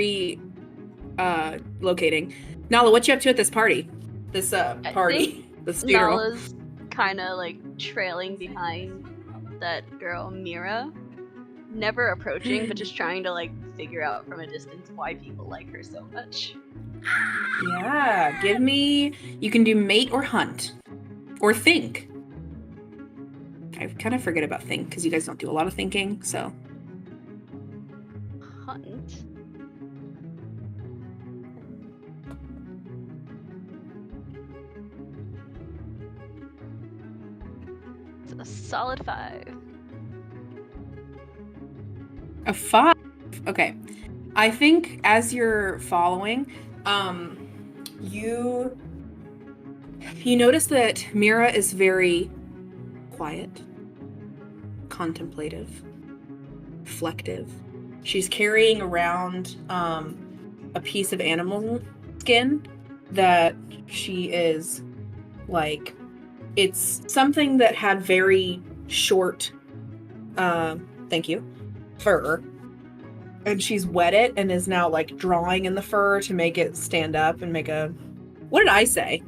locating, Nala, what you up to at this party? This party? This funeral? Nala's kind of like trailing behind that girl Mira. Never approaching, but just trying to like figure out from a distance why people like her so much. Yeah, you can do mate or hunt. Or think. I kind of forget about think, because you guys don't do a lot of thinking, so. Hunt? It's a solid 5. A 5? Okay. I think as you're following, you notice that Mira is very quiet, contemplative, reflective. She's carrying around a piece of animal skin that she is like, it's something that had very short, thank you, fur. And she's wet it and is now like drawing in the fur to make it stand up and make a, what did I say?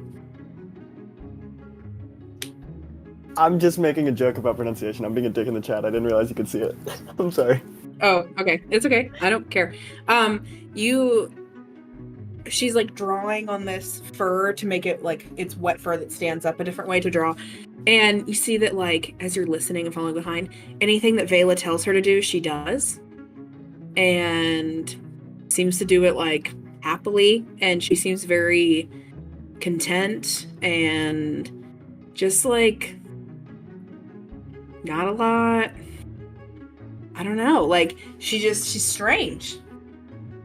I'm just making a joke about pronunciation. I'm being a dick in the chat. I didn't realize you could see it. I'm sorry. Oh, okay. It's okay. I don't care. She's like drawing on this fur to make it like it's wet fur that stands up a different way to draw. And you see that like as you're listening and following behind, anything that Vela tells her to do, she does. And seems to do it like happily, and she seems very content and just like not a lot. I don't know, like she's strange.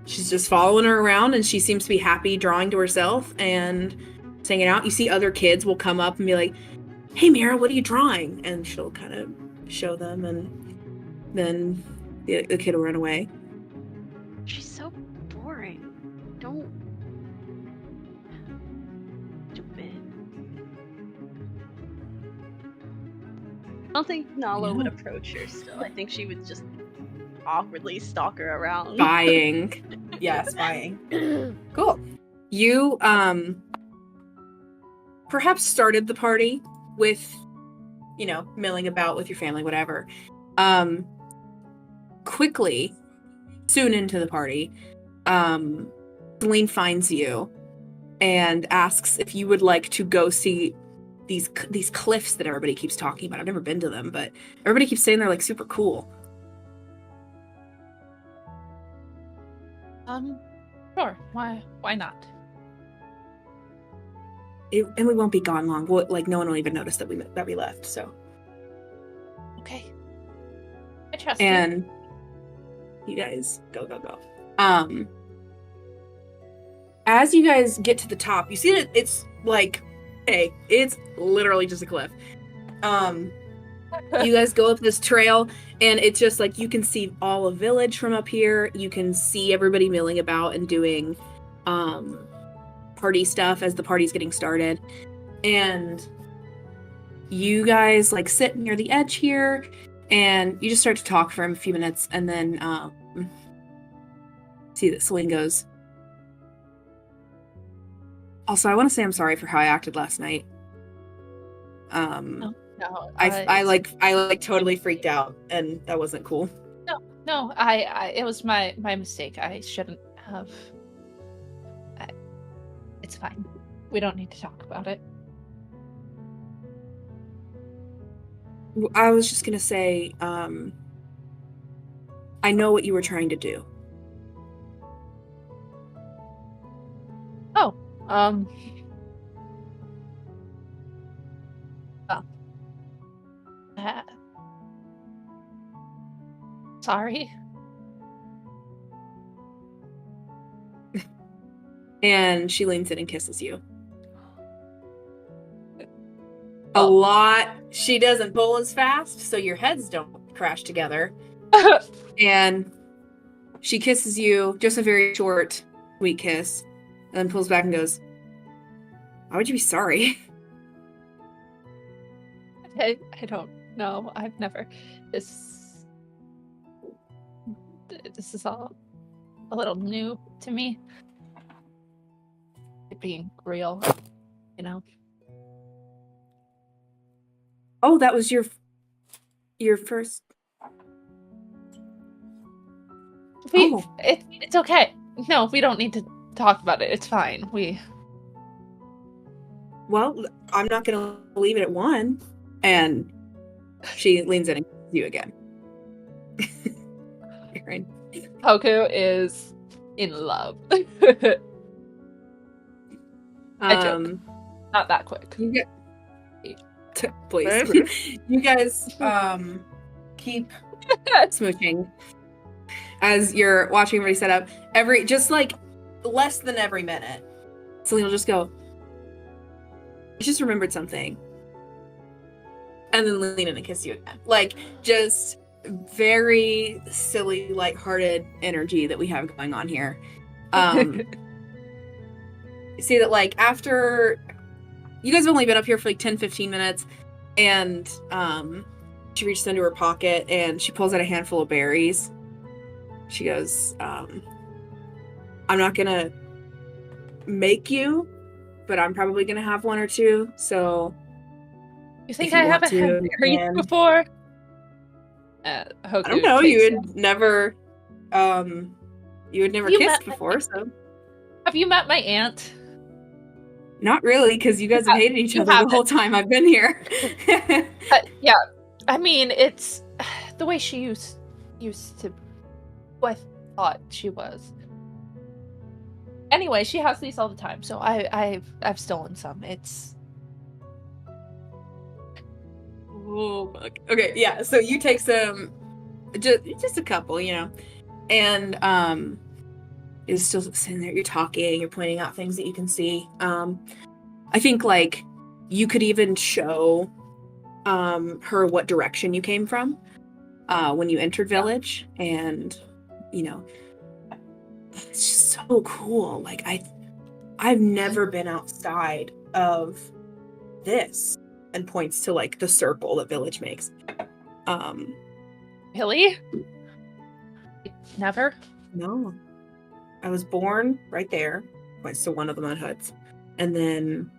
She's just following her around, and she seems to be happy drawing to herself and hanging out. You see other kids will come up and be like, "Hey Mira, what are you drawing?" And she'll kind of show them, and then the kid will run away. She's so boring. Don't. Stupid. I don't think Nala would approach her still. I think she would just awkwardly stalk her around. Spying. Yeah, spying. Cool. You, perhaps started the party with, milling about with your family, whatever. Quickly, soon into the party, Celine finds you and asks if you would like to go see these cliffs that everybody keeps talking about. I've never been to them, but everybody keeps saying they're like super cool. Sure. Why not? And we won't be gone long. No one will even notice that we left. So. Okay. I trust and you guys go. As you guys get to the top, you see that it's like, hey, it's literally just a cliff. You guys go up this trail, and it's just like you can see all of village from up here. You can see everybody milling about and doing party stuff as the party's getting started. And you guys like sit near the edge here, and you just start to talk for a few minutes, and then see that Celine goes, also, I want to say I'm sorry for how I acted last night. No, I totally freaked out, and that wasn't cool. No, it was my mistake. I shouldn't have. It's fine. We don't need to talk about it. I was just gonna say, I know what you were trying to do. Oh, sorry. And she leans in and kisses you. A lot. She doesn't pull as fast, so your heads don't crash together. And she kisses you, just a very short, sweet kiss, and then pulls back and goes, "Why would you be sorry?" I don't know. I've never. This is all a little new to me. It being real, Oh, that was your first. It's okay. No, we don't need to talk about it. It's fine. Well, I'm not gonna leave it at one. And she leans in and kisses you again. Hoku is in love. I joke. Not that quick. Please. You guys keep smooching as you're watching everybody set up. Just like less than every minute, Celine will just go, "I just remembered something," and then lean in and kiss you again. Like, just very silly, lighthearted energy that we have going on here. See that, like, after you guys have only been up here for like 10-15 minutes, and she reaches into her pocket and she pulls out a handful of berries. She goes, "I'm not gonna make you, but I'm probably gonna have one or two, so You think If you I want haven't to, had you berries can. before? Hoku I don't know. You takes had never, You kissed met- before, so Have you met my aunt? not really, because you guys have hated each You other the whole time I've been here. Yeah, I mean, it's the way she used to. Who I thought she was. Anyway, she has these all the time, so I've stolen some. It's Oh, fuck. Okay, yeah. So you take some, just a couple, and you're still sitting there. You're talking. You're pointing out things that you can see. I think like you could even show her what direction you came from when you entered village, and it's just so cool. Like I've never been outside of this, and points to like the circle that village makes. Really? Never? No. I was born right there, points to one of the mud huts. And then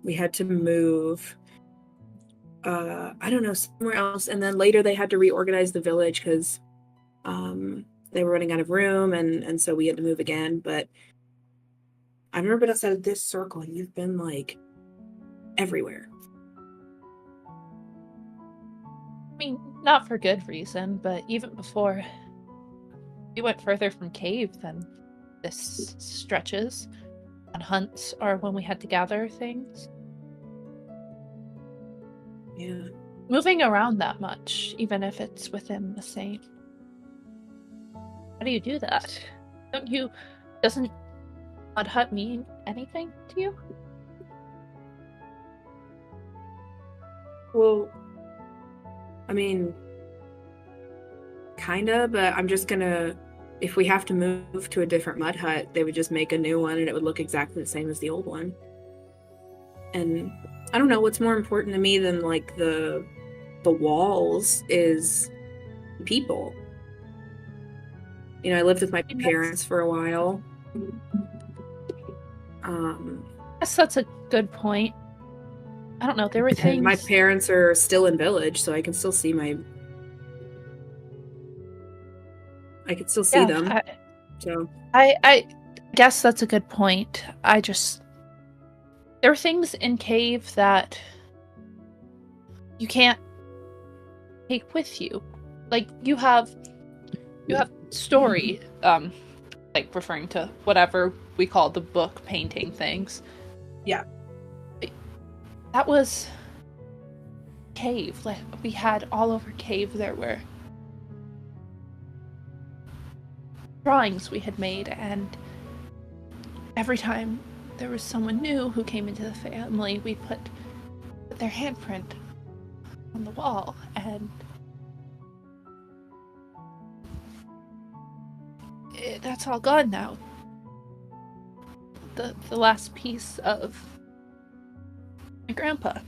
we had to move I don't know, somewhere else. And then later they had to reorganize the village because they were running out of room, and so we had to move again. But I've never been outside of this circle, and you've been like everywhere. I mean, not for good reason, but even before we went further from cave than this stretches, on hunts or when we had to gather things. Yeah. Moving around that much, even if it's within the same. How do you do that? Doesn't Mud Hut mean anything to you? Well, I mean, kinda, but I'm just gonna, if we have to move to a different mud hut, they would just make a new one and it would look exactly the same as the old one. And I don't know, what's more important to me than like the walls is people. I lived with my parents for a while. I guess that's a good point. I don't know, there were things... And my parents are still in village, so I can still see them. I guess that's a good point. There are things in cave that you can't take with you. Like, you have story, like referring to whatever we call the book painting things. Yeah. That was cave. Like, we had all over cave, there were drawings we had made, and every time there was someone new who came into the family, we put their handprint on the wall, and that's all gone now. The last piece of my grandpa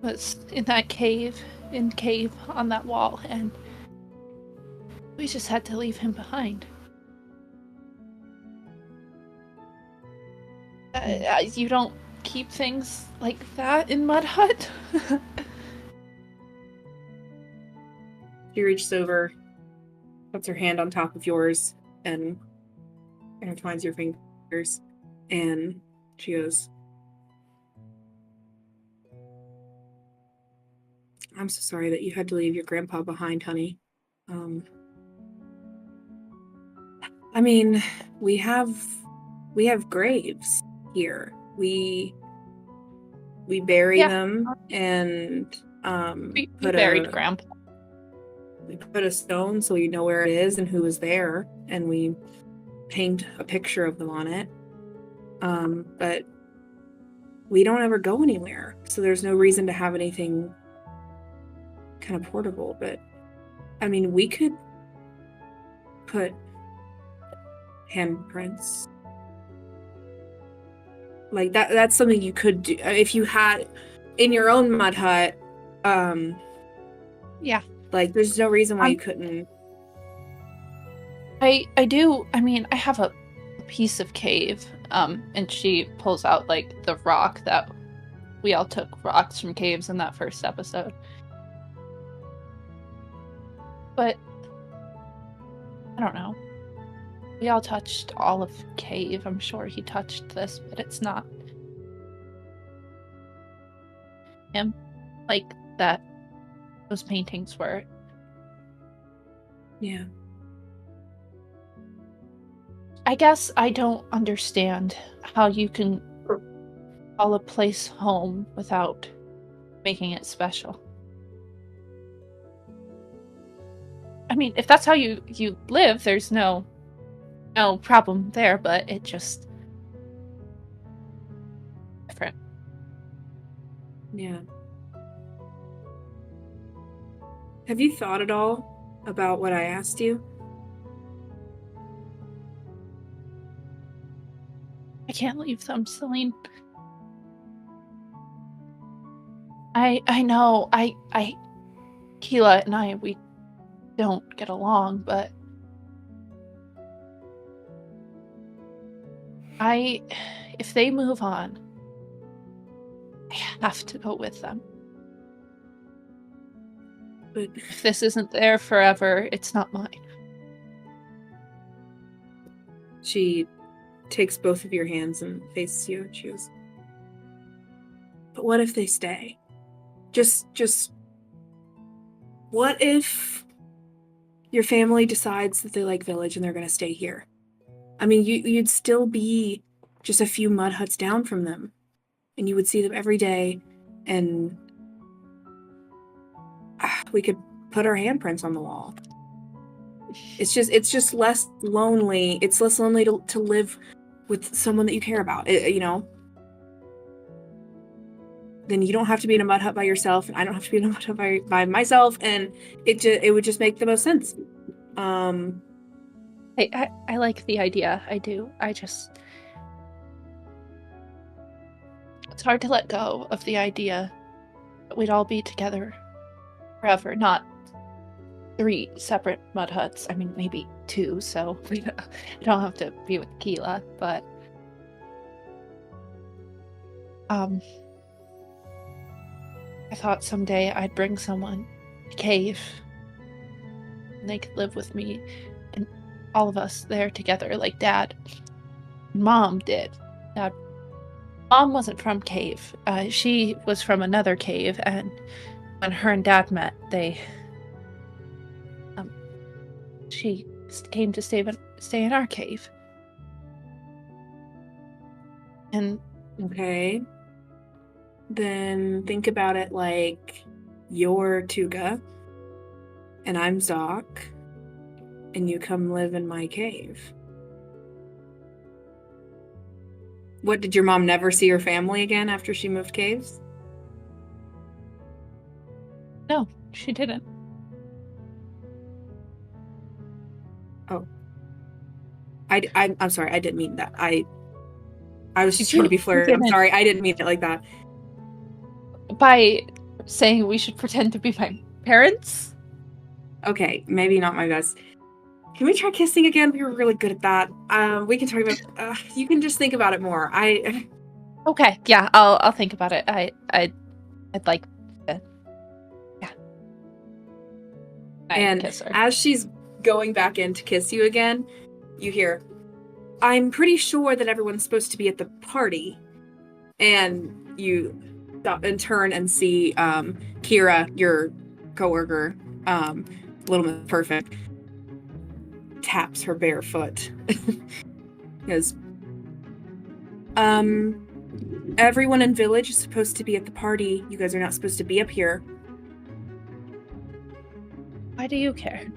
was in that cave on that wall, and we just had to leave him behind. You don't keep things like that in Mud Hut? She reaches over, puts her hand on top of yours, and intertwines your fingers, and she goes, I'm so sorry that you had to leave your grandpa behind, honey. I mean, we have graves here. We bury them, and we buried grandpa. We put a stone so you know where it is and who was there, and we paint a picture of them on it. But we don't ever go anywhere, so there's no reason to have anything kind of portable. But I mean, we could put handprints like that. That's something you could do if you had in your own mud hut. Yeah, like there's no reason why you couldn't. I mean, I have a piece of cave, and she pulls out like the rock that we all took rocks from caves in that first episode. But I don't know. We all touched all of Cave. I'm sure he touched this, but it's not him like that those paintings were. Yeah. I guess I don't understand how you can call a place home without making it special. I mean, if that's how you live, there's no problem there, but it just different. Yeah. Have you thought at all about what I asked you? I can't leave them, Celine. I know, Qeela and I, we don't get along, but if they move on, I have to go with them. But if this isn't there forever, it's not mine. she takes both of your hands and faces you and she goes, but what if they stay? Just what if your family decides that they like Village and they're gonna stay here? I mean, you'd still be just a few mud huts down from them, and you would see them every day, and we could put our handprints on the wall. It's just less lonely. It's less lonely to live with someone that you care about, you know? Then you don't have to be in a mud hut by yourself, and I don't have to be in a mud hut by myself, and it would just make the most sense. I like the idea. I do. It's hard to let go of the idea that we'd all be together forever, not 3 separate mud huts. I mean, maybe 2, so I don't have to be with Qeela, but I thought someday I'd bring someone to Cave and they could live with me and all of us there together like Dad and Mom did. Mom wasn't from Cave. She was from another cave, and when her and Dad met, she came to stay in our cave. And okay. Then think about it like you're Tuga, and I'm Zoc, and you come live in my cave. What, did your mom never see her family again after she moved caves? No, she didn't. Oh. I'm sorry, I didn't mean that. I was just trying to be flirty. I'm sorry, I didn't mean it like that. By saying we should pretend to be my parents? Okay, maybe not my best. Can we try kissing again? We were really good at that. We can talk about. You can just think about it more. Okay, yeah, I'll think about it. I'd like to. Yeah. And kiss her. As she's going back in to kiss you again, you hear, "I'm pretty sure that everyone's supposed to be at the party," and you stop and turn and see Kira, your coworker, Little Miss Perfect, taps her bare foot. Goes, everyone in Village is supposed to be at the party. You guys are not supposed to be up here. Why do you care?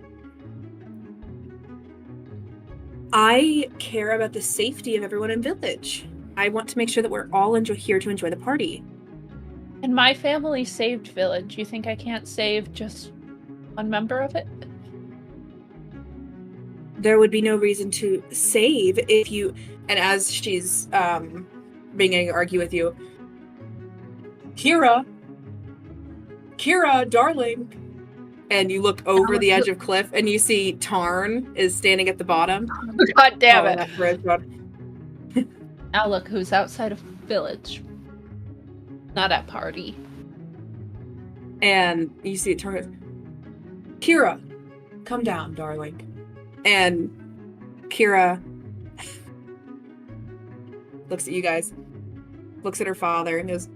I care about the safety of everyone in Village. I want to make sure that we're all here to enjoy the party. And my family saved Village. You think I can't save just one member of it? There would be no reason to save if you... And as she's beginning to argue with you, Kira, darling. And you look over the edge of cliff and you see Tarn is standing at the bottom. God damn it. That bridge. Now look who's outside of Village. Not at party. And you see it turn. Kira, come down, darling. And Kira looks at you guys, looks at her father, and goes,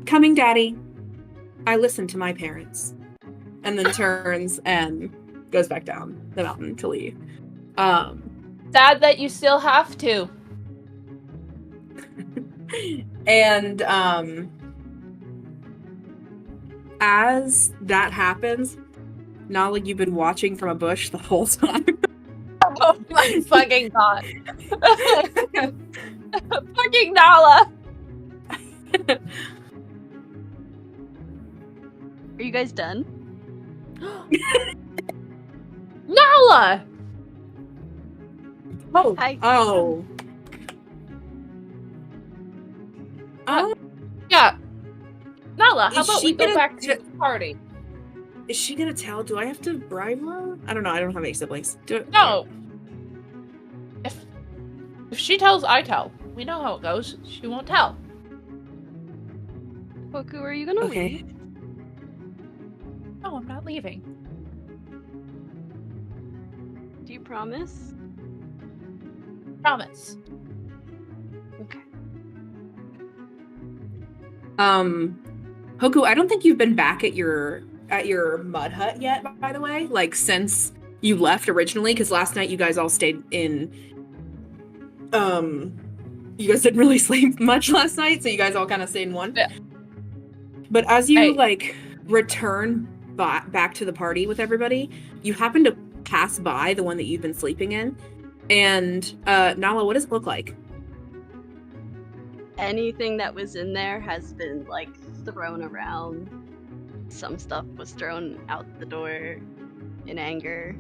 "Coming, Daddy. I listened to my parents." And then turns and goes back down the mountain to leave. Sad that you still have to. And as that happens, Nala, you've been watching from a bush the whole time. Oh my fucking god. Fucking Nala. Are you guys done? Nala! Oh. Hi. Oh. Yeah. Nala, how Is about she we go gonna back to the party? Is she gonna tell? Do I have to bribe her? I don't know. I don't have any siblings. No. If she tells, I tell. We know how it goes. She won't tell. Hoku, are you gonna Okay. leave? No, I'm not leaving. Do you promise? Promise. Okay. Hoku, I don't think you've been back at your mud hut yet, by the way. Like, since you left originally, because last night you guys all stayed in. You guys didn't really sleep much last night, so you guys all kind of stayed in one. Yeah. But as you Hey. return back to the party with everybody, you happen to pass by the one that you've been sleeping in. And Nala, what does it look like? Anything that was in there has been like thrown around. Some stuff was thrown out the door in anger.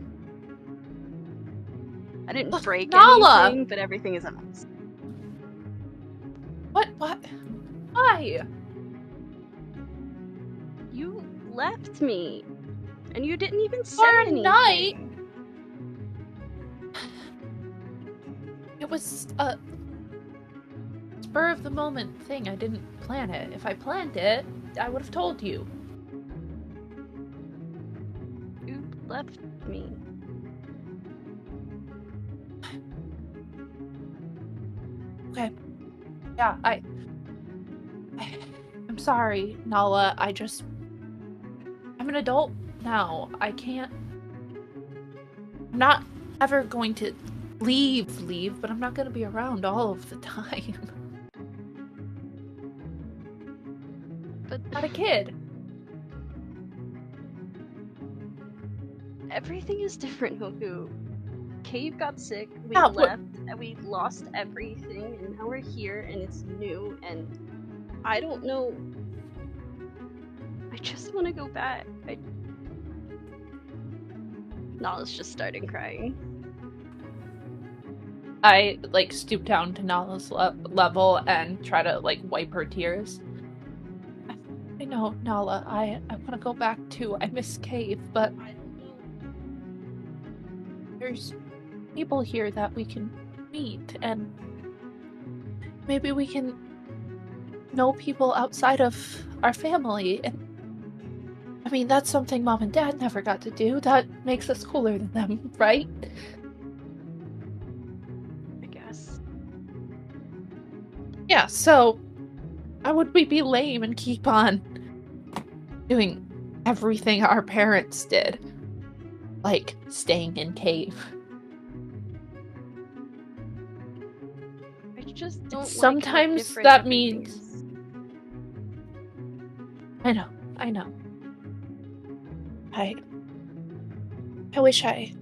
I didn't But break Nala! anything, but everything is a mess. What? Why? You left me, and you didn't even say For a anything. night? It was a spur of the moment thing. I didn't plan it. If I planned it, I would have told you. You left me. Okay. Yeah, I'm sorry, Nala. I'm an adult now. I'm not ever going to leave, but I'm not going to be around all of the time. But Not a kid. everything is different, Hoku. Cave got sick, we Yeah, left, and we lost everything, and now we're here, and it's new, and I don't know. I just want to go back. Nala's just starting crying. I stoop down to Nala's level and try to wipe her tears. I know, Nala. I want to go back too. I miss Cave, but I don't know. There's people here that we can meet, and maybe we can know people outside of our family. And I mean, that's something Mom and Dad never got to do. That makes us cooler than them, right? I guess. Yeah, so why would we be lame and keep on doing everything our parents did? Like staying in Cave. I just don't like how Sometimes different that everything means- is. I know. I wish I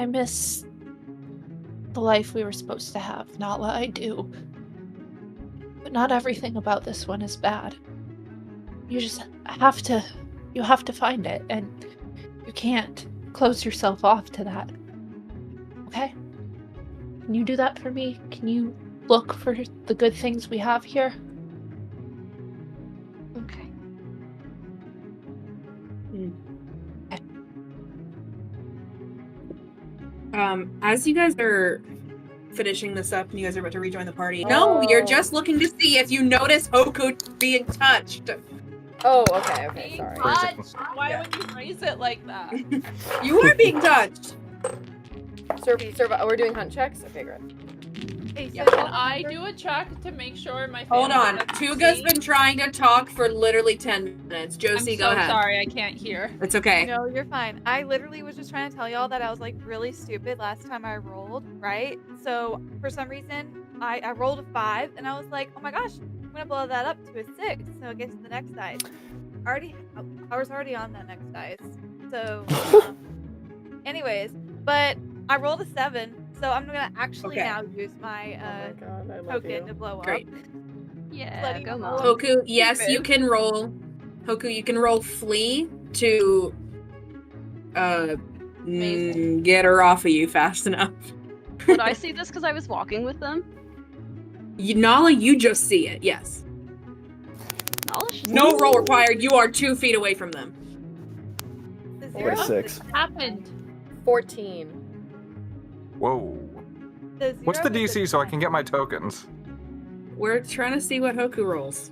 miss the life we were supposed to have, Nala, I do. But not everything about this one is bad. You just have to find it, and you can't close yourself off to that. Okay? Can you do that for me? Can you look for the good things we have here? Okay. As you guys are finishing this up and you guys are about to rejoin the party. No, you're just looking to see if you notice Hoku being touched. Oh, okay, sorry. Touched? Why would you phrase it like that? You are being touched. We're doing hunt checks? Okay, great. Hey, Yeah. so Can I do a check to make sure my family Hold on. doesn't Tuga's see? been trying to talk for literally 10 minutes. Josie, I'm go so ahead. sorry, I can't hear. It's okay. No, you're fine. I literally was just trying to tell y'all that I was like really stupid last time I rolled, right? So for some reason, I rolled a 5 and I was like, oh my gosh, I'm gonna blow that up to a 6. So it gets to the next dice. I was already on that next dice. So, anyways, but I rolled a 7, so I'm gonna actually now use my God, I love token you. to blow Great. up. Yeah, Bloody go blow mom. up. Hoku, yes, Stupid. you can roll. Hoku, you can roll flee to get her off of you fast enough. Would I see this because I was walking with them? Nala, you just see it, yes. Knowledge? No roll required, you are 2 feet away from them. The What a zero- 6. What happened? 14. Whoa. the What's the zero is a DC so I 10. can get my tokens? We're trying to see what Hoku rolls.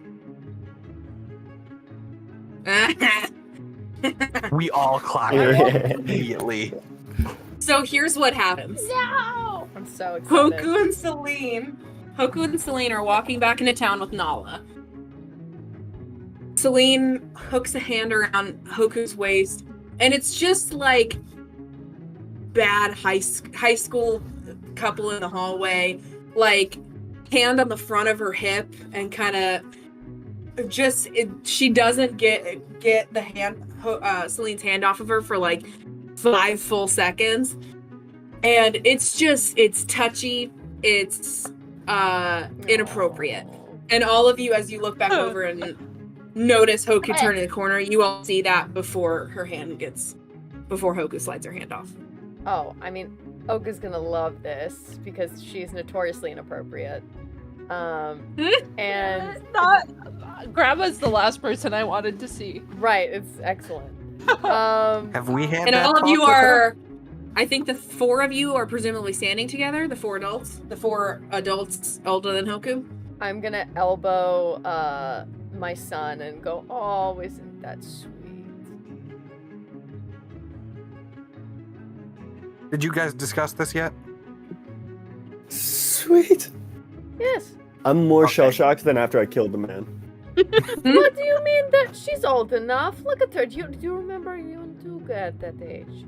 We all clap immediately. So here's what happens. No! I'm so excited. Hoku and Celine are walking back into town with Nala. Celine hooks a hand around Hoku's waist, and it's just like bad high school couple in the hallway, like hand on the front of her hip, and kind of she doesn't get the hand Celine's hand off of her for like 5 full seconds, and it's touchy, it's inappropriate, and all of you, as you look back over and notice Hoku turn in the corner, you all see that before Hoku slides her hand off. Oh, I mean, Oka's gonna love this because she's notoriously inappropriate. And Grandma's the last person I wanted to see. right, it's excellent. Have we had And that all of talk you with her? are, I think the 4 of you are presumably standing together, the 4 adults older than Hoku. I'm gonna elbow my son and go, oh, isn't that sweet? Did you guys discuss this yet? Sweet. Yes. I'm more Okay. shell-shocked than after I killed the man. What do you mean that she's old enough? Look at her. Do you remember you and Tuga at that age?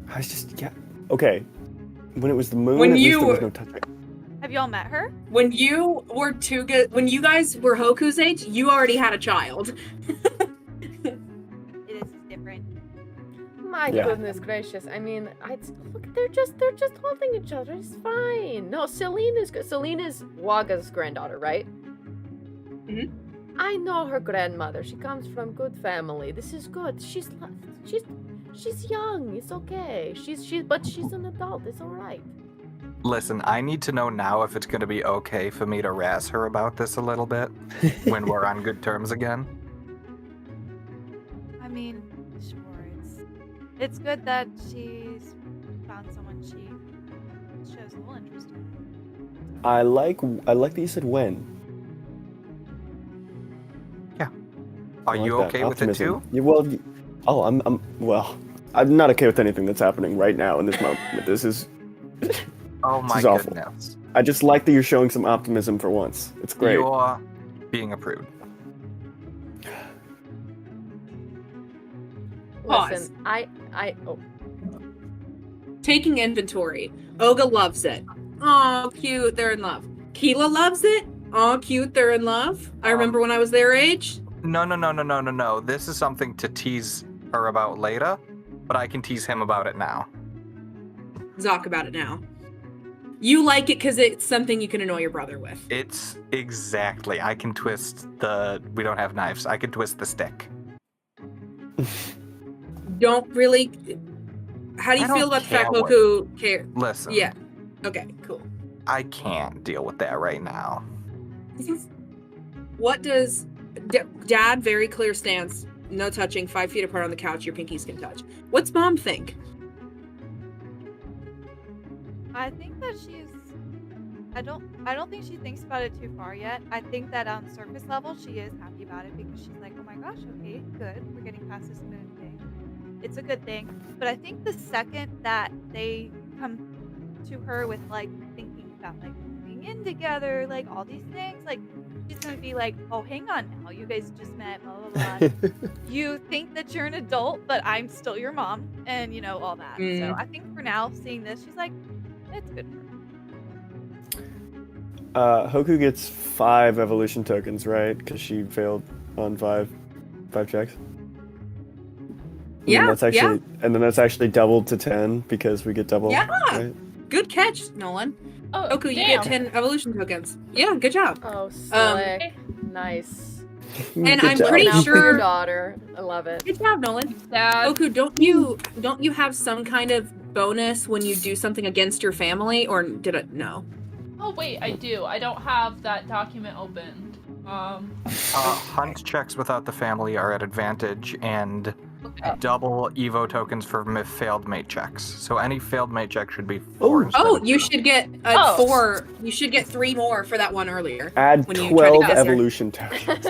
I was just, yeah. Okay. When it was the moon, When at least you there was were- no touching. Have y'all met her? When you guys were Hoku's age, you already had a child. It is different. My Yeah. goodness gracious. I mean, look, they're just holding each other. It's fine. No, Celine is good. Celine is Waga's granddaughter, right? Mhm. I know her grandmother. She comes from good family. This is good. She's young. It's okay. But she's an adult. It's all right. Listen, I need to know now if it's going to be okay for me to razz her about this a little bit when we're on good terms again. I mean, sure, it's good that she's found someone she shows a little interest in. I like that you said when. Are I like you that okay with it optimism. too? Yeah, well, I'm not okay with anything that's happening right now in this moment. This is Oh my is awful. goodness. I just like that you're showing some optimism for once. It's great. You're being approved. Pause. Listen, oh, Taking inventory. Olga loves it. Oh, cute, they're in love. Qeela loves it. Oh, cute, they're in love. I remember when I was their age. No. This is something to tease her about later, but I can tease him about it now. Zoc about it now. You like it because it's something you can annoy your brother with. It's exactly. I can twist the. We don't have knives. I can twist the stick. Don't really. How do you I don't feel about the fact care what- Hoku care? Listen. Yeah. Okay, cool. I can't deal with that right now. What does Dad? Very clear stance. No touching. 5 feet apart on the couch. Your pinkies can touch. What's Mom think? I think that she's I don't think she thinks about it too far yet. I think that on surface level she is happy about it because she's like, oh my gosh, okay, good. We're getting past this moon thing. It's a good thing. But I think the second that they come to her with like thinking about like moving in together, like all these things, like she's gonna be like, oh, hang on now, you guys just met, blah blah blah. You think that you're an adult, but I'm still your mom, and you know all that. So I think for now, seeing this, she's like, it's good for her. Hoku gets 5 evolution tokens, right? Because she failed on 5 checks. Yeah, And then that's actually doubled to 10 because we get double. Yeah. Right? Good catch, Nolan. Oh, Hoku, you get 10 evolution tokens. Yeah, good job. Oh, slick. Nice. And Good I'm job. pretty Now for your sure. daughter. I love it. Good job, Nolan. Dad. Hoku, don't you have some kind of bonus when you do something against your family, or did it? No. Oh wait, I do. I don't have that document opened. Hunt checks without the family are at advantage, and double Evo tokens for failed mate checks. So any failed mate check should be 4. instead Oh, of you 2. should get 4. You should get 3 more for that one earlier. Add when you tried to 12 guess her. evolution tokens.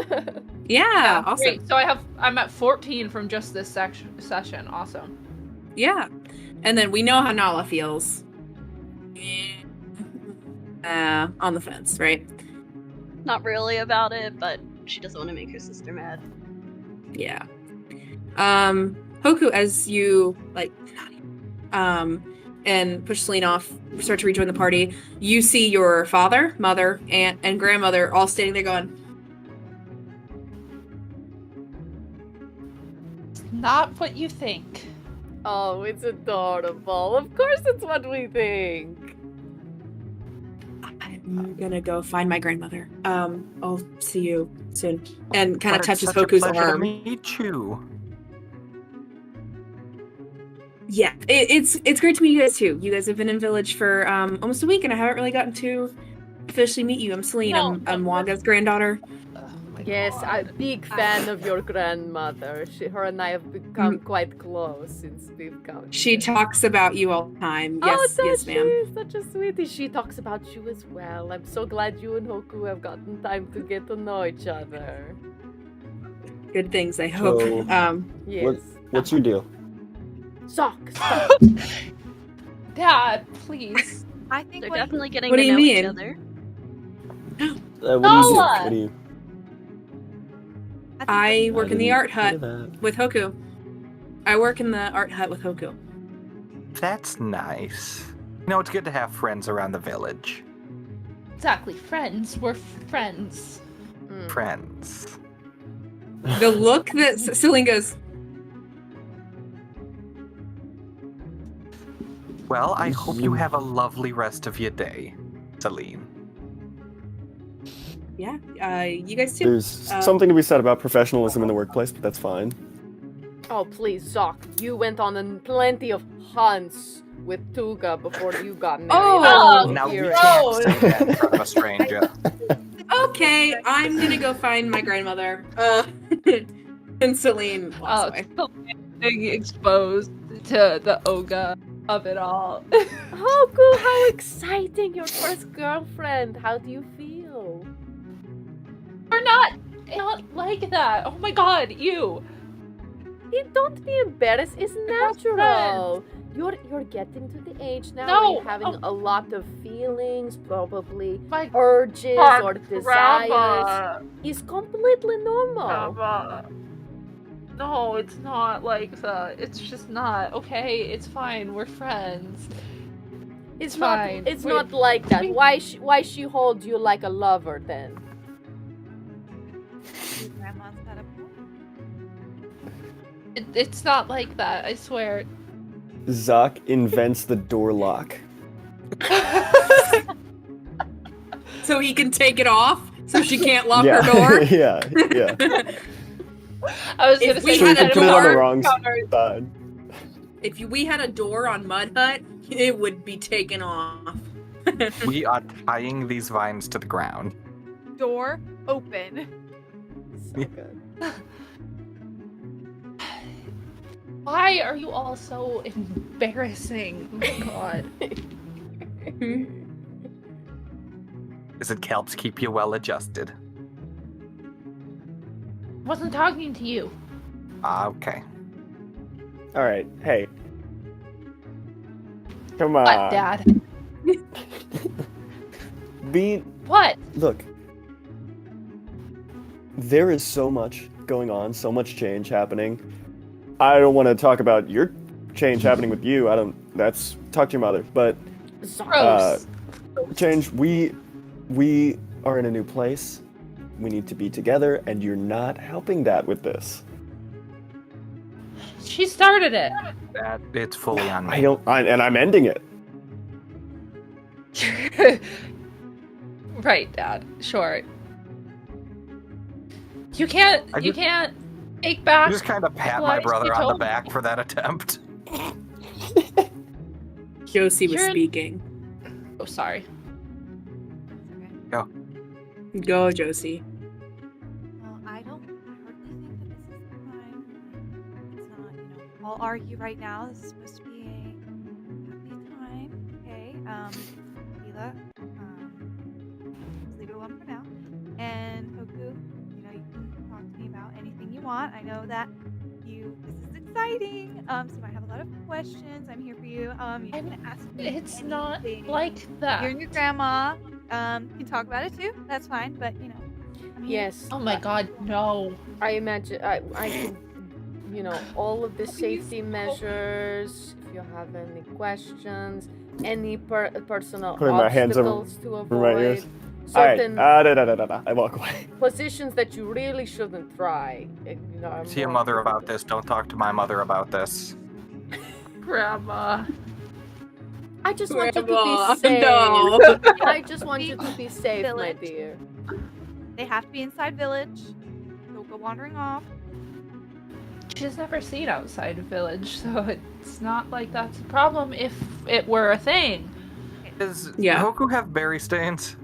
Yeah, awesome. Great. So I'm at 14 from just this session. Awesome. Yeah, and then we know how Nala feels. On the fence, right? Not really about it, but she doesn't want to make her sister mad. Yeah. Hoku, as you and push Celine off, start to rejoin the party, you see your father, mother, aunt, and grandmother all standing there going, Not what you think. Oh, it's adorable. Of course it's what we think. I'm gonna go find my grandmother. I'll see you soon. And kind of But it's touches such a Hoku's pleasure to arm. meet you. Yeah, it's great to meet you guys too. You guys have been in Village for almost a week, and I haven't really gotten to officially meet you. I'm Celine. No, I'm Waga's granddaughter. Yes, I'm a big fan of your grandmother. Her and I have become quite close since we've come. She talks about you all the time. Yes, does yes, ma'am. she? Such a sweetie. She talks about you as well. I'm so glad you and Hoku have gotten time to get to know each other. Good things, I hope. So, Yes. What's your deal? Socks. Dad, please. I think They're what definitely getting what to do you know each mean? other. What do you do? I work in the art hut hear that. with Hoku. I work in the art hut with Hoku. That's nice. You know, it's good to have friends around the village. Exactly, friends. We're friends. Friends. The look that Celine goes, Well, I hope you have a lovely rest of your day, Celine. yeah, you guys too. There's something to be said about professionalism in the workplace, but that's fine. Oh, please, Zoc. You went on plenty of hunts with Tuga before you got married. Oh, Now we Hear it. can't say that in front of a stranger. Okay, I'm gonna go find my grandmother. And Celine walks away. Being exposed to the Oga of it all. Hoku, how exciting! Your first girlfriend. How do you feel? We're not like that. Oh my god, you. Don't be embarrassed. It's natural. You're getting to the age now where you're having a lot of feelings, probably My urges or desires. grandma. It's completely normal. Grandma. No, it's not like that. It's just not. Okay, it's fine. We're friends. It's fine. not. It's Wait, not like that. we- Why she hold you like a lover then? your grandma's got a point. It's not like that. I swear. Zoc invents the door lock. So he can take it off, so she can't lock yeah. her door. yeah. I was If gonna we say So you had can a put it on the door wrong covered. side. If we had a door on Mud Hut, it would be taken off. We are tying these vines to the ground. Door open. So good. Why are you all so embarrassing? Oh my god. Is it helps keep you well adjusted? Wasn't talking to you. Okay. All right. Hey. Come on. What, Dad? What? Look. There is so much going on, so much change happening. I don't want to talk about your change happening with you. Talk to your mother. But Gross. change. We are in a new place. We need to be together, and you're not helping that with this. She started it. It's fully on me. And I'm ending it. Right, Dad. Sure. You can't take back. You just kind of pat my what brother you on the told back me. for that attempt. Josie was You're- speaking. Oh, sorry. Go, Josie. Well, I hardly think that this is the time. It's not, I'll argue right now. This is supposed to be a happy time. Okay, Qeela, just leave it alone for now. And Hoku, you can talk to me about anything you want. I know that this is exciting. So I have a lot of questions. I'm here for you. You can ask me It's not anything. like that. You and your grandma can talk about it too. That's fine. But I'm here. Yes. Oh my God, no. I imagine I can, all of the safety measures. If you have any questions, any personal Putting my hands over obstacles to my ears. avoid, All right. certain I walk away. positions that you really shouldn't try. I'm To your more mother about critical. this. Don't talk to my mother about this. Grandma. I just want you to Grandma, be safe. no. I just want you to be safe, my Village. dear. They have to be inside village. Don't go wandering off. She's never seen outside a village, so it's not like that's a problem if it were a thing. Does Yeah. Hoku have berry stains?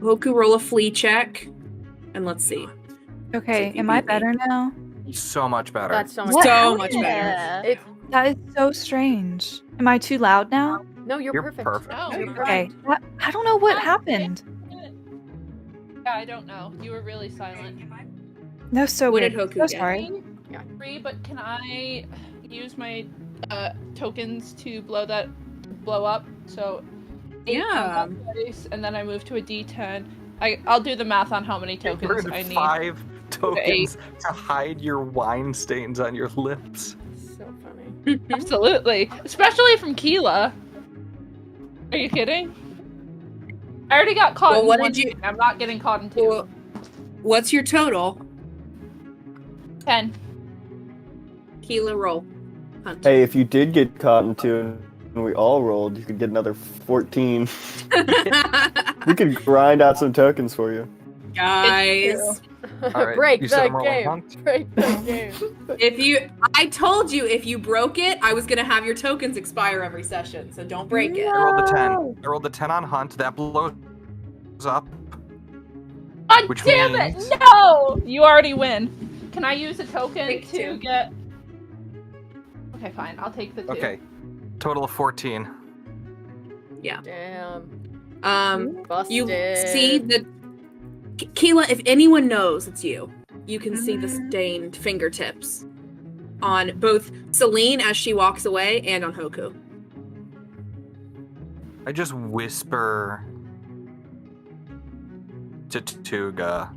Hoku, roll a flea check, and let's see. Okay, if you am I beat me. better now? So much better. That's so much. What? So much better. It, That is so strange. Am I too loud now? no, you're perfect. No, You're you're Okay. perfect. I don't know what Ah, happened. Yeah, I don't know. You were really silent. That was so What weird. did Hoku So get? sorry. Yeah, free, but can I use my tokens to blow up? So 8 Yeah. on that dice, and then I move to a D10. I'll do the math on how many You tokens earned I need. 5 tokens to hide your wine stains on your lips. So funny. Absolutely, especially from Qeela. Are you kidding? I already got caught Well, in what one did you- thing. I'm not getting caught in 2. Well, what's your total? 10. Qeela, roll. Hunt. Hey, if you did get caught in 2 and we all rolled, you could get another 14. We could grind out some tokens for you. Guys, All right, Break you said the I'm rolling game. hunt? Break the game. I told you if you broke it, I was gonna have your tokens expire every session, so don't break it. I rolled a 10. I rolled a 10 on hunt. That blows up. God Which damn means- it! No! You already win. Can I use a token Take to 2. get? Okay, fine. I'll take the 2. Okay. Total of 14. Damn. You Busted. see the Qeela, if anyone knows it's you, you can see the stained fingertips on both Celine as she walks away and on Hoku. I just whisper to Tuga,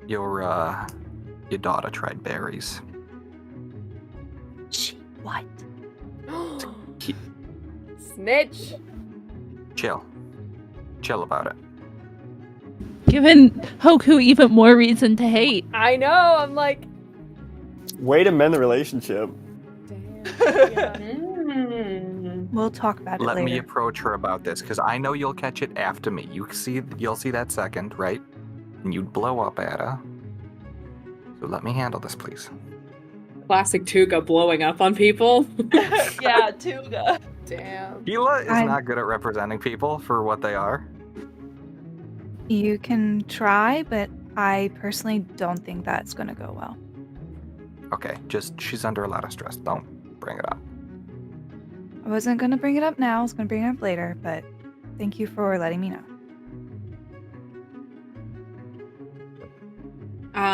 your daughter tried berries. What? Snitch. Chill about it. Giving Hoku even more reason to hate. I know. I'm like, Way to mend the relationship. damn. Yeah. We'll talk about it Let later. me approach her about this, because I know you'll catch it after me. You'll see that second, right? And you'd blow up at her. So let me handle this, please. Classic Tuga blowing up on people. Yeah, Tuga. Damn. Qeela is I'm- not good at representing people for what they are. You can try, but I personally don't think that's going to go well. Okay, she's under a lot of stress. Don't bring it up. I wasn't gonna bring it up now, I was gonna bring it up later, but thank you for letting me know.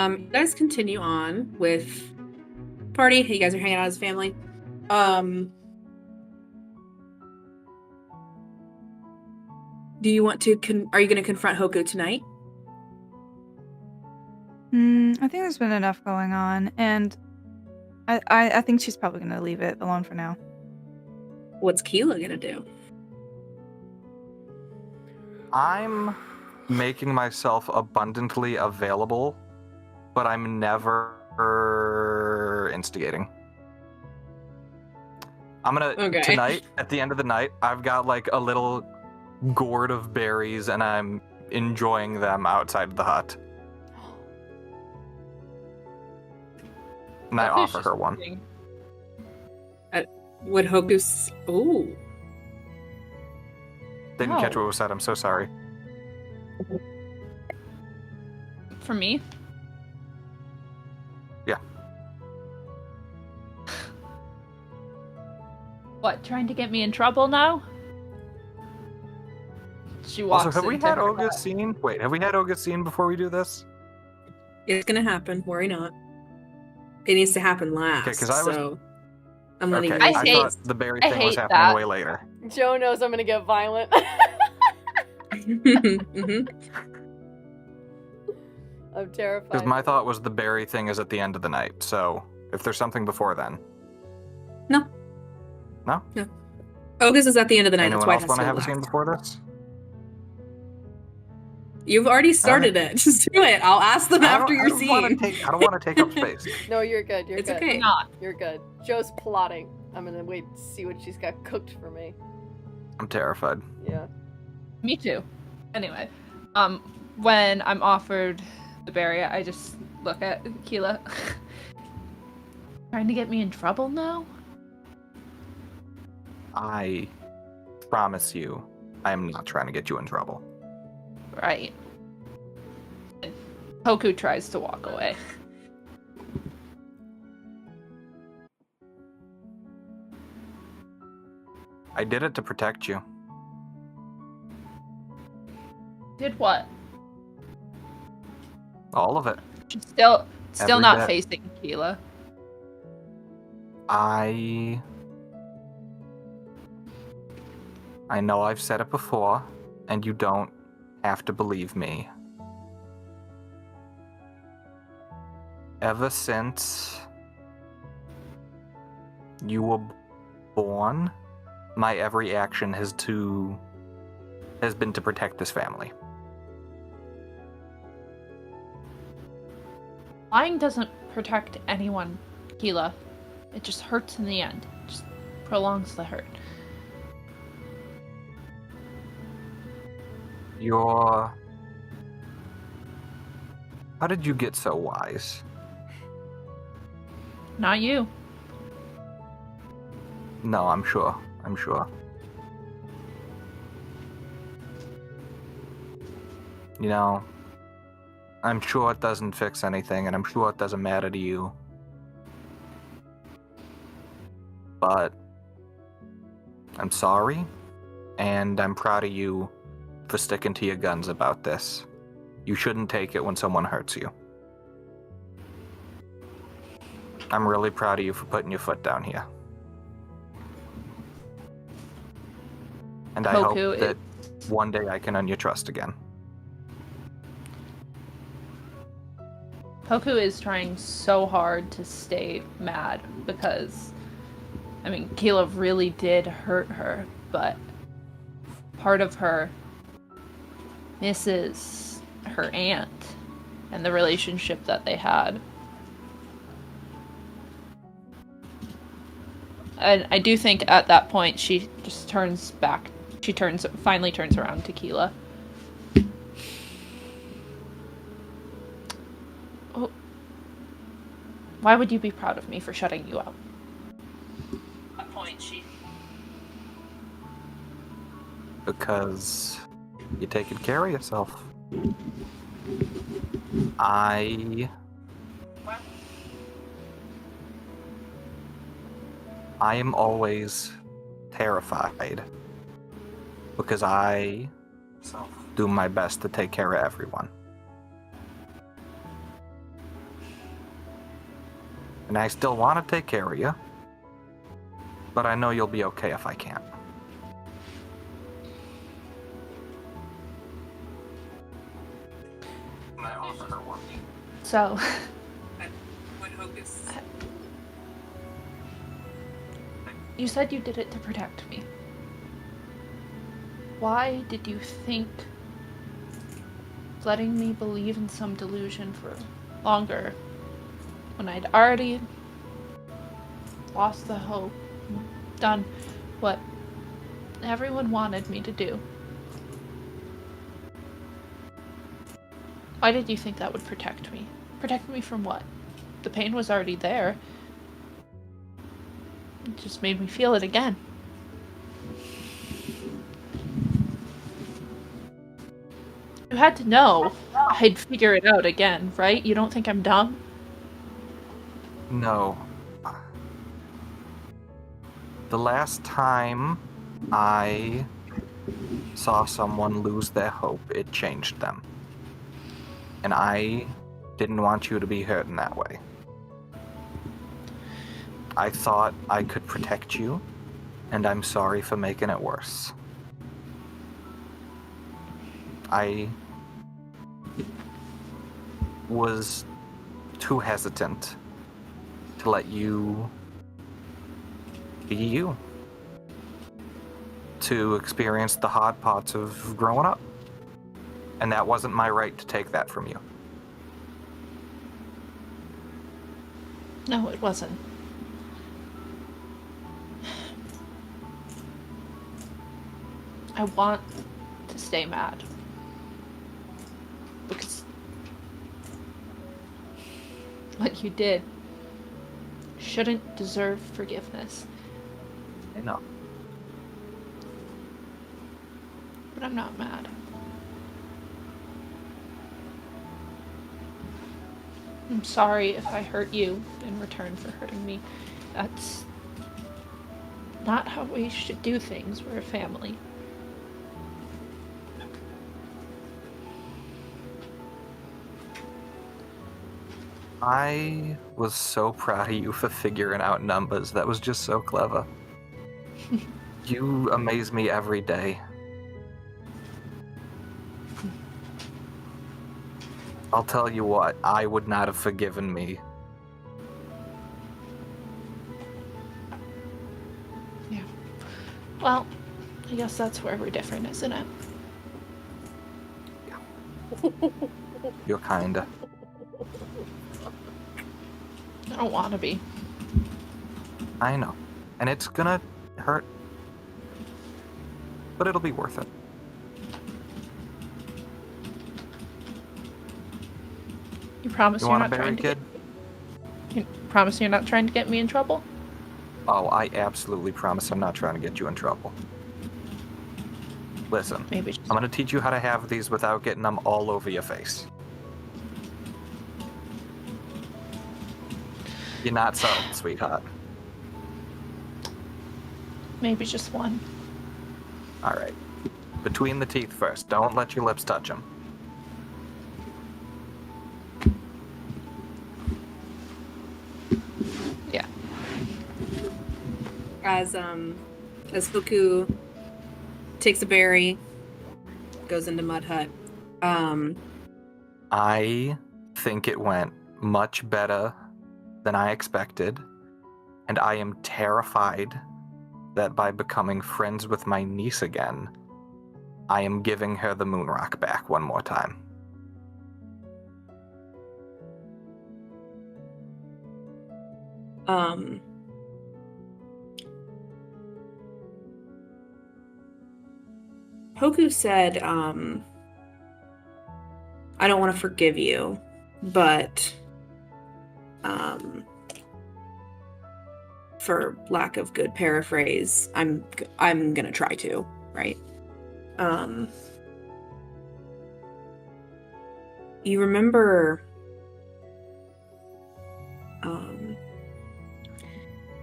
You guys continue on with party. You guys are hanging out as a family. Do you want to? Are you going to confront Hoku tonight? I think there's been enough going on, and I think she's probably gonna leave it alone for now. What's Qeela gonna do? I'm making myself abundantly available, but I'm never instigating. I'm gonna tonight, at the end of the night, I've got like a little gourd of berries and I'm enjoying them outside the hut. And I offer her one. Would Hoku... Ooh. Didn't catch what was said, I'm so sorry. For me? Yeah. What, trying to get me in trouble now? She walks Also, have we into had her Oga's scene? Wait, have we had Oga's scene before we do this? It's gonna happen. Worry not. It needs to happen last. Okay, because I'm letting you I know. thought the berry thing was happening way later. Joe knows I'm gonna get violent. I'm terrified. Because my thought was the berry thing is at the end of the night, so if there's something before then. No. No? No. Oga's is at the end of the night. Anyone That's why else it want to has have to a scene before this? You've already started it. Just do it. I'll ask them after your scene. I don't want to take up space. No, you're good. You're It's good. okay. You're good. Joe's plotting. I'm gonna wait to see what she's got cooked for me. I'm terrified. Yeah. Me too. Anyway, when I'm offered the berry, I just look at Qeela. Trying to get me in trouble now? I promise you, I am not trying to get you in trouble. Right. And Hoku tries to walk away. I did it to protect you. Did what? All of it. She's still Every not bit. facing Qeela. I know I've said it before, and you don't have to believe me. Ever since you were born, my every action has been to protect this family. Lying doesn't protect anyone, Qeela. It just hurts in the end. It just prolongs the hurt. How did you get so wise? Not you. No, I'm sure. You know, I'm sure it doesn't fix anything, and I'm sure it doesn't matter to you. But I'm sorry, and I'm proud of you for sticking to your guns about this. You shouldn't take it when someone hurts you. I'm really proud of you for putting your foot down here. And I hope Hoku that one day I can earn your trust again. Hoku is trying so hard to stay mad because, I mean, Qeela really did hurt her, but part of her misses her aunt and the relationship that they had. And I do think at that point she just turns back. She finally turns around to Qeela. Oh, why would you be proud of me for shutting you out? At that point Because you're taking care of yourself. I am always terrified because I do my best to take care of everyone. And I still want to take care of you, but I know you'll be okay if I can't. So, you said you did it to protect me. Why did you think letting me believe in some delusion for longer when I'd already lost the hope, done what everyone wanted me to do? Why did you think that would protect me? Protect me from what? The pain was already there. It just made me feel it again. You had to know I'd figure it out again, right? You don't think I'm dumb? No. The last time I saw someone lose their hope, it changed them. And I didn't want you to be hurt in that way. I thought I could protect you, and I'm sorry for making it worse. I was too hesitant to let you be you, to experience the hard parts of growing up. And that wasn't my right to take that from you. No, it wasn't. I want to stay mad. Because what you did shouldn't deserve forgiveness. I know. But I'm not mad. I'm sorry if I hurt you in return for hurting me. That's not how we should do things. We're a family. I was so proud of you for figuring out numbers. That was just so clever. You amaze me every day. I'll tell you what, I would not have forgiven me. Yeah. Well, I guess that's where we're different, isn't it? You're kinda. I don't want to be. I know. And it's gonna hurt. But it'll be worth it. You promise You you're want not a berry, trying to kid? You promise you're not trying to get me in trouble? Oh, I absolutely promise I'm not trying to get you in trouble. Listen, Maybe just... I'm gonna teach you how to have these without getting them all over your face. You're not sold, sweetheart. Maybe just one. Alright. Between the teeth first. Don't let your lips touch them. Yeah. As Hoku takes a berry, goes into Mud Hut. I think it went much better than I expected, and I am terrified that by becoming friends with my niece again, I am giving her the moon rock back one more time. Hoku said, I don't want to forgive you, but for lack of good paraphrase, I'm gonna try to, right? You remember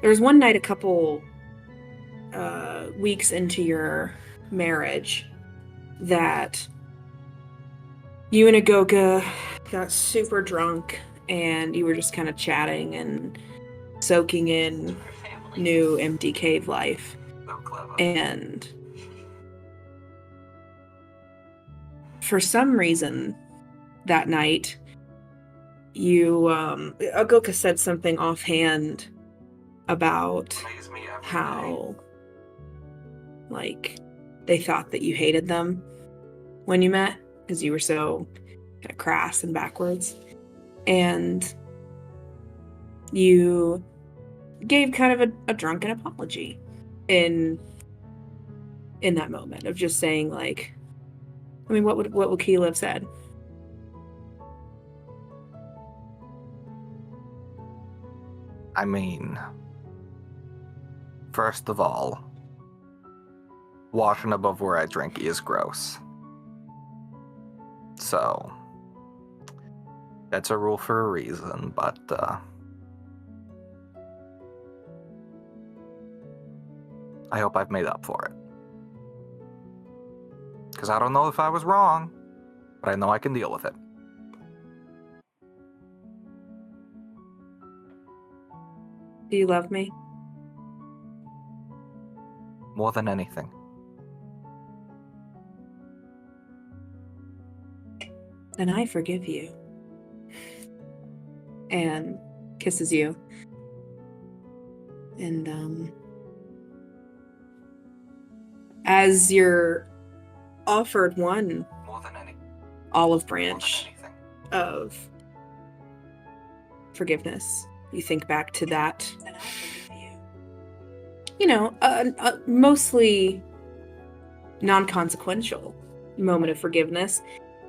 there was one night a couple weeks into your marriage that you and Agoka got super drunk and you were just kind of chatting and soaking in new empty cave life. So clever. And for some reason that night, Agoka said something offhand about how, like, they thought that you hated them when you met because you were so kind of crass and backwards. And you gave kind of a drunken apology in that moment of just saying, like, I mean, what would Qeela have said? I mean, first of all, washing above where I drink is gross. So, that's a rule for a reason, but, I hope I've made up for it. Because I don't know if I was wrong, but I know I can deal with it. Do you love me? More than anything. Then I forgive you. And kisses you. And, as you're offered one olive branch of forgiveness, you think back to that, you know, mostly non-consequential moment of forgiveness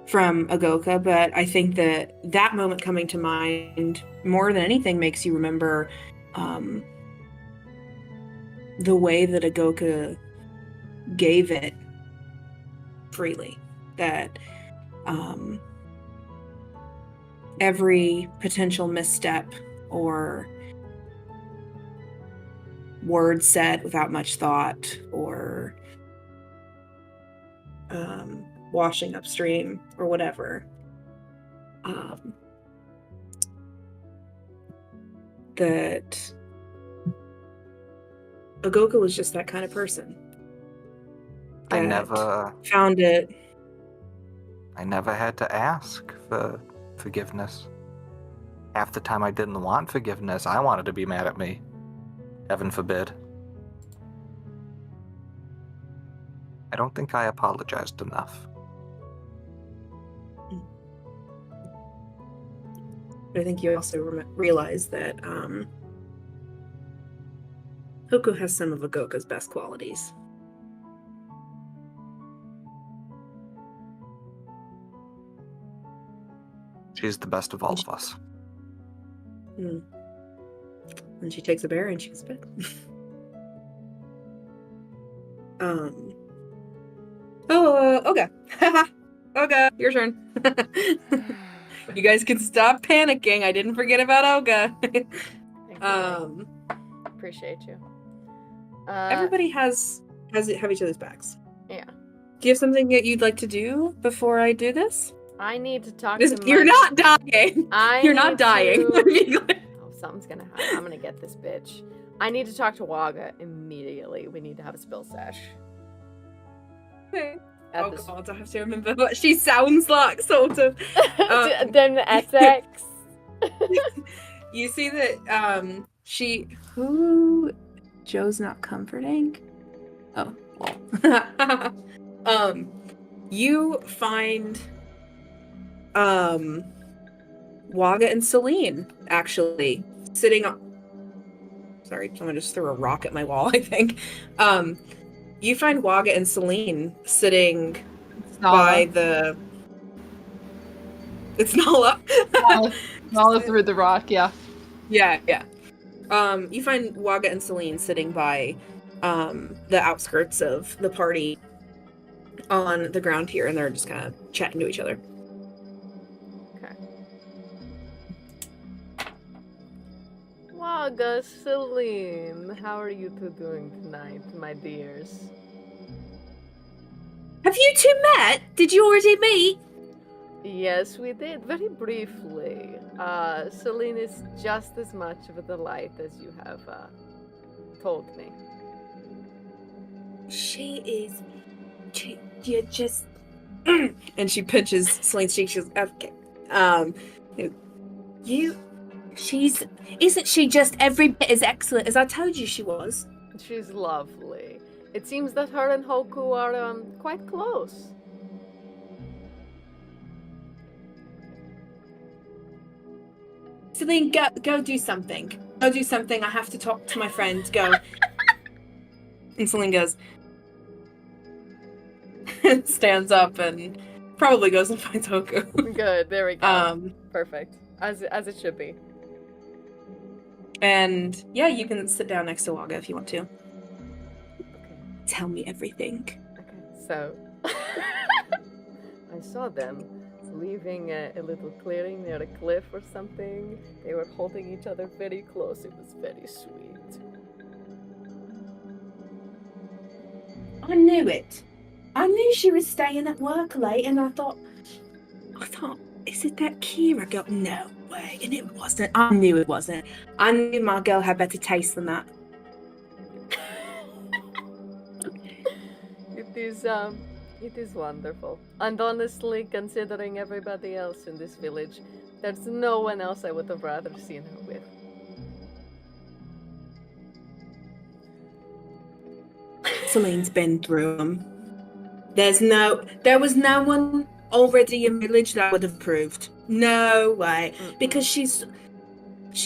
from Agoka, but I think that moment coming to mind more than anything makes you remember the way that Agoka gave it freely, that every potential misstep or word said without much thought or washing upstream or whatever, that Agoka was just that kind of person. I never found it. I never had to ask for forgiveness. Half the time I didn't want forgiveness. I wanted to be mad at me. Heaven forbid. I don't think I apologized enough. But I think you also realize that Hoku has some of Agoka's best qualities. She's the best of all of us. When she takes a berry and she can spit. Okay. Olga, your turn. You guys can stop panicking. I didn't forget about Olga. Appreciate you. Everybody have each other's backs. Yeah. Do you have something that you'd like to do before I do this? I need to talk to You're not dying. You're not dying. Oh, something's gonna happen. I'm gonna get this bitch. I need to talk to Waga immediately. We need to have a spill sesh. Okay. God, I have to remember what she sounds like, sort of. Then the Essex. You see that Joe's not comforting? Oh, well. You find Waga and Celine actually sitting on. Sorry, someone just threw a rock at my wall, I think. You find Waga and Celine sitting by the. It's Nala. Nala threw the rock, yeah. Yeah. You find Waga and Celine sitting by the outskirts of the party on the ground here, and they're just kind of chatting to each other. Okay. Tuga, Celine, how are you two doing tonight, my dears? Have you two met? Did you already meet? Yes, we did, very briefly. Celine is just as much of a delight as you have told me. She is. You're just. And she pinches Celine's cheek. She goes, okay. Isn't she just every bit as excellent as I told you she was? She's lovely. It seems that her and Hoku are quite close. Celine, go do something. Go do something. I have to talk to my friend. Go. And Celine goes, stands up and probably goes and finds Hoku. Good, there we go. Perfect. As it should be. And yeah, you can sit down next to Waga if you want to. Okay. Tell me everything. Okay, so I saw them leaving a little clearing near a cliff or something. They were holding each other very close. It was very sweet. I knew it. I knew she was staying at work late, and I thought, is it that Kira girl? No way. And it wasn't. I knew it wasn't. I knew my girl had better taste than that. It is wonderful. And honestly, considering everybody else in this village, there's no one else I would have rather seen her with. Celine's been through them. There was no one already in village that would have approved. No way. Because she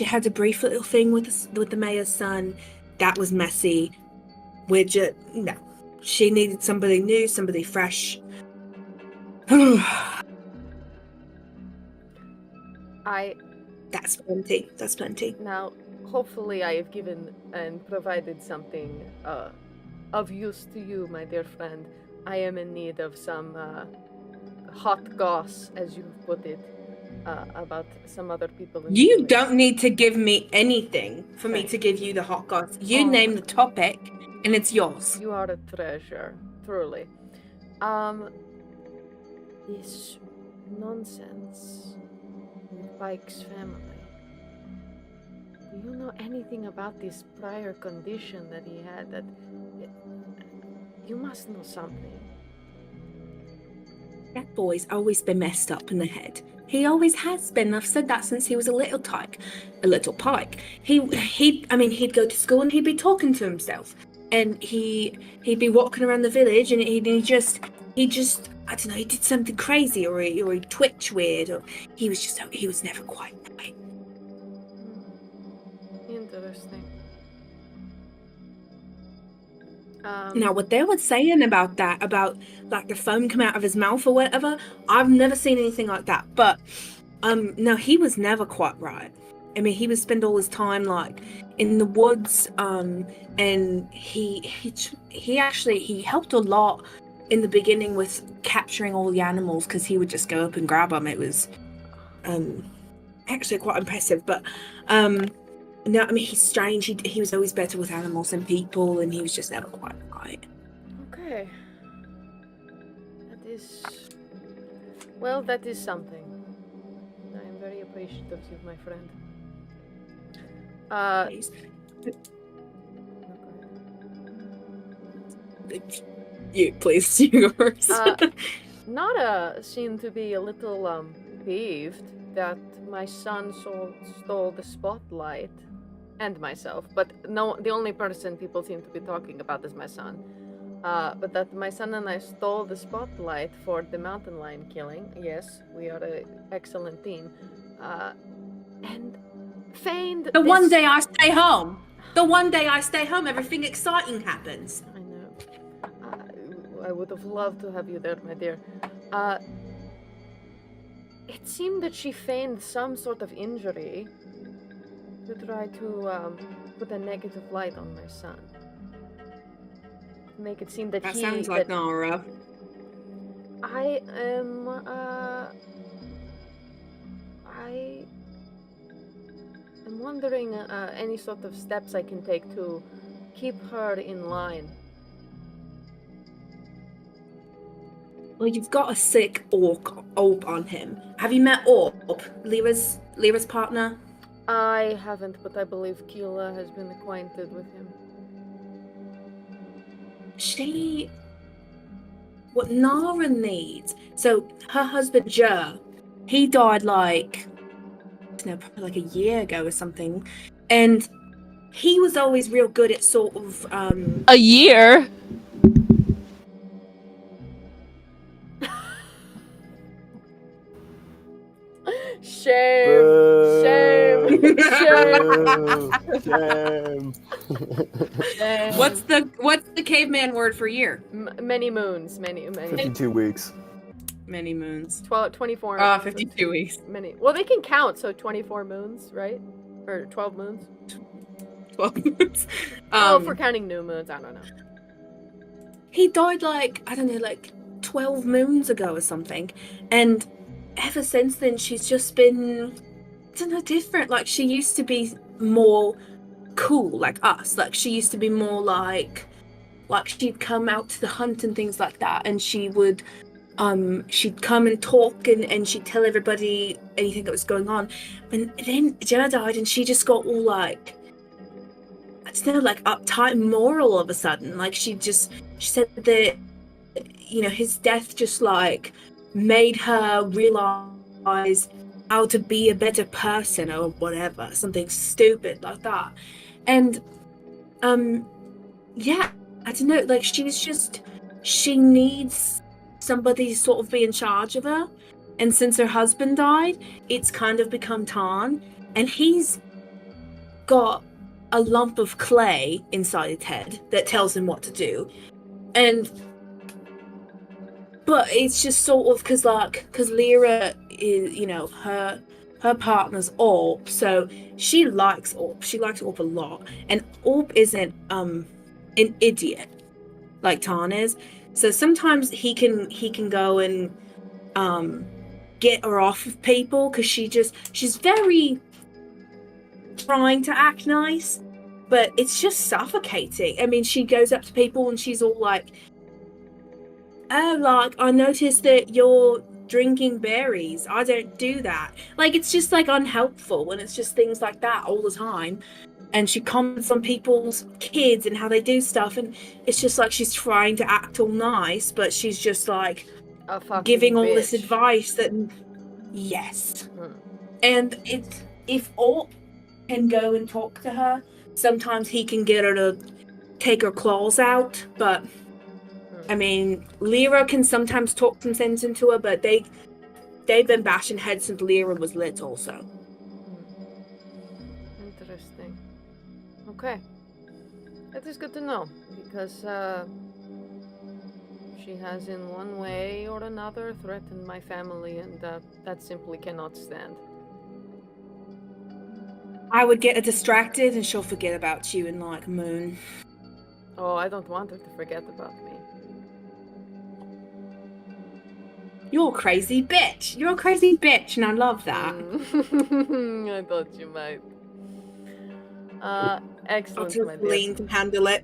had a brief little thing with the mayor's son. That was messy. No. She needed somebody new, somebody fresh. That's plenty. That's plenty. Now, hopefully I have given and provided something of use to you, my dear friend. I am in need of some hot goss, as you put it, about some other people. You don't need to give me anything for me to give you the hot goss. You name the topic, and it's yours. You are a treasure, truly. This nonsense with Pike's family. Do you know anything about this prior condition that he had? You must know something. That boy's always been messed up in the head. He always has been. I've said that since he was a little pike. He'd go to school and he'd be talking to himself, and he'd be walking around the village, and he just I don't know. He did something crazy, or he twitch weird, or he was never quite right. Interesting. Now, what they were saying about that, about like the foam come out of his mouth or whatever, I've never seen anything like that. But no, he was never quite right. I mean, he would spend all his time like in the woods, and he actually helped a lot in the beginning with capturing all the animals, because he would just go up and grab them. It was actually quite impressive. But no, I mean, he's strange. He was always better with animals than people, and he was just never quite right. Okay. That is something. I am very appreciative of you, my friend. Please. Yours. Nada seemed to be a little peeved that my son stole the spotlight, and myself, but no, the only person people seem to be talking about is my son. But that my son and I stole the spotlight for the mountain lion killing. Yes, we are an excellent team. And feigned The one day I stay home, everything exciting happens. I know. I would have loved to have you there, my dear. It seemed that she feigned some sort of injury to try to put a negative light on my son. Make it seem that That sounds like Nara. I am I'm wondering any sort of steps I can take to keep her in line. Well, you've got a sick orc on him. Have you met Orb, Lyra's partner? I haven't, but I believe Qeela has been acquainted with him. What Nara needs. So her husband Jer, he died probably like a year ago or something, and he was always real good at sort of A year? Shame! Shame! Shame! Shame! What's the caveman word for year? Many moons. Many. 52 weeks. Many moons. 24. 52 weeks. Many. Well, they can count, so 24 moons, right? Or 12 moons? 12 moons. If we're counting new moons, I don't know. He died 12 moons ago or something, and ever since then she's just been, I don't know, different. Like, she used to be more cool like us. Like, she used to be more like she'd come out to the hunt and things like that, and she would she'd come and talk and she'd tell everybody anything that was going on. And then Jenna died and she just got all I don't know, uptight and moral all of a sudden. Like, she said that, his death just made her realize how to be a better person or whatever, something stupid like that. And yeah, I don't know, she needs somebody to sort of be in charge of her. And since her husband died, it's kind of become Tarn, and he's got a lump of clay inside his head that tells him what to do. But it's just sort of because Lyra is, her partner's Orb, so she likes Orb. She likes Orb a lot, and Orb isn't an idiot like Tarn is. So sometimes he can go and get her off of people because she's very trying to act nice, but it's just suffocating. I mean, she goes up to people and she's all like, "Oh, I noticed that you're drinking berries. I don't do that." It's just unhelpful, and it's just things like that all the time. And she comments on people's kids and how they do stuff, and it's just she's trying to act all nice, but she's just giving all this advice that, yes. And if Orc can go and talk to her, sometimes he can get her to take her claws out, but I mean, Lyra can sometimes talk some sense into her, but they've been bashing heads since Lyra was little, so. Interesting. Okay. That is good to know, because she has in one way or another threatened my family, and that simply cannot stand. I would get her distracted and she'll forget about you in a moon. Oh, I don't want her to forget about me. You're a crazy bitch. You're a crazy bitch, and I love that. I thought you might. Excellent, my dear. Celine can handle it.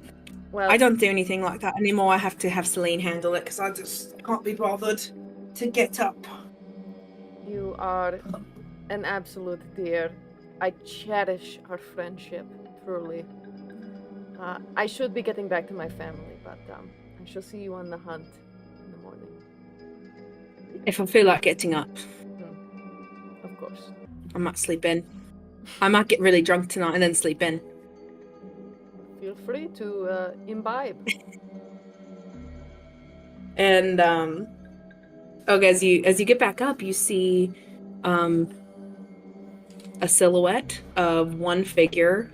Well, I don't do anything like that anymore. I have to have Celine handle it because I just can't be bothered to get up. You are an absolute dear. I cherish our friendship, truly. I should be getting back to my family, but I shall see you on the hunt in the morning. If I feel like getting up. Of course. I might sleep in. I might get really drunk tonight and then sleep in. Feel free to imbibe. And as you get back up, you see a silhouette of one figure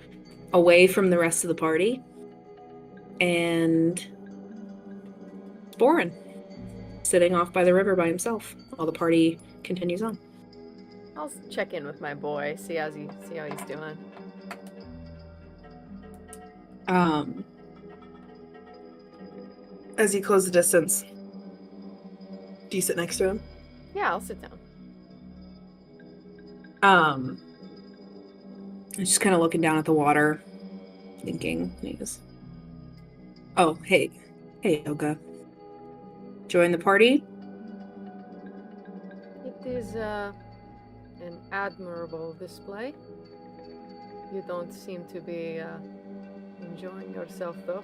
away from the rest of the party, and Boren sitting off by the river by himself while the party continues on. I'll check in with my boy, see how he's doing. As you close the distance, do you sit next to him? Yeah, I'll sit down. I'm just kind of looking down at the water, thinking, he goes, oh, hey, Yoga. Join the party? It is an admirable display. You don't seem to be enjoying yourself, though.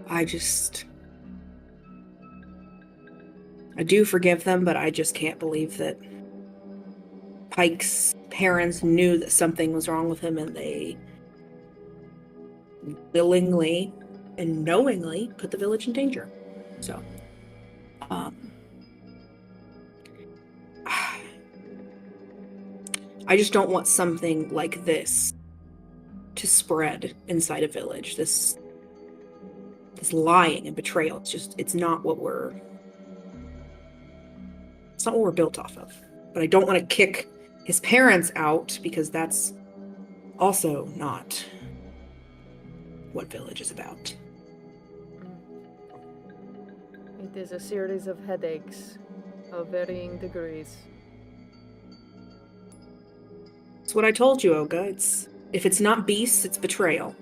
I do forgive them, but I just can't believe that Pike's parents knew that something was wrong with him and they willingly and knowingly put the village in danger. So, I just don't want something like this to spread inside a village. This lying and betrayal. It's not what we're built off of. But I don't want to kick his parents out because that's also not what village is about. It is a series of headaches of varying degrees. It's what I told you, Olga. If it's not beasts, it's betrayal.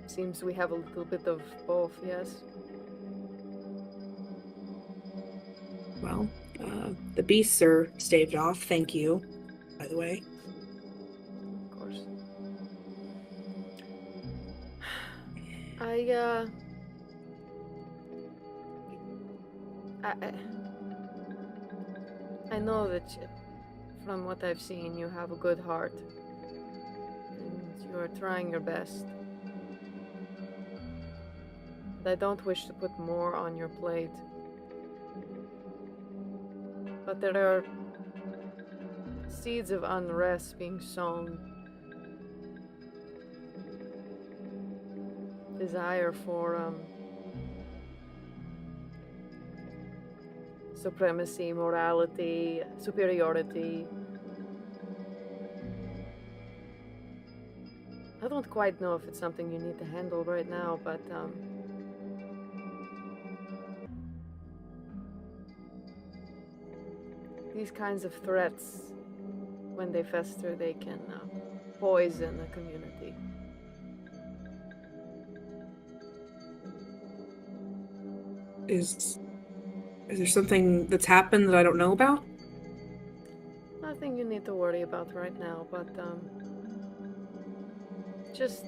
Seems we have a little bit of both, yes. Well, the beasts are staved off. Thank you, by the way. Of course. I know that from what I've seen, you have a good heart. And you are trying your best. But I don't wish to put more on your plate. But there are seeds of unrest being sown. Desire for supremacy, morality, superiority. I don't quite know if it's something you need to handle right now, but these kinds of threats, when they fester, they can poison a community. Is there something that's happened that I don't know about? Nothing you need to worry about right now, but just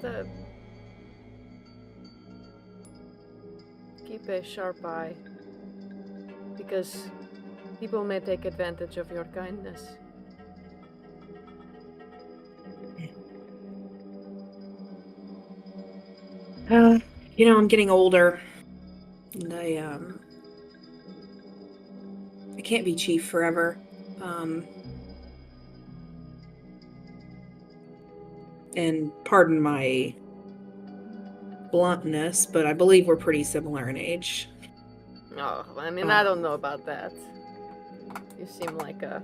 keep a sharp eye, because people may take advantage of your kindness. I'm getting older, and I can't be chief forever. And pardon my bluntness, but I believe we're pretty similar in age. Oh, I mean, I don't know about that. You seem like a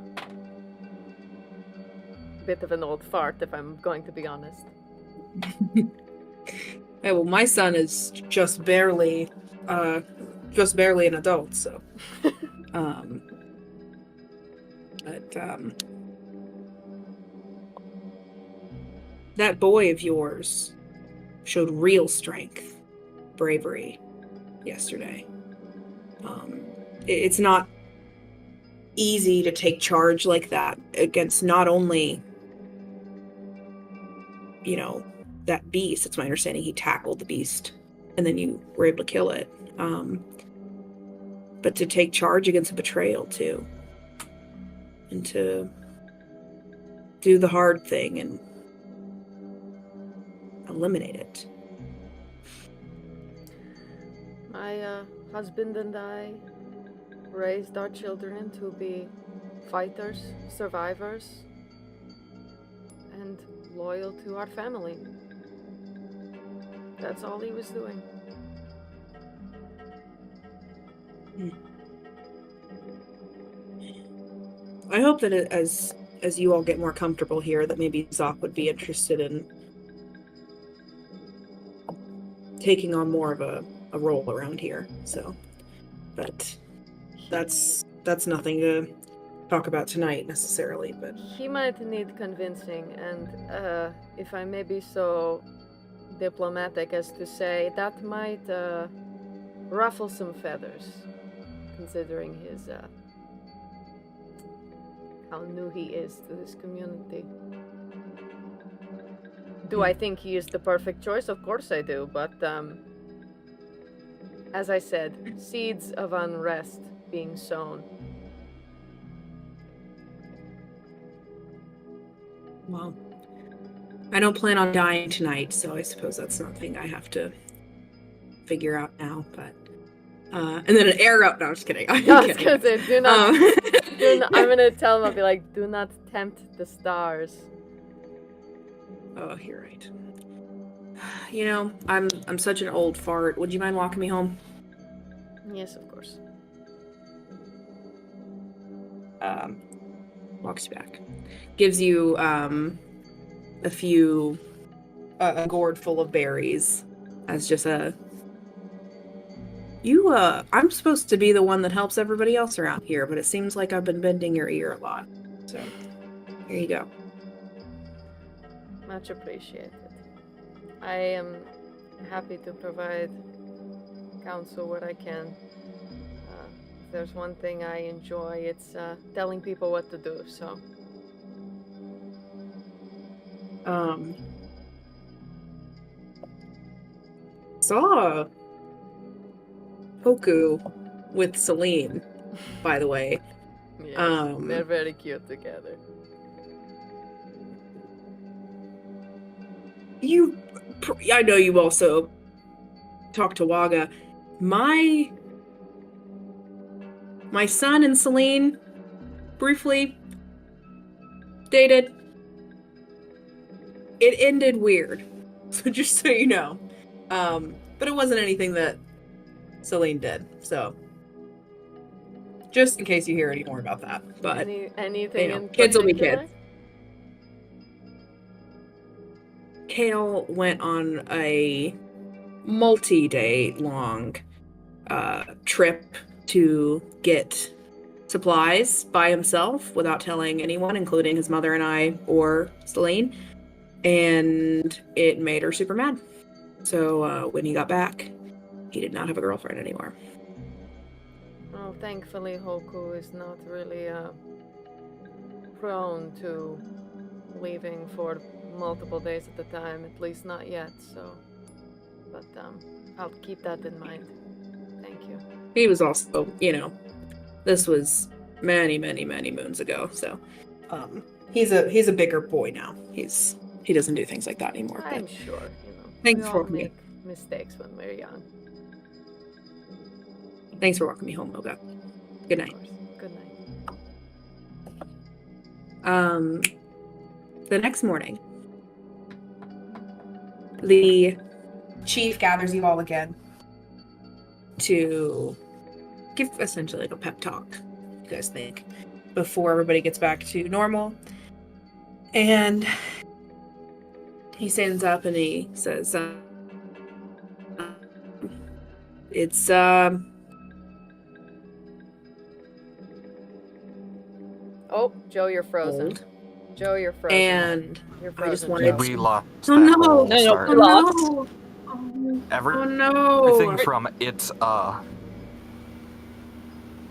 bit of an old fart, if I'm going to be honest. Yeah, well, my son is just barely an adult, so. That boy of yours showed real strength, bravery yesterday. It's not easy to take charge like that against not only, that beast. It's my understanding he tackled the beast and then you were able to kill it. But to take charge against a betrayal too. And to do the hard thing and eliminate it. My husband and I raised our children to be fighters, survivors, and loyal to our family. That's all he was doing. I hope that as you all get more comfortable here, that maybe Zoc would be interested in taking on more of a a role around here. So, but that's nothing to talk about tonight necessarily. But He might need convincing, and if I may be so diplomatic as to say, that might ruffle some feathers, considering his how new he is to this community. Do I think he is the perfect choice? Of course I do, but as I said, seeds of unrest being sown. well, I don't plan on dying tonight, so I suppose that's something I have to figure out now. But and then an air up. No, I'm just kidding. I'm I was kidding. gonna say, do not. I'm gonna tell him. I'll be like, do not tempt the stars. Oh, you're right. You know, I'm such an old fart. Would you mind walking me home? Yes, of course. Walks you back. Gives you a few a gourd full of berries as just a I'm supposed to be the one that helps everybody else around here, but it seems like I've been bending your ear a lot. So here you go. Much appreciated. I am happy to provide counsel where I can. If there's one thing I enjoy, it's telling people what to do, so. Saw Hoku with Celine, by the way. Yes, they're very cute together. I know you also talked to Waga. My son and Celine briefly dated. It ended weird, so just so you know. But it wasn't anything that Celine did, so just in case you hear any more about that. But anything in kids will be particular? kids. Kale went on a multi-day long trip to get supplies by himself without telling anyone, including his mother and I or Celine, and it made her super mad. So when he got back, he did not have a girlfriend anymore. Oh, thankfully Hoku is not really prone to leaving for multiple days at a time, at least not yet, so. But I'll keep that in mind. Thank you. He was also, this was many, many, many moons ago, so he's a bigger boy now. He doesn't do things like that anymore. I'm but sure, thanks we for all make mistakes when we're young. Thanks for walking me home, Moga. Good night. Of course. Good night. The next morning, the chief gathers you all again to give essentially like a pep talk, you guys think, before everybody gets back to normal. And he stands up and he says, it's Oh, Joe, you're frozen. old. Joe, you're frozen. And You're I just frozen, wanted Joe. We lost Oh, that no. whole No, start. Oh no! Oh no! Everything from it's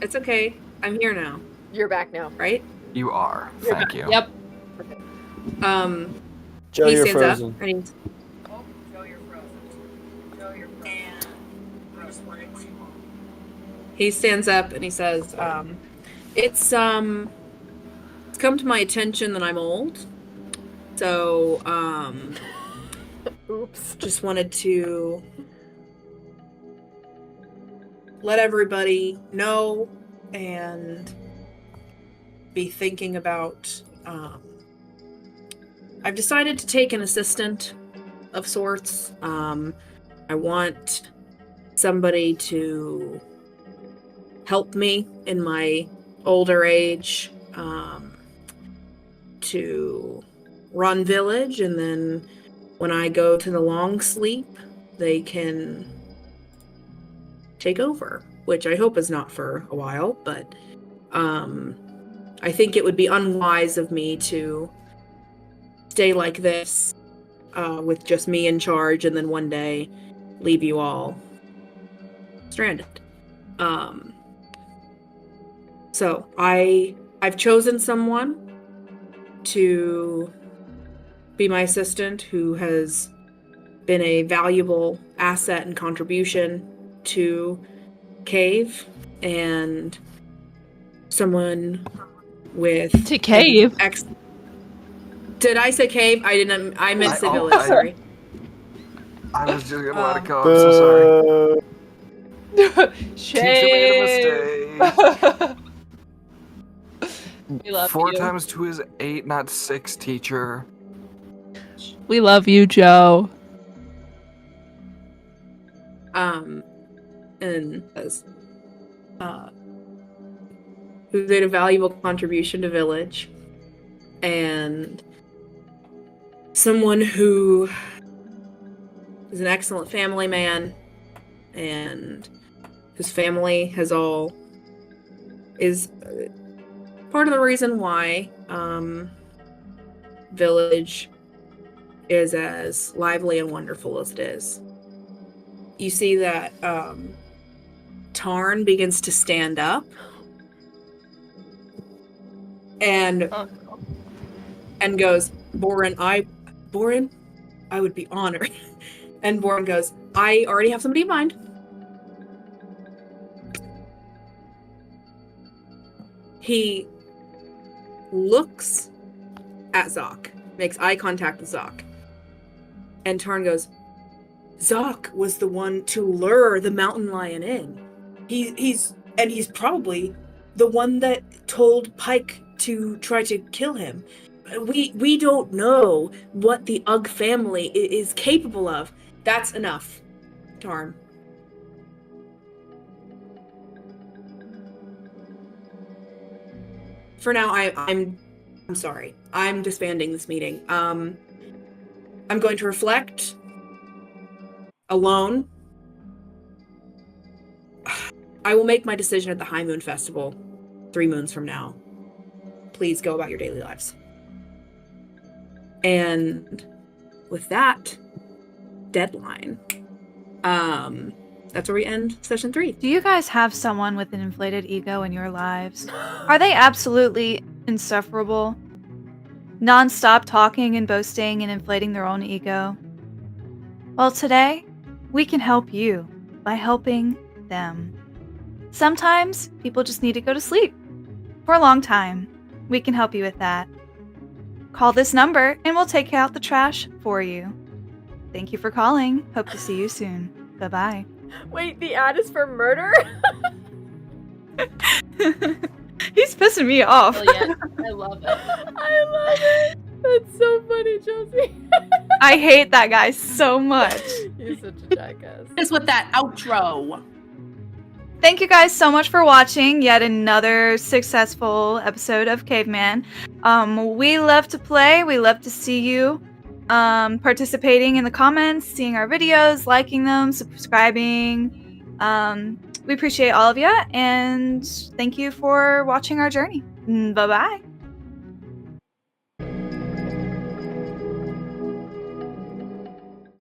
It's okay. I'm here now, You're back now. right? you are. You're Thank back. you. Yep. Joe, he you're stands frozen. up and he's Oh, Joe, you're frozen. Joe, you're frozen. he stands up and he says, it's come to my attention that I'm old. So, Oops. just wanted to let everybody know and be thinking about, I've decided to take an assistant of sorts. I want somebody to help me in my older age, to run village, and then when I go to the long sleep, they can take over, which I hope is not for a while, but I think it would be unwise of me to stay like this with just me in charge and then one day leave you all stranded. So I've chosen someone to be my assistant who has been a valuable asset and contribution to Cave, and someone with To Cave? Did I say Cave? I didn't. I meant say village. Sorry. I was just gonna let it go. I'm so sorry. Shame. Teacher made a mistake. We love 4 you. times 2 is 8, not 6, teacher. We love you, Joe. And as who made a valuable contribution to village, and someone who is an excellent family man, and whose family is part of the reason why village is as lively and wonderful as it is. You see that Tarn begins to stand up and goes, Boren, I would be honored. And Boren goes, I already have somebody in mind. He looks at Zoc, makes eye contact with Zoc. And Tarn goes, Zoc was the one to lure the mountain lion in. He's probably the one that told Pike to try to kill him. We don't know what the Ugg family is capable of. That's enough, Tarn. For now, I'm sorry. I'm disbanding this meeting. I'm going to reflect alone. I will make my decision at the High Moon Festival 3 moons from now. Please go about your daily lives. And with that deadline, that's where we end session 3. Do you guys have someone with an inflated ego in your lives? Are they absolutely insufferable? Non-stop talking and boasting and inflating their own ego? Well, today, we can help you by helping them. Sometimes people just need to go to sleep for a long time. We can help you with that. Call this number and we'll take out the trash for you. Thank you for calling. Hope to see you soon. Bye-bye. Wait, the ad is for murder? He's pissing me off. Oh, yeah. I love it. I love it. That's so funny, Josie. I hate that guy so much. You're such a jackass. It's with that outro. Thank you guys so much for watching yet another successful episode of Caveman. We love to play. We love to see you participating in the comments, seeing our videos, liking them, subscribing. We appreciate all of you, and thank you for watching our journey. Bye-bye.